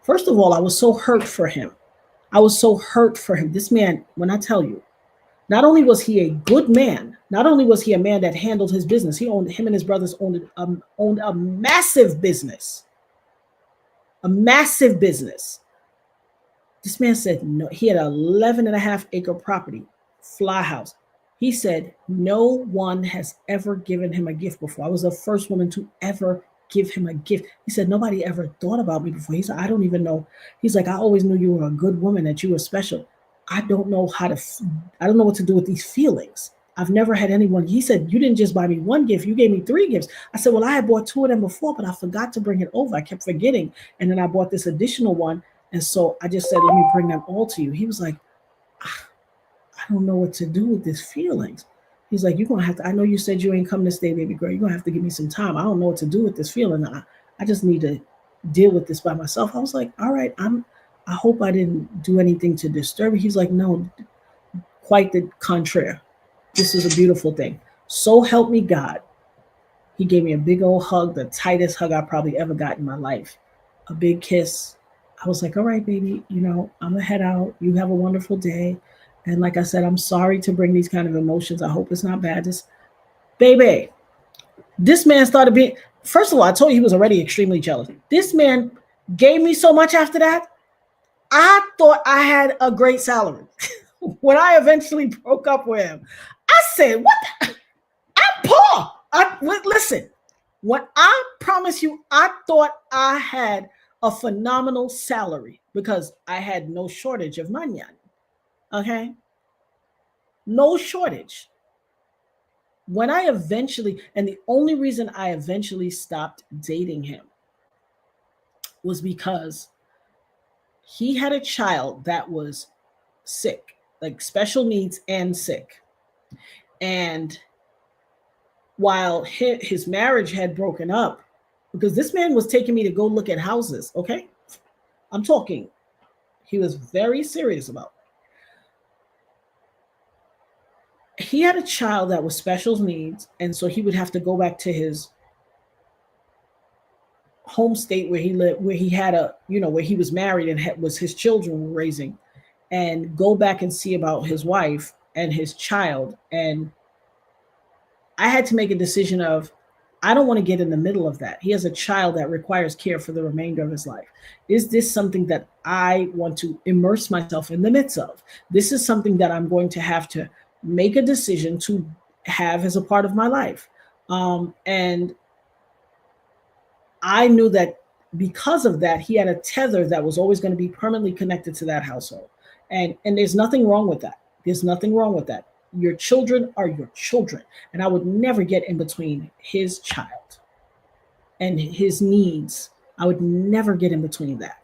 first of all, I was so hurt for him. This man, when I tell you, not only was he a good man, not only was he a man that handled his business, him and his brothers owned a massive business. A massive business. This man said no. He had an 11.5-acre property, fly house. He said no one has ever given him a gift before. I was the first woman to ever give him a gift. He said nobody ever thought about me before. He said, I don't even know. He's like, I always knew you were a good woman, that you were special. I don't know what to do with these feelings. I've never had anyone. He said, you didn't just buy me one gift. You gave me 3 gifts. I said, well, I had bought 2 of them before, but I forgot to bring it over. I kept forgetting. And then I bought this additional one. And so I just said, let me bring them all to you. He was like, I don't know what to do with these feelings. He's like, you're going to have to, I know you said you ain't come to stay, baby girl. You're going to have to give me some time. I don't know what to do with this feeling. I just need to deal with this by myself. I was like, all right, I hope I didn't do anything to disturb you. He's like, no, quite the contrary. This is a beautiful thing. So help me God. He gave me a big old hug, the tightest hug I probably ever got in my life. A big kiss. I was like, all right, baby, I'm going to head out. You have a wonderful day. And like I said, I'm sorry to bring these kind of emotions. I hope it's not bad. Baby, this man started being, first of all, I told you he was already extremely jealous. This man gave me so much after that. I thought I had a great salary. When I eventually broke up with him, I said, what? I'm poor. Listen, when I promise you, I thought I had a phenomenal salary because I had no shortage of money. Okay? No shortage. When I eventually, and the only reason I eventually stopped dating him was because he had a child that was sick, like special needs and sick. And while his marriage had broken up, because this man was taking me to go look at houses, okay? I'm talking, he was very serious about it. He had a child that was special needs, and so he would have to go back to his home state where he lived, where he had a, where he was married and was his children were raising, and go back and see about his wife and his child. And I had to make a decision of, I don't want to get in the middle of that. He has a child that requires care for the remainder of his life. Is this something that I want to immerse myself in the midst of? This is something that I'm going to have to make a decision to have as a part of my life. And I knew that because of that, he had a tether that was always going to be permanently connected to that household. And there's nothing wrong with that. There's nothing wrong with that. Your children are your children. And I would never get in between his child and his needs. I would never get in between that.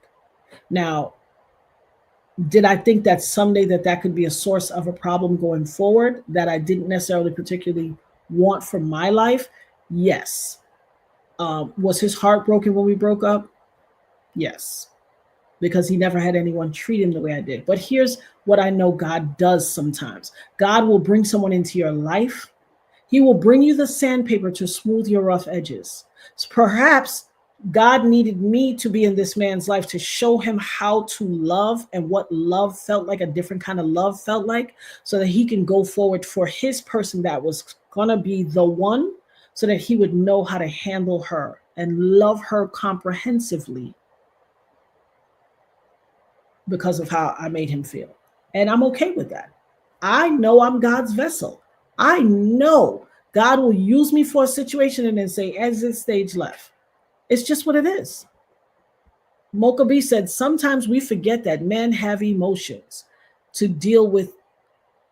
Now, did I think that someday that could be a source of a problem going forward that I didn't necessarily particularly want for my life? Yes. Was his heart broken when we broke up? Yes. Because he never had anyone treat him the way I did. But here's what I know God does sometimes. God will bring someone into your life. He will bring you the sandpaper to smooth your rough edges. So perhaps God needed me to be in this man's life to show him how to love and what love felt like, a different kind of love felt like, so that he can go forward for his person that was going to be the one, so that he would know how to handle her and love her comprehensively because of how I made him feel. And I'm okay with that. I know I'm God's vessel. I know God will use me for a situation and then say, exit stage left. It's just what it is. Mocha B said, sometimes we forget that men have emotions to deal with.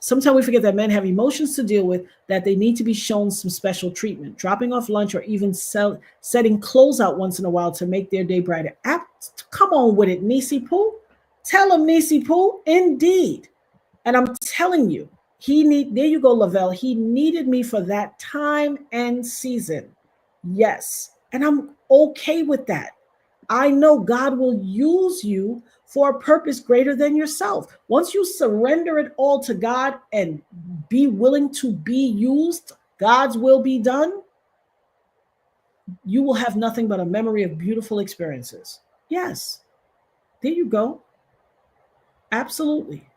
Sometimes we forget that men have emotions to deal with, that they need to be shown some special treatment, dropping off lunch or even setting clothes out once in a while to make their day brighter. Come on with it, Nisi Poo. Tell him, Nisi Poo. Indeed. And I'm telling you, there you go, Lavelle. He needed me for that time and season. Yes. And I'm okay with that. I know God will use you for a purpose greater than yourself. Once you surrender it all to God and be willing to be used, God's will be done, you will have nothing but a memory of beautiful experiences. Yes. There you go. Absolutely.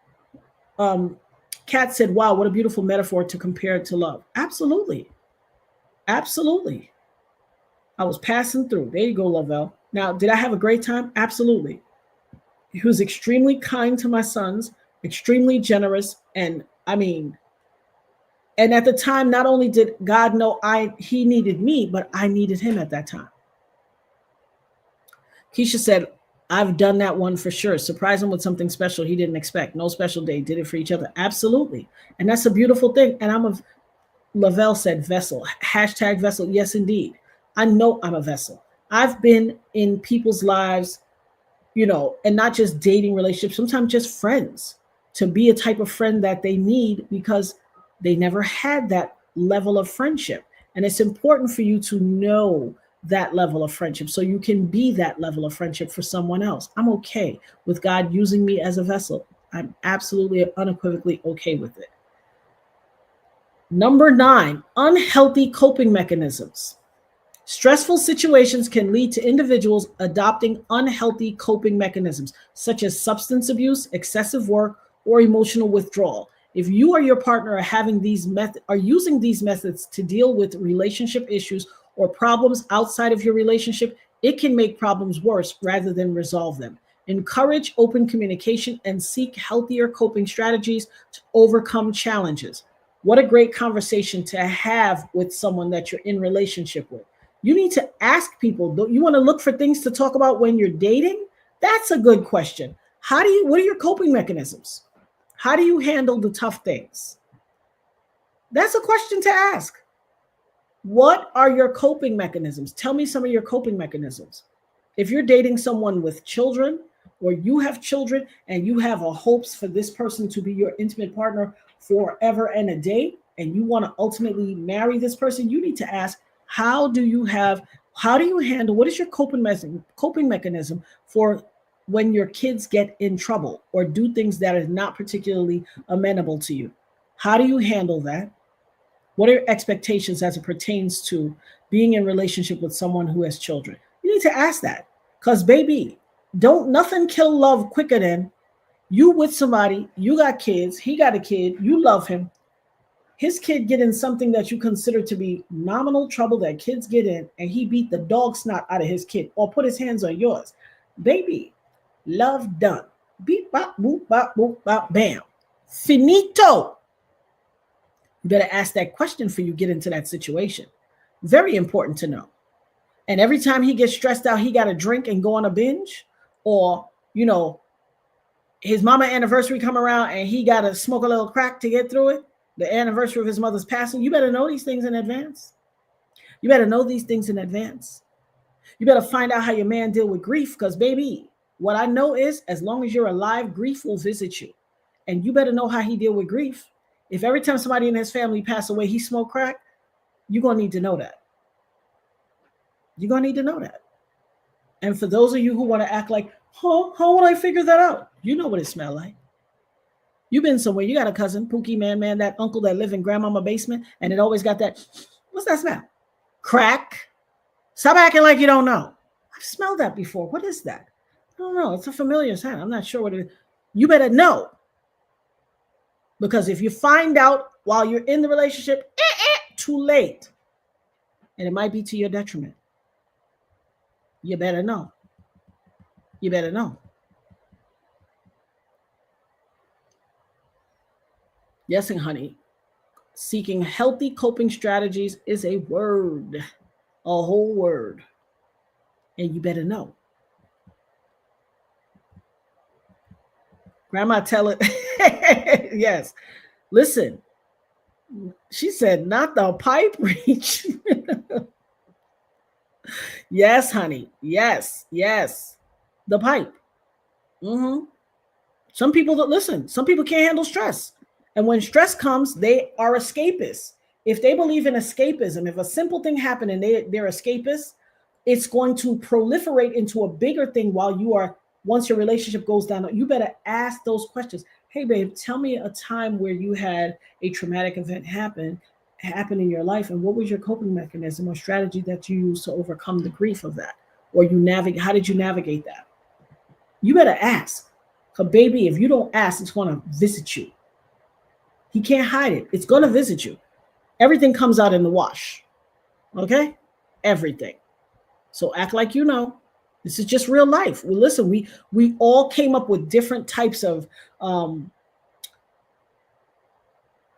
Kat said, wow, what a beautiful metaphor to compare it to love. Absolutely. Absolutely. I was passing through. There you go, Lavelle. Now, did I have a great time? Absolutely. He was extremely kind to my sons, extremely generous. And I mean, and at the time, not only did God know he needed me, but I needed him at that time. Keisha said, I've done that one for sure. Surprise him with something special he didn't expect. No special day. Did it for each other. Absolutely. And that's a beautiful thing. And Lavelle said vessel. Hashtag vessel. Yes, indeed. I know I'm a vessel. I've been in people's lives, and not just dating relationships, sometimes just friends, to be a type of friend that they need because they never had that level of friendship. And it's important for you to know that level of friendship so you can be that level of friendship for someone else. I'm okay with God using me as a vessel. I'm absolutely unequivocally okay with it. Number 9, unhealthy coping mechanisms. Stressful situations can lead to individuals adopting unhealthy coping mechanisms, such as substance abuse, excessive work, or emotional withdrawal. If you or your partner are using these methods to deal with relationship issues or problems outside of your relationship, it can make problems worse rather than resolve them. Encourage open communication and seek healthier coping strategies to overcome challenges. What a great conversation to have with someone that you're in relationship with. You need to ask people, you want to look for things to talk about when you're dating? That's a good question. What are your coping mechanisms? How do you handle the tough things? That's a question to ask. What are your coping mechanisms? Tell me some of your coping mechanisms. If you're dating someone with children, or you have children and you have a hopes for this person to be your intimate partner forever and a day, and you want to ultimately marry this person, you need to ask, how do you handle, what is your coping mechanism for when your kids get in trouble or do things that are not particularly amenable to you? How do you handle that? What are your expectations as it pertains to being in relationship with someone who has children? You need to ask that. Because baby, don't nothing kill love quicker than you with somebody, you got kids, he got a kid, you love him, his kid get in something that you consider to be nominal trouble that kids get in, and he beat the dog snot out of his kid or put his hands on yours. Baby, love done. Beep, bop, boop, bop, boop, bop, bam. Finito. You better ask that question before you get into that situation. Very important to know. And every time he gets stressed out, he got to drink and go on a binge, or, his mama anniversary come around and he got to smoke a little crack to get through it, the anniversary of his mother's passing. You better know these things in advance. You better know these things in advance. You better find out how your man deal with grief, because baby, what I know is as long as you're alive, grief will visit you. And you better know how he deal with grief. If every time somebody in his family pass away, he smoke crack, you're going to need to know that. You're going to need to know that. And for those of you who want to act like, how would I figure that out? You know what it smell like. You've been somewhere. You got a cousin, Pookie man, that uncle that live in grandmama basement, and it always got that, what's that smell? Crack. Stop acting like you don't know. I've smelled that before. What is that? I don't know. It's a familiar scent. I'm not sure what it is. You better know. Because if you find out while you're in the relationship, too late. And it might be to your detriment. You better know. You better know. Yes, and honey, seeking healthy coping strategies is a word, a whole word. And you better know. Grandma, tell it. Yes. Listen, she said, not the pipe reach. Yes, honey. Yes. The pipe. Some people some people can't handle stress. And when stress comes, they are escapists. If they believe in escapism, if a simple thing happened and they're escapists, it's going to proliferate into a bigger thing once your relationship goes down. You better ask those questions. Hey, babe, tell me a time where you had a traumatic event happen in your life, and what was your coping mechanism or strategy that you used to overcome the grief of that? Or how did you navigate that? You better ask. Because baby, if you don't ask, it's going to visit you. He can't hide it. It's going to visit you. Everything comes out in the wash. Okay? Everything. So act like you know. This is just real life. Well, listen, we all came up with different types of,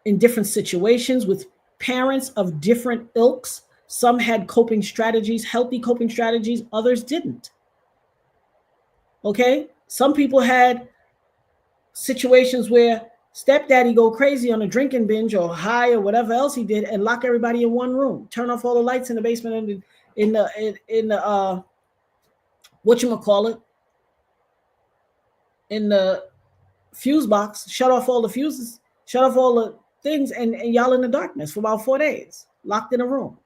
in different situations with parents of different ilks. Some had coping strategies, healthy coping strategies. Others didn't. Okay? Some people had situations where stepdaddy go crazy on a drinking binge or high or whatever else he did and lock everybody in one room, turn off all the lights in the basement and in the whatchamacallit, in the fuse box, shut off all the fuses, shut off all the things, and y'all in the darkness for about 4 days, locked in a room,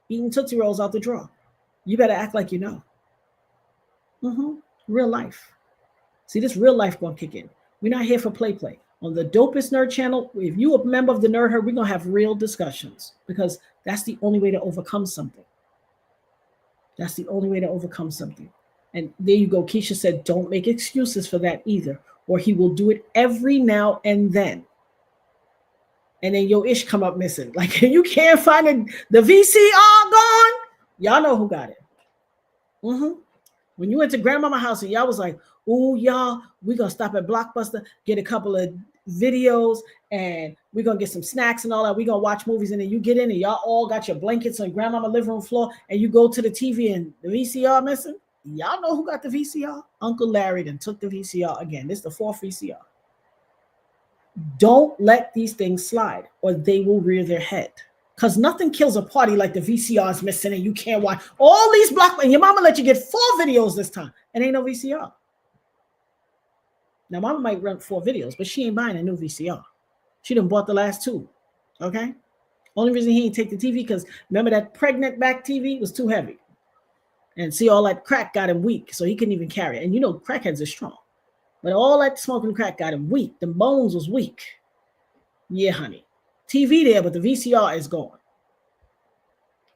eating Tootsie Rolls out the drawer. You better act like you know. Real life. See, this real life gonna kick in. We're not here for play. On the Dopest Nerd channel, if you a member of the Nerd Herd, we're gonna have real discussions, because that's the only way to overcome something. That's the only way to overcome something. And there you go. Keisha said, don't make excuses for that either, or he will do it every now and then. And then your ish come up missing. Like, you can't find the VCR gone. Y'all know who got it. When you went to grandmama house and y'all was like, oh, y'all, we're going to stop at Blockbuster, get a couple of videos, and we're going to get some snacks and all that. We're going to watch movies. And then you get in and y'all all got your blankets on grandmama living room floor, and you go to the TV and the VCR missing. Y'all know who got the VCR? Uncle Larry then took the VCR again. This is the 4th VCR. Don't let these things slide, or they will rear their head. Because nothing kills a party like the VCR's missing and you can't watch all these and your mama let you get 4 videos this time and ain't no VCR. Now, mama might rent 4 videos, but she ain't buying a new VCR. She done bought the last 2. Okay? Only reason he didn't take the TV, because remember that pregnant back TV was too heavy. And see, all that crack got him weak, so he couldn't even carry it. And you know, crackheads are strong. But all that smoking crack got him weak. The bones was weak. Yeah, honey. TV there, but the VCR is gone.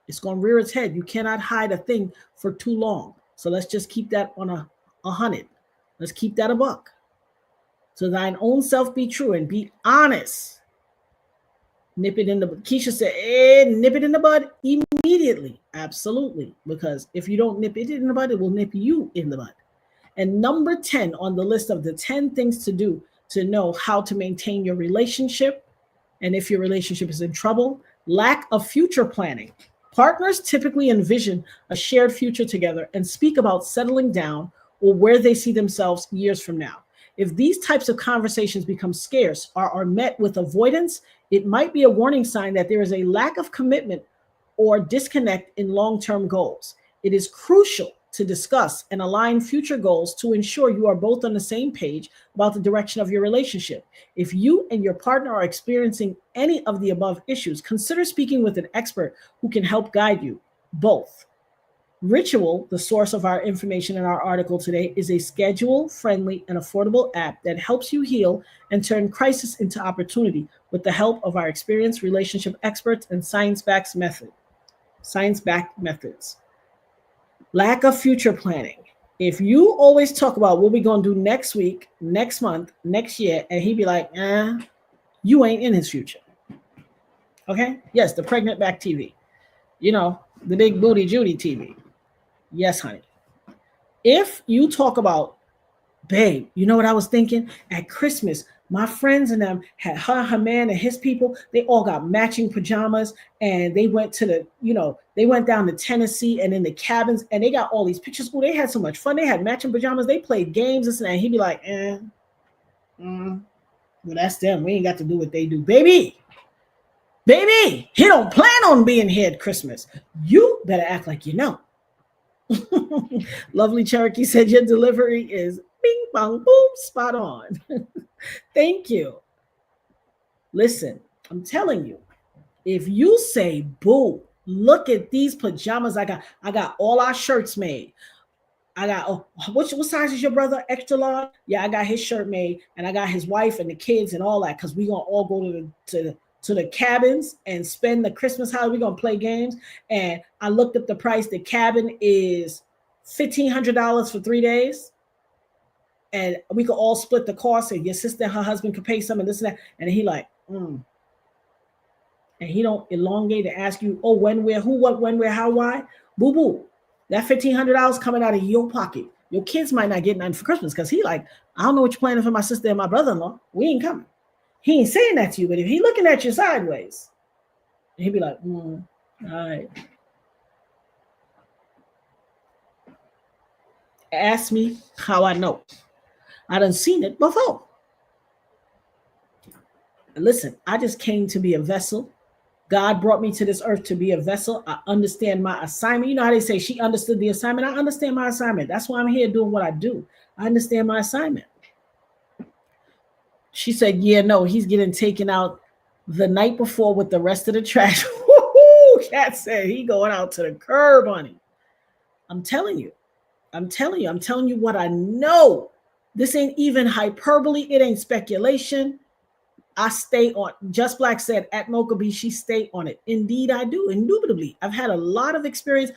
It's going to rear its head. You cannot hide a thing for too long. So let's just keep that on a 100. Let's keep that a buck. So thine own self be true and be honest. Nip it in the bud. Keisha said, nip it in the bud immediately. Absolutely. Because if you don't nip it in the bud, it will nip you in the bud. And number 10 on the list of the 10 things to do to know how to maintain your relationship, and if your relationship is in trouble, lack of future planning. Partners typically envision a shared future together and speak about settling down or where they see themselves years from now. If these types of conversations become scarce or are met with avoidance, it might be a warning sign that there is a lack of commitment or disconnect in long-term goals. It is crucial to discuss and align future goals to ensure you are both on the same page about the direction of your relationship. If you and your partner are experiencing any of the above issues, consider speaking with an expert who can help guide you both. Ritual, the source of our information in our article today, is a schedule-friendly and affordable app that helps you heal and turn crisis into opportunity with the help of our experienced relationship experts and science-backed methods. Lack of future planning. If you always talk about what we're going to do next week, next month, next year, and he'd be like, you ain't in his future. Okay? Yes, the pregnant back TV. You know, the big booty Judy TV. Yes, honey. If you talk about, babe, you know what I was thinking? At Christmas, my friends and them had her man and his people, they all got matching pajamas, and they went to they went down to Tennessee and in the cabins, and they got all these pictures. Oh, they had so much fun. They had matching pajamas. They played games, this and that. And he'd be like, well, that's them. We ain't got to do what they do. Baby, he don't plan on being here at Christmas. You better act like you know. Lovely Cherokee said your delivery is bing bong boom spot on. Thank you. Listen, I'm telling you, if you say, boo, look at these pajamas I got all our shirts made. I got, what size is your brother? Extra large? Yeah, I got his shirt made, and I got his wife and the kids and all that, because we're going to all go to the cabins and spend the Christmas holiday. We're going to play games. And I looked up the price. The cabin is $1,500 for 3 days. And we could all split the cost, and your sister and her husband could pay some and this and that. And he like, And he don't elongate and ask you, when, where, who, what, when, where, how, why. Boo-boo. That $1,500 coming out of your pocket. Your kids might not get nothing for Christmas, because he like, I don't know what you're planning for my sister and my brother-in-law. We ain't coming. He ain't saying that to you, but if he looking at you sideways, he'd be like, all right. Ask me how I know. I done seen it before. Listen, I just came to be a vessel. God brought me to this earth to be a vessel. I understand my assignment. You know how they say she understood the assignment? I understand my assignment. That's why I'm here doing what I do. I understand my assignment. She said, yeah, no, he's getting taken out the night before with the rest of the trash. Woo-hoo! Cat said he going out to the curb, honey. I'm telling you what I know. This ain't even hyperbole. It ain't speculation. I stay on. Just Black said at Mocha B, she stay on it. Indeed, I do. Indubitably. I've had a lot of experience.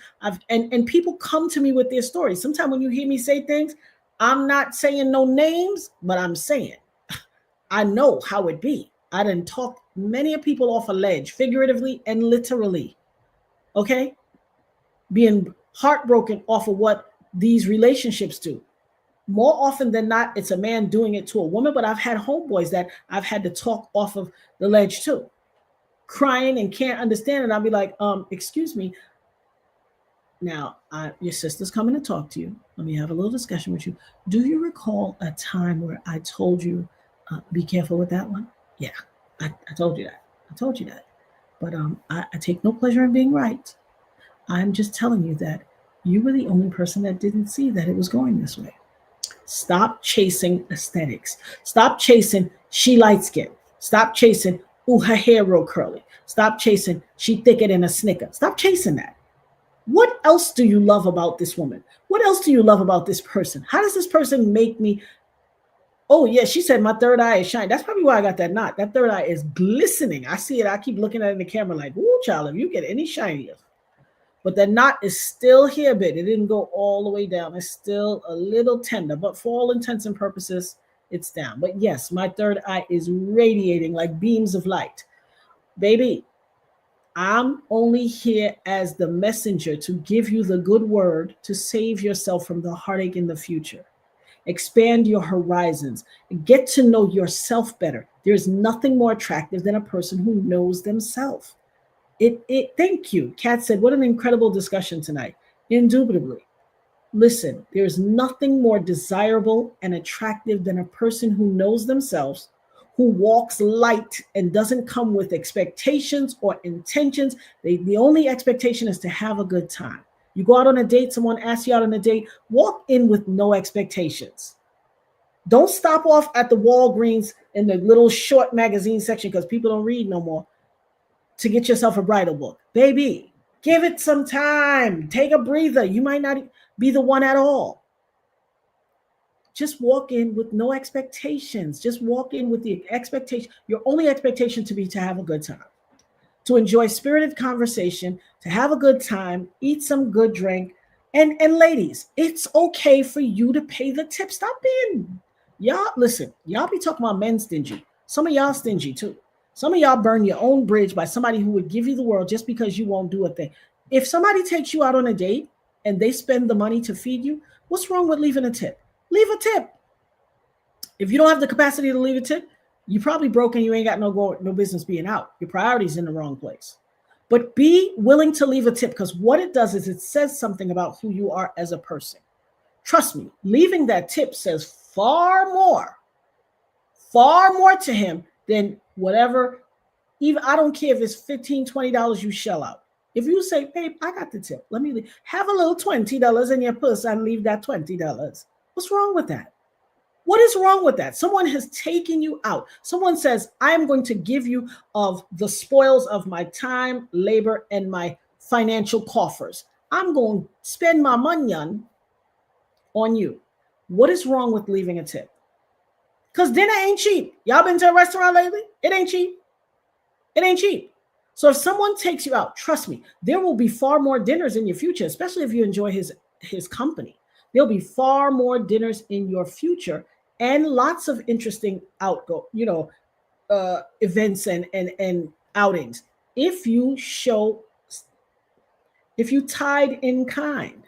And people come to me with their stories. Sometimes when you hear me say things, I'm not saying no names, but I'm saying I know how it be. I done talked many people off a ledge, figuratively and literally. Okay? Being heartbroken off of what these relationships do. More often than not, it's a man doing it to a woman, but I've had homeboys that I've had to talk off of the ledge too. Crying and can't understand it. I'll be like, excuse me. Now, your sister's coming to talk to you. Let me have a little discussion with you. Do you recall a time where I told you, be careful with that one? Yeah, I told you that. But I take no pleasure in being right. I'm just telling you that you were the only person that didn't see that it was going this way. Stop chasing aesthetics. Stop chasing she light skin. Stop chasing, ooh, her hair real curly. Stop chasing she thicker than a snicker. Stop chasing that. What else do you love about this woman? What else do you love about this person? How does this person make me? Oh, yeah, she said my third eye is shining. That's probably why I got that knot. That third eye is glistening. I see it. I keep looking at it in the camera like, ooh, child, if you get any shinier. But the knot is still here, but it didn't go all the way down. It's still a little tender, but for all intents and purposes, it's down. But yes, my third eye is radiating like beams of light. Baby, I'm only here as the messenger to give you the good word to save yourself from the heartache in the future. Expand your horizons, get to know yourself better. There's nothing more attractive than a person who knows themselves. Thank you. Kat said, what an incredible discussion tonight. Indubitably. Listen, there's nothing more desirable and attractive than a person who knows themselves, who walks light and doesn't come with expectations or intentions. The only expectation is to have a good time. You go out on a date, someone asks you out on a date, walk in with no expectations. Don't stop off at the Walgreens in the little short magazine section because people don't read no more to get yourself a bridal book. Baby, give it some time. Take a breather. You might not be the one at all. Just walk in with no expectations. Just walk in with the expectation. Your only expectation to be to have a good time, to enjoy spirited conversation, to have a good time, eat some good drink. And ladies, it's okay for you to pay the tip. Stop being, y'all, listen, y'all be talking about men stingy. Some of y'all stingy too. Some of y'all burn your own bridge by somebody who would give you the world just because you won't do a thing. If somebody takes you out on a date and they spend the money to feed you, what's wrong with leaving a tip? Leave a tip. If you don't have the capacity to leave a tip, you probably broke and you ain't got no business being out. Your priority's in the wrong place. But be willing to leave a tip because what it does is it says something about who you are as a person. Trust me, leaving that tip says far more to him than whatever. Even I don't care if it's $15, $20 you shell out. If you say, babe, I got the tip. Let me leave. Have a little $20 in your purse and leave that $20. What's wrong with that? What is wrong with that? Someone has taken you out. Someone says, I am going to give you of the spoils of my time, labor, and my financial coffers. I'm going to spend my money on you. What is wrong with leaving a tip? Because dinner ain't cheap. Y'all been to a restaurant lately? It ain't cheap. It ain't cheap. So if someone takes you out, trust me, there will be far more dinners in your future, especially if you enjoy his company. There'll be far more dinners in your future and lots of interesting events and outings. If you tied in kind,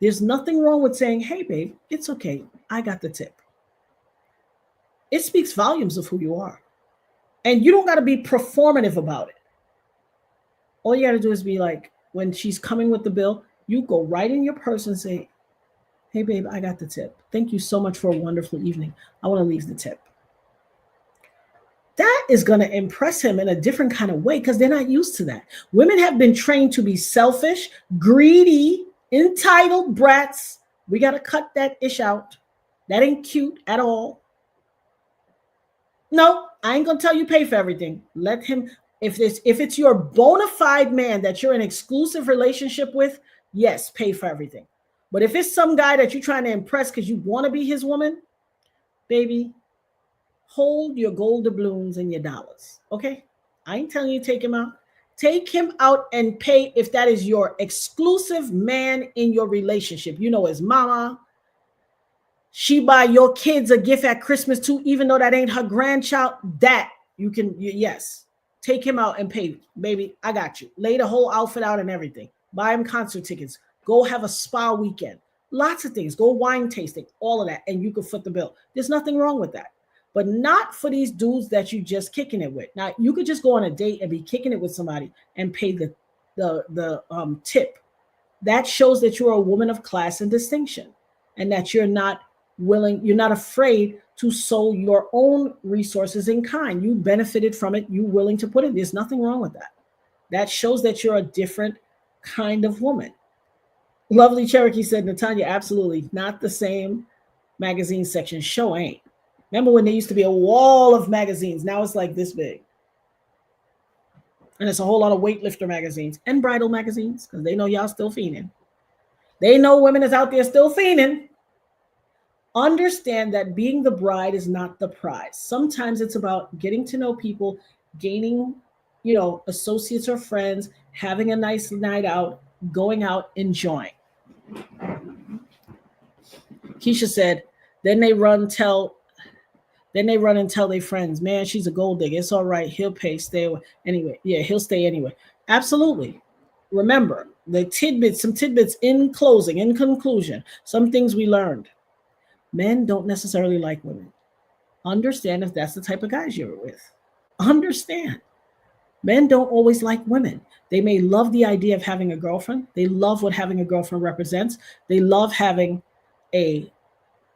there's nothing wrong with saying, hey, babe, it's okay. I got the tip. It speaks volumes of who you are. And you don't got to be performative about it. All you got to do is be like, when she's coming with the bill, you go right in your purse and say, hey, babe, I got the tip. Thank you so much for a wonderful evening. I want to leave the tip. That is going to impress him in a different kind of way because they're not used to that. Women have been trained to be selfish, greedy, entitled brats. We got to cut that ish out. That ain't cute at all. No, I ain't going to tell you pay for everything. Let him, if it's your bona fide man that you're in an exclusive relationship with, yes, pay for everything. But if it's some guy that you're trying to impress because you want to be his woman, baby, hold your gold doubloons and your dollars. Okay? I ain't telling you to take him out. Take him out and pay if that is your exclusive man in your relationship. You know his mama. She buy your kids a gift at Christmas too, even though that ain't her grandchild. That you can, yes. Take him out and pay. Baby, I got you. Lay the whole outfit out and everything. Buy him concert tickets. Go have a spa weekend. Lots of things. Go wine tasting. All of that. And you can foot the bill. There's nothing wrong with that. But not for these dudes that you just kicking it with. Now, you could just go on a date and be kicking it with somebody and pay the tip. That shows that you're a woman of class and distinction and that you're not willing, you're not afraid to sow your own resources in kind. You benefited from it. You willing to put it. There's nothing wrong with that. That shows that you're a different kind of woman. Lovely Cherokee said, Natanya, absolutely not the same magazine section. Show ain't. Remember when there used to be a wall of magazines? Now it's like this big. And it's a whole lot of weightlifter magazines and bridal magazines because they know y'all still fiending. They know women is out there still fiending. Understand that being the bride is not the prize. Sometimes it's about getting to know people, gaining, associates or friends, having a nice night out, going out, enjoying. Keisha said, then they run and tell their friends, man, she's a gold digger. It's all right. He'll pay. Stay away. Anyway. Yeah, he'll stay anyway. Absolutely. Remember, some tidbits in closing, in conclusion, some things we learned. Men don't necessarily like women. Understand if that's the type of guys you're with. Understand. Men don't always like women. They may love the idea of having a girlfriend. They love what having a girlfriend represents. They love having a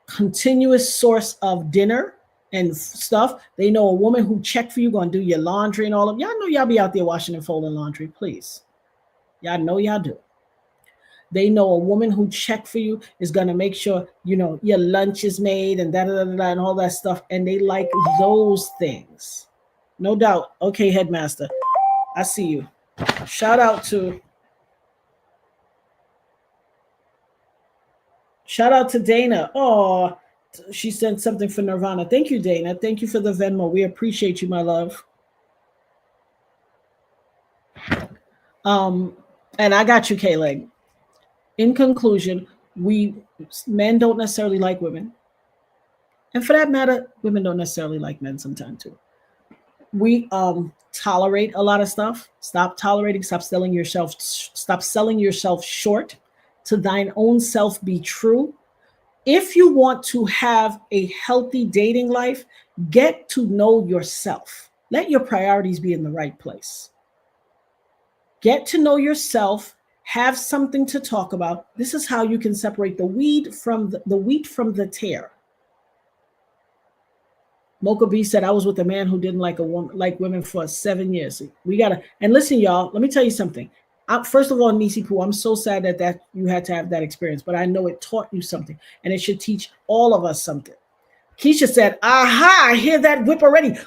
continuous source of dinner and stuff. They know a woman who checked for you, going to do your laundry and all of y'all know y'all be out there washing and folding laundry, please. Y'all know y'all do. They know a woman who checked for you is going to make sure, your lunch is made and and all that stuff. And they like those things. No doubt. Okay, Headmaster, I see you. Shout out to Dana. Oh, she sent something for Nirvana. Thank you, Dana. Thank you for the Venmo. We appreciate you, my love. And I got you, K-Leg. In conclusion, men don't necessarily like women. And for that matter, women don't necessarily like men sometimes too. We tolerate a lot of stuff. Stop tolerating. Stop selling yourself short. To thine own self be true. If you want to have a healthy dating life, get to know yourself. Let your priorities be in the right place. Get to know yourself. Have something to talk about. This is how you can separate the wheat from the tare. Mocha B said, I was with a man who didn't like women for 7 years. And listen, y'all, let me tell you something. First of all, Nisi Poo, I'm so sad that you had to have that experience, but I know it taught you something, and it should teach all of us something. Keisha said, aha, I hear that whip already.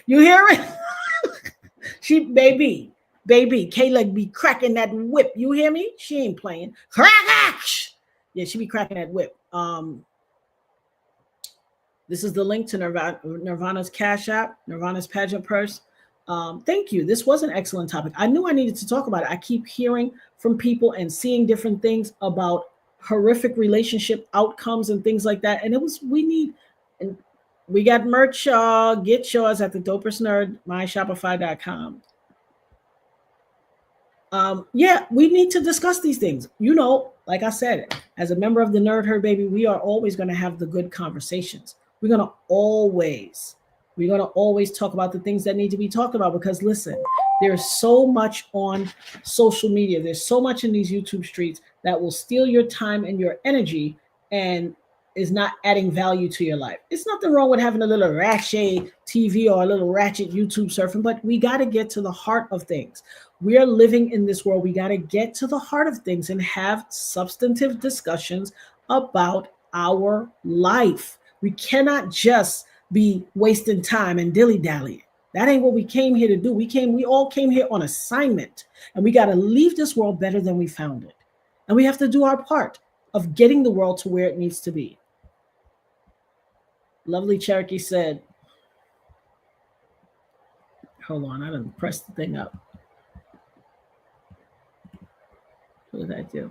You hear it? Baby, K-Leg be cracking that whip. You hear me? She ain't playing. Yeah, she be cracking that whip. This is the link to Nirvana's Cash App, Nirvana's pageant purse. Thank you. This was an excellent topic. I knew I needed to talk about it. I keep hearing from people and seeing different things about horrific relationship outcomes and things like that. And we got merch, y'all. Get yours at the Dopest Nerd, myshopify.com. We need to discuss these things. Like I said, as a member of the Nerd Herd, baby, we are always going to have the good conversations. We're going to always talk about the things that need to be talked about, because listen, there's so much on social media. There's so much in these YouTube streets that will steal your time and your energy and is not adding value to your life. It's nothing wrong with having a little ratchet TV or a little ratchet YouTube surfing, but we got to get to the heart of things. We are living in this world. We got to get to the heart of things and have substantive discussions about our life. We cannot just be wasting time and dilly-dallying. That ain't what we came here to do. We all came here on assignment, and we got to leave this world better than we found it. And we have to do our part of getting the world to where it needs to be. Lovely Cherokee said, hold on, I didn't press the thing up. What did I do?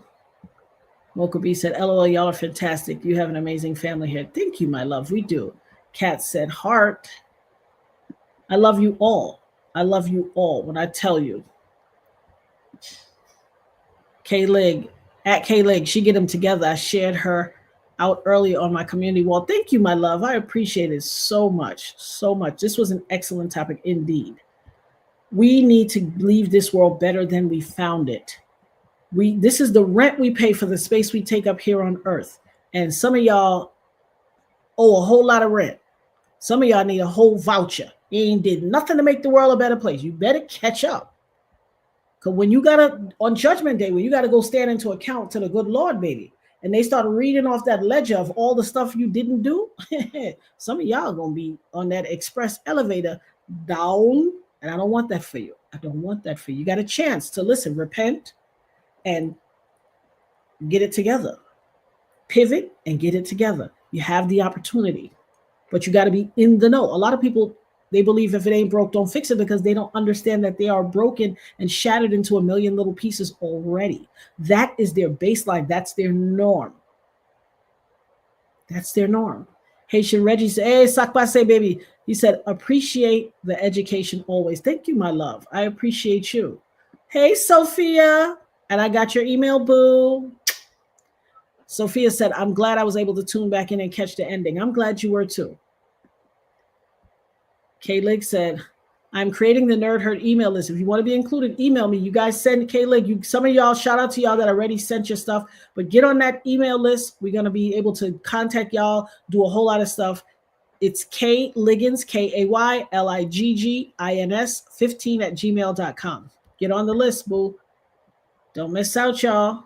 Mocha B said, LOL, y'all are fantastic. You have an amazing family here. Thank you, my love. We do. Kat said, heart. I love you all. I love you all when I tell you. K-Leg, at K-Leg, she get them together. I shared her out earlier on my community wall. Thank you, my love. I appreciate it so much, so much. This was an excellent topic indeed. We need to leave this world better than we found it. This is the rent we pay for the space we take up here on earth. And some of y'all owe a whole lot of rent. Some of y'all need a whole voucher. You ain't did nothing to make the world a better place. You better catch up. Because when you gotta, on judgment day, when you gotta go stand into account to the good Lord, baby, and they start reading off that ledger of all the stuff you didn't do, some of y'all gonna be on that express elevator down. And I don't want that for you. I don't want that for you. You got a chance to listen, repent, and get it together. Pivot and get it together. You have the opportunity, but you got to be in the know. A lot of people, they believe if it ain't broke, don't fix it, because they don't understand that they are broken and shattered into a million little pieces already. That is their baseline. That's their norm. That's their norm. Haitian Reggie said, hey, sakpase, baby. He said, appreciate the education always. Thank you, my love. I appreciate you. Hey, Sophia. And I got your email, boo. Sophia said, I'm glad I was able to tune back in and catch the ending. I'm glad you were too. K-Lig said, I'm creating the Nerd Herd email list. If you want to be included, email me. You guys send K-Lig. Some of y'all, shout out to y'all that already sent your stuff. But get on that email list. We're going to be able to contact y'all, do a whole lot of stuff. It's K-Liggins, K-A-Y-L-I-G-G-I-N-S 15@gmail.com. Get on the list, boo. Don't miss out, y'all.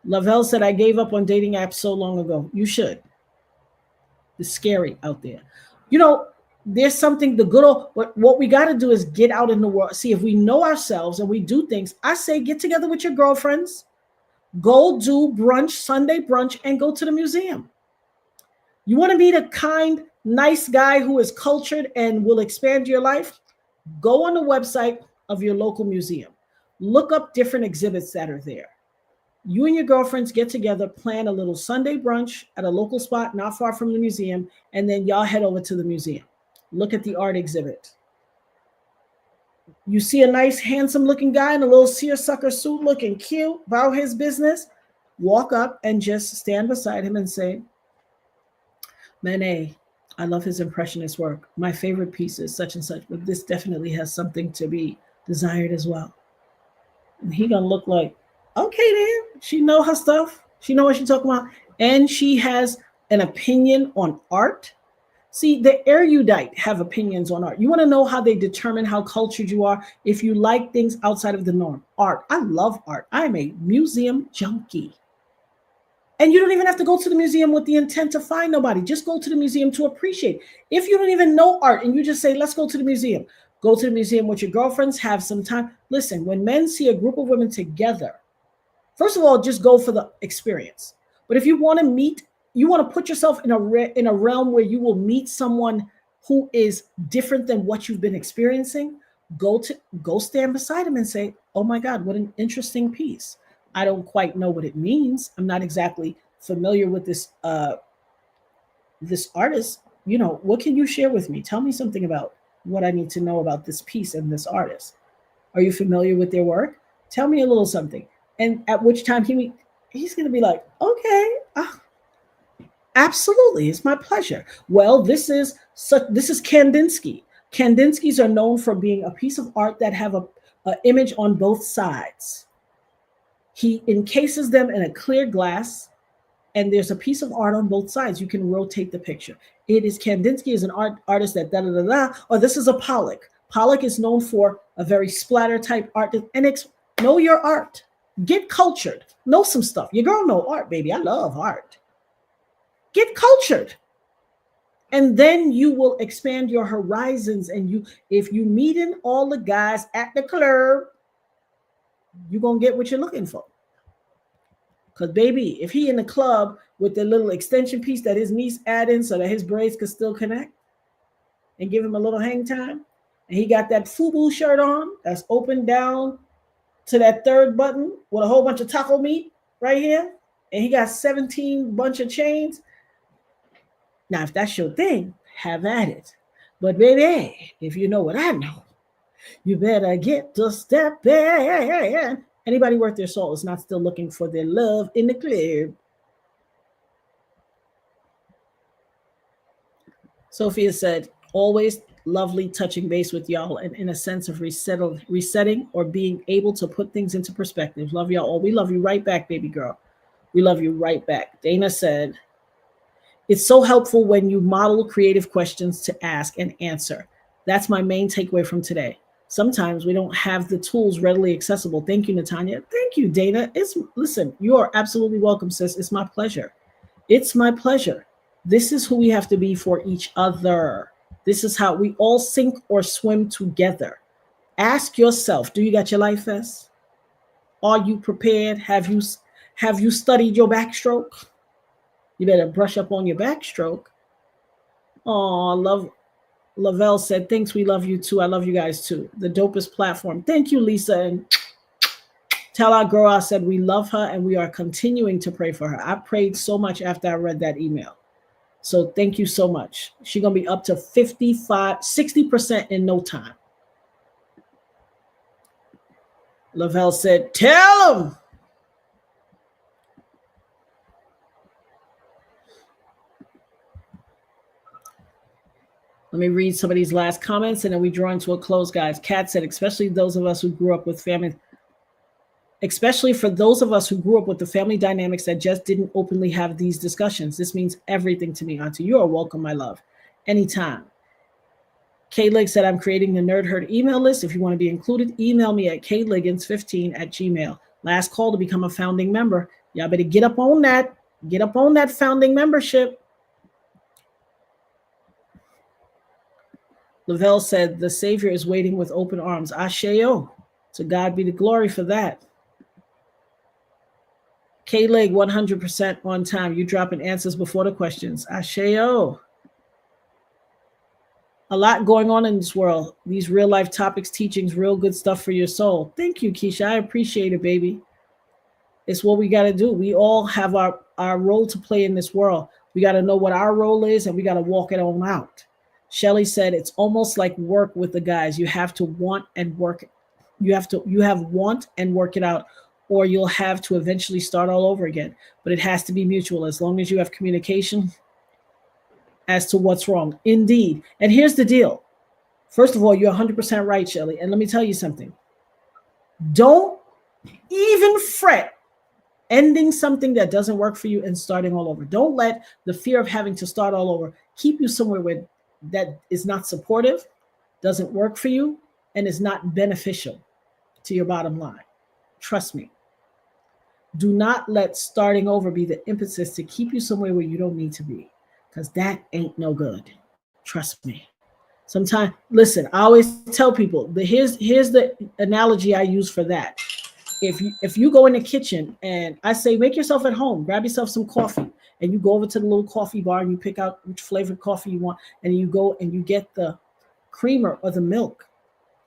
Lavelle said, I gave up on dating apps so long ago. You should. It's scary out there. You know, there's something, the good old, what we got to do is get out in the world. See, if we know ourselves and we do things, I say get together with your girlfriends, go do brunch, Sunday brunch, and go to the museum. You want to meet a kind, nice guy who is cultured and will expand your life? Go on the website of your local museum. Look up different exhibits that are there. You and your girlfriends get together, plan a little Sunday brunch at a local spot not far from the museum, and then y'all head over to the museum. Look at the art exhibit. You see a nice, handsome-looking guy in a little seersucker suit looking cute about his business, walk up and just stand beside him and say, Manet, I love his impressionist work. My favorite piece is such and such, but this definitely has something to be desired as well. And he gonna look like, okay, then she know her stuff. She know what she's talking about. And she has an opinion on art. See, the erudite have opinions on art. You want to know how they determine how cultured you are? If you like things outside of the norm. Art. I love art. I'm a museum junkie. And you don't even have to go to the museum with the intent to find nobody. Just go to the museum to appreciate. If you don't even know art and you just say, let's go to the museum. Go to the museum with your girlfriends, have some time. Listen, when men see a group of women together, first of all, just go for the experience. But if you want to meet, you want to put yourself in a realm where you will meet someone who is different than what you've been experiencing, go stand beside him and say, oh my God, what an interesting piece. I don't quite know what it means. I'm not exactly familiar with this artist. You know, what can you share with me? Tell me something about what I need to know about this piece and this artist. Are you familiar with their work? Tell me a little something. And at which time he's going to be like, okay, absolutely, it's my pleasure. Well, this is Kandinsky. Kandinskys are known for being a piece of art that have a image on both sides. He encases them in a clear glass, and there's a piece of art on both sides. You can rotate the picture. It is Kandinsky is an artist that or this is a Pollock. Pollock is known for a very splatter type art. And know your art. Get cultured. Know some stuff. Your girl know art, baby. I love art. Get cultured. And then you will expand your horizons. And if you meeting all the guys at the club, you're going to get what you're looking for. Because, baby, if he in the club with the little extension piece that his niece add in so that his braids could still connect and give him a little hang time, and he got that FUBU shirt on that's open down to that third button with a whole bunch of taco meat right here, and he got 17 bunch of chains. Now, if that's your thing, have at it. But, baby, if you know what I know, you better get to step in. Anybody worth their salt is not still looking for their love in the club. Sophia said, always lovely touching base with y'all and in a sense of resetting or being able to put things into perspective. Love y'all all. We love you right back, baby girl. We love you right back. Dana said, It's so helpful when you model creative questions to ask and answer. That's my main takeaway from today. Sometimes we don't have the tools readily accessible. Thank you, Natanya. Thank you, Dana. Listen, you are absolutely welcome, sis. It's my pleasure. It's my pleasure. This is who we have to be for each other. This is how we all sink or swim together. Ask yourself, do you got your life vest? Are you prepared? Have you studied your backstroke? You better brush up on your backstroke. Oh, love Lavelle said, thanks, we love you too. I love you guys too. The dopest platform. Thank you, Lisa. And tell our girl I said we love her and we are continuing to pray for her. I prayed so much after I read that email. So thank you so much. She's going to be up to 55, 60% in no time. Lavelle said, tell him. Let me read some of these last comments and then we draw into a close, guys. Kat said, especially those of us who grew up with family, especially for those of us who grew up with the family dynamics that just didn't openly have these discussions. This means everything to me, Auntie. You are welcome, my love. Anytime. Kaylig said, I'm creating the Nerd Herd email list. If you want to be included, email me at kliggins15@gmail. Last call to become a founding member. Y'all better get up on that. Get up on that founding membership. Lavelle said, the Savior is waiting with open arms. Asheo. To God be the glory for that. K-Leg, 100% on time. You dropping answers before the questions. Asheo. A lot going on in this world. These real life topics, teachings, real good stuff for your soul. Thank you, Keisha. I appreciate it, baby. It's what we got to do. We all have our role to play in this world. We got to know what our role is and we got to walk it on out. Shelly said, it's almost like work with the guys. You have to want and work. You have want and work it out, or you'll have to eventually start all over again. But it has to be mutual as long as you have communication as to what's wrong. Indeed. And here's the deal. First of all, you're 100% right, Shelly. And let me tell you something. Don't even fret ending something that doesn't work for you and starting all over. Don't let the fear of having to start all over keep you somewhere where that is not supportive, doesn't work for you, and is not beneficial to your bottom line. Trust me. Do not let starting over be the impetus to keep you somewhere where you don't need to be, because that ain't no good. Trust me. Sometimes, listen, I always tell people, here's the analogy I use for that. If you go in the kitchen and I say, make yourself at home, grab yourself some coffee, and you go over to the little coffee bar and you pick out which flavored coffee you want, and you go and you get the creamer or the milk,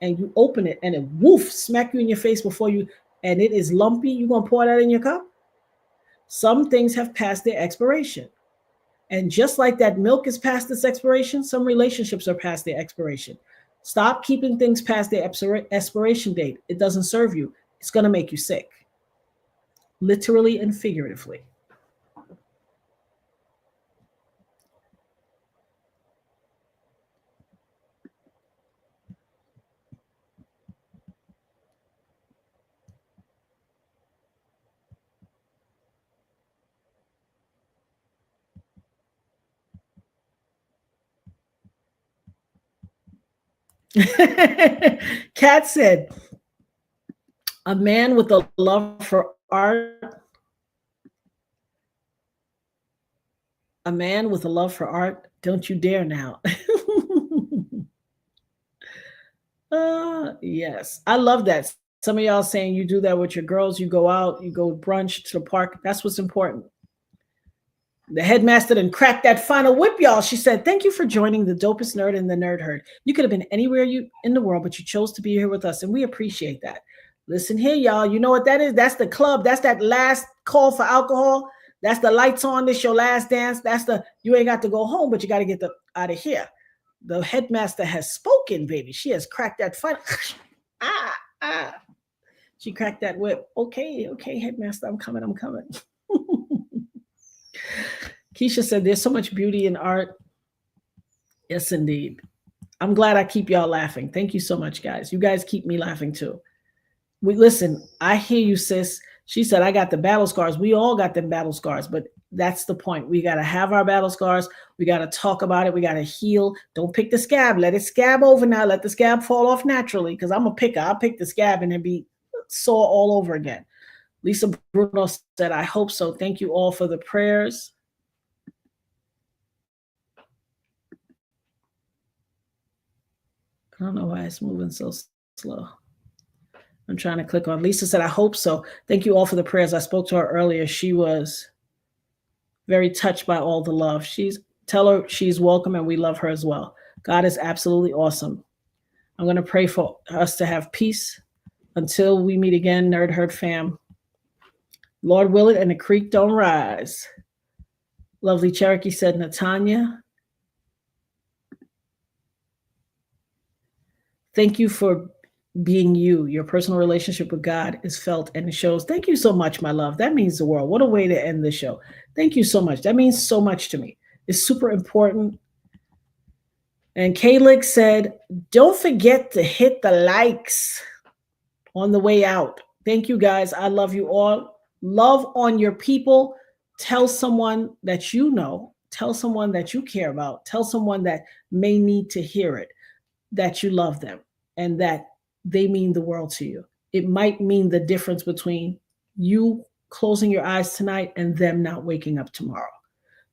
and you open it and it woof, smack you in your face and it is lumpy, you're going to pour that in your cup? Some things have passed their expiration. And just like that milk is past its expiration, some relationships are past their expiration. Stop keeping things past their expiration date. It doesn't serve you. It's going to make you sick, literally and figuratively. Kat said, a man with a love for art. A man with a love for art. Don't you dare now. Yes. I love that. Some of y'all saying you do that with your girls. You go out, you go brunch to the park. That's what's important. The headmaster then cracked that final whip, y'all. She said, thank you for joining the Dopest Nerd and the Nerd Herd. You could have been anywhere in the world, but you chose to be here with us, and we appreciate that. Listen here, y'all. You know what that is? That's the club. That's that last call for alcohol. That's the lights on. This your last dance. That's the, you ain't got to go home, but you got to get out of here. The headmaster has spoken, baby. She has cracked that final. She cracked that whip. Okay, headmaster, I'm coming. Keisha said, there's so much beauty in art. Yes, indeed. I'm glad I keep y'all laughing. Thank you so much, guys. You guys keep me laughing too. Listen, I hear you, sis. She said, I got the battle scars. We all got them battle scars, but That's the point. We got to have our battle scars. We got to talk about it. We got to heal. Don't pick the scab. Let it scab over now. Let the scab fall off naturally, because I'm a picker. I'll pick the scab and then be sore all over again. Lisa Bruno said, I hope so. Thank you all for the prayers. I don't know why it's moving so slow. I'm trying to click on. Lisa said, I hope so. Thank you all for the prayers. I spoke to her earlier. She was very touched by all the love. Tell her she's welcome and we love her as well. God is absolutely awesome. I'm going to pray for us to have peace until we meet again, Nerd Herd fam. Lord will it and the creek don't rise. Lovely Cherokee said, Natanya, thank you for being you. Your personal relationship with God is felt and it shows. Thank you so much, my love. That means the world. What a way to end the show. Thank you so much. That means so much to me. It's super important. And Kaylik said, don't forget to hit the likes on the way out. Thank you, guys. I love you all. Love on your people. Tell someone that you know. Tell someone that you care about. Tell someone that may need to hear it, that you love them and that they mean the world to you. It might mean the difference between you closing your eyes tonight and them not waking up tomorrow.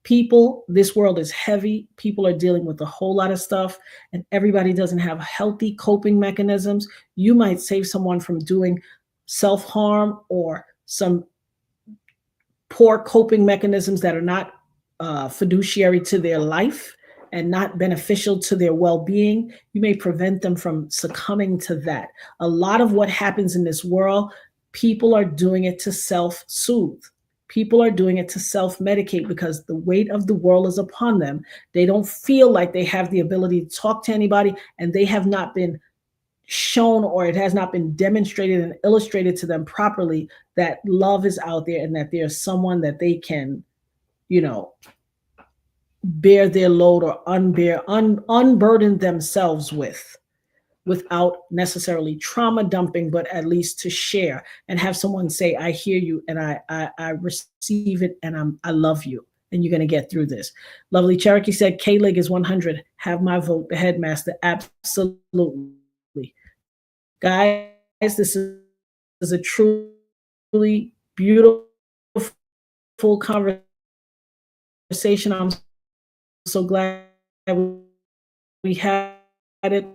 People, this world is heavy. People are dealing with a whole lot of stuff, and everybody doesn't have healthy coping mechanisms. You might save someone from doing self-harm or some poor coping mechanisms that are not fiduciary to their life and not beneficial to their well-being. You may prevent them from succumbing to that. A lot of what happens in this world, people are doing it to self-soothe. People are doing it to self-medicate because the weight of the world is upon them. They don't feel like they have the ability to talk to anybody, and they have not been shown, or it has not been demonstrated and illustrated to them properly, that love is out there and that there's someone that they can, bear their load or unburden themselves with, without necessarily trauma dumping, but at least to share and have someone say, I hear you and I receive it and I love you and you're going to get through this. Lovely Cherokee said, K-Lig is 100. Have my vote, the headmaster. Absolutely. Guys, this is a truly beautiful conversation. I'm so glad we had it.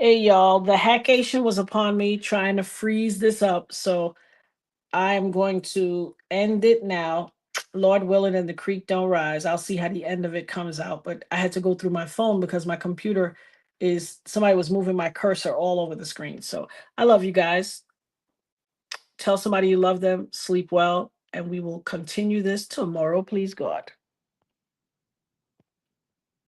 Hey, y'all, the hackation was upon me trying to freeze this up. So I am going to end it now. Lord willing, and the creek don't rise. I'll see how the end of it comes out. But I had to go through my phone because my computer is somebody was moving my cursor all over the screen. So I love you guys. Tell somebody you love them, sleep well, and we will continue this tomorrow, please God.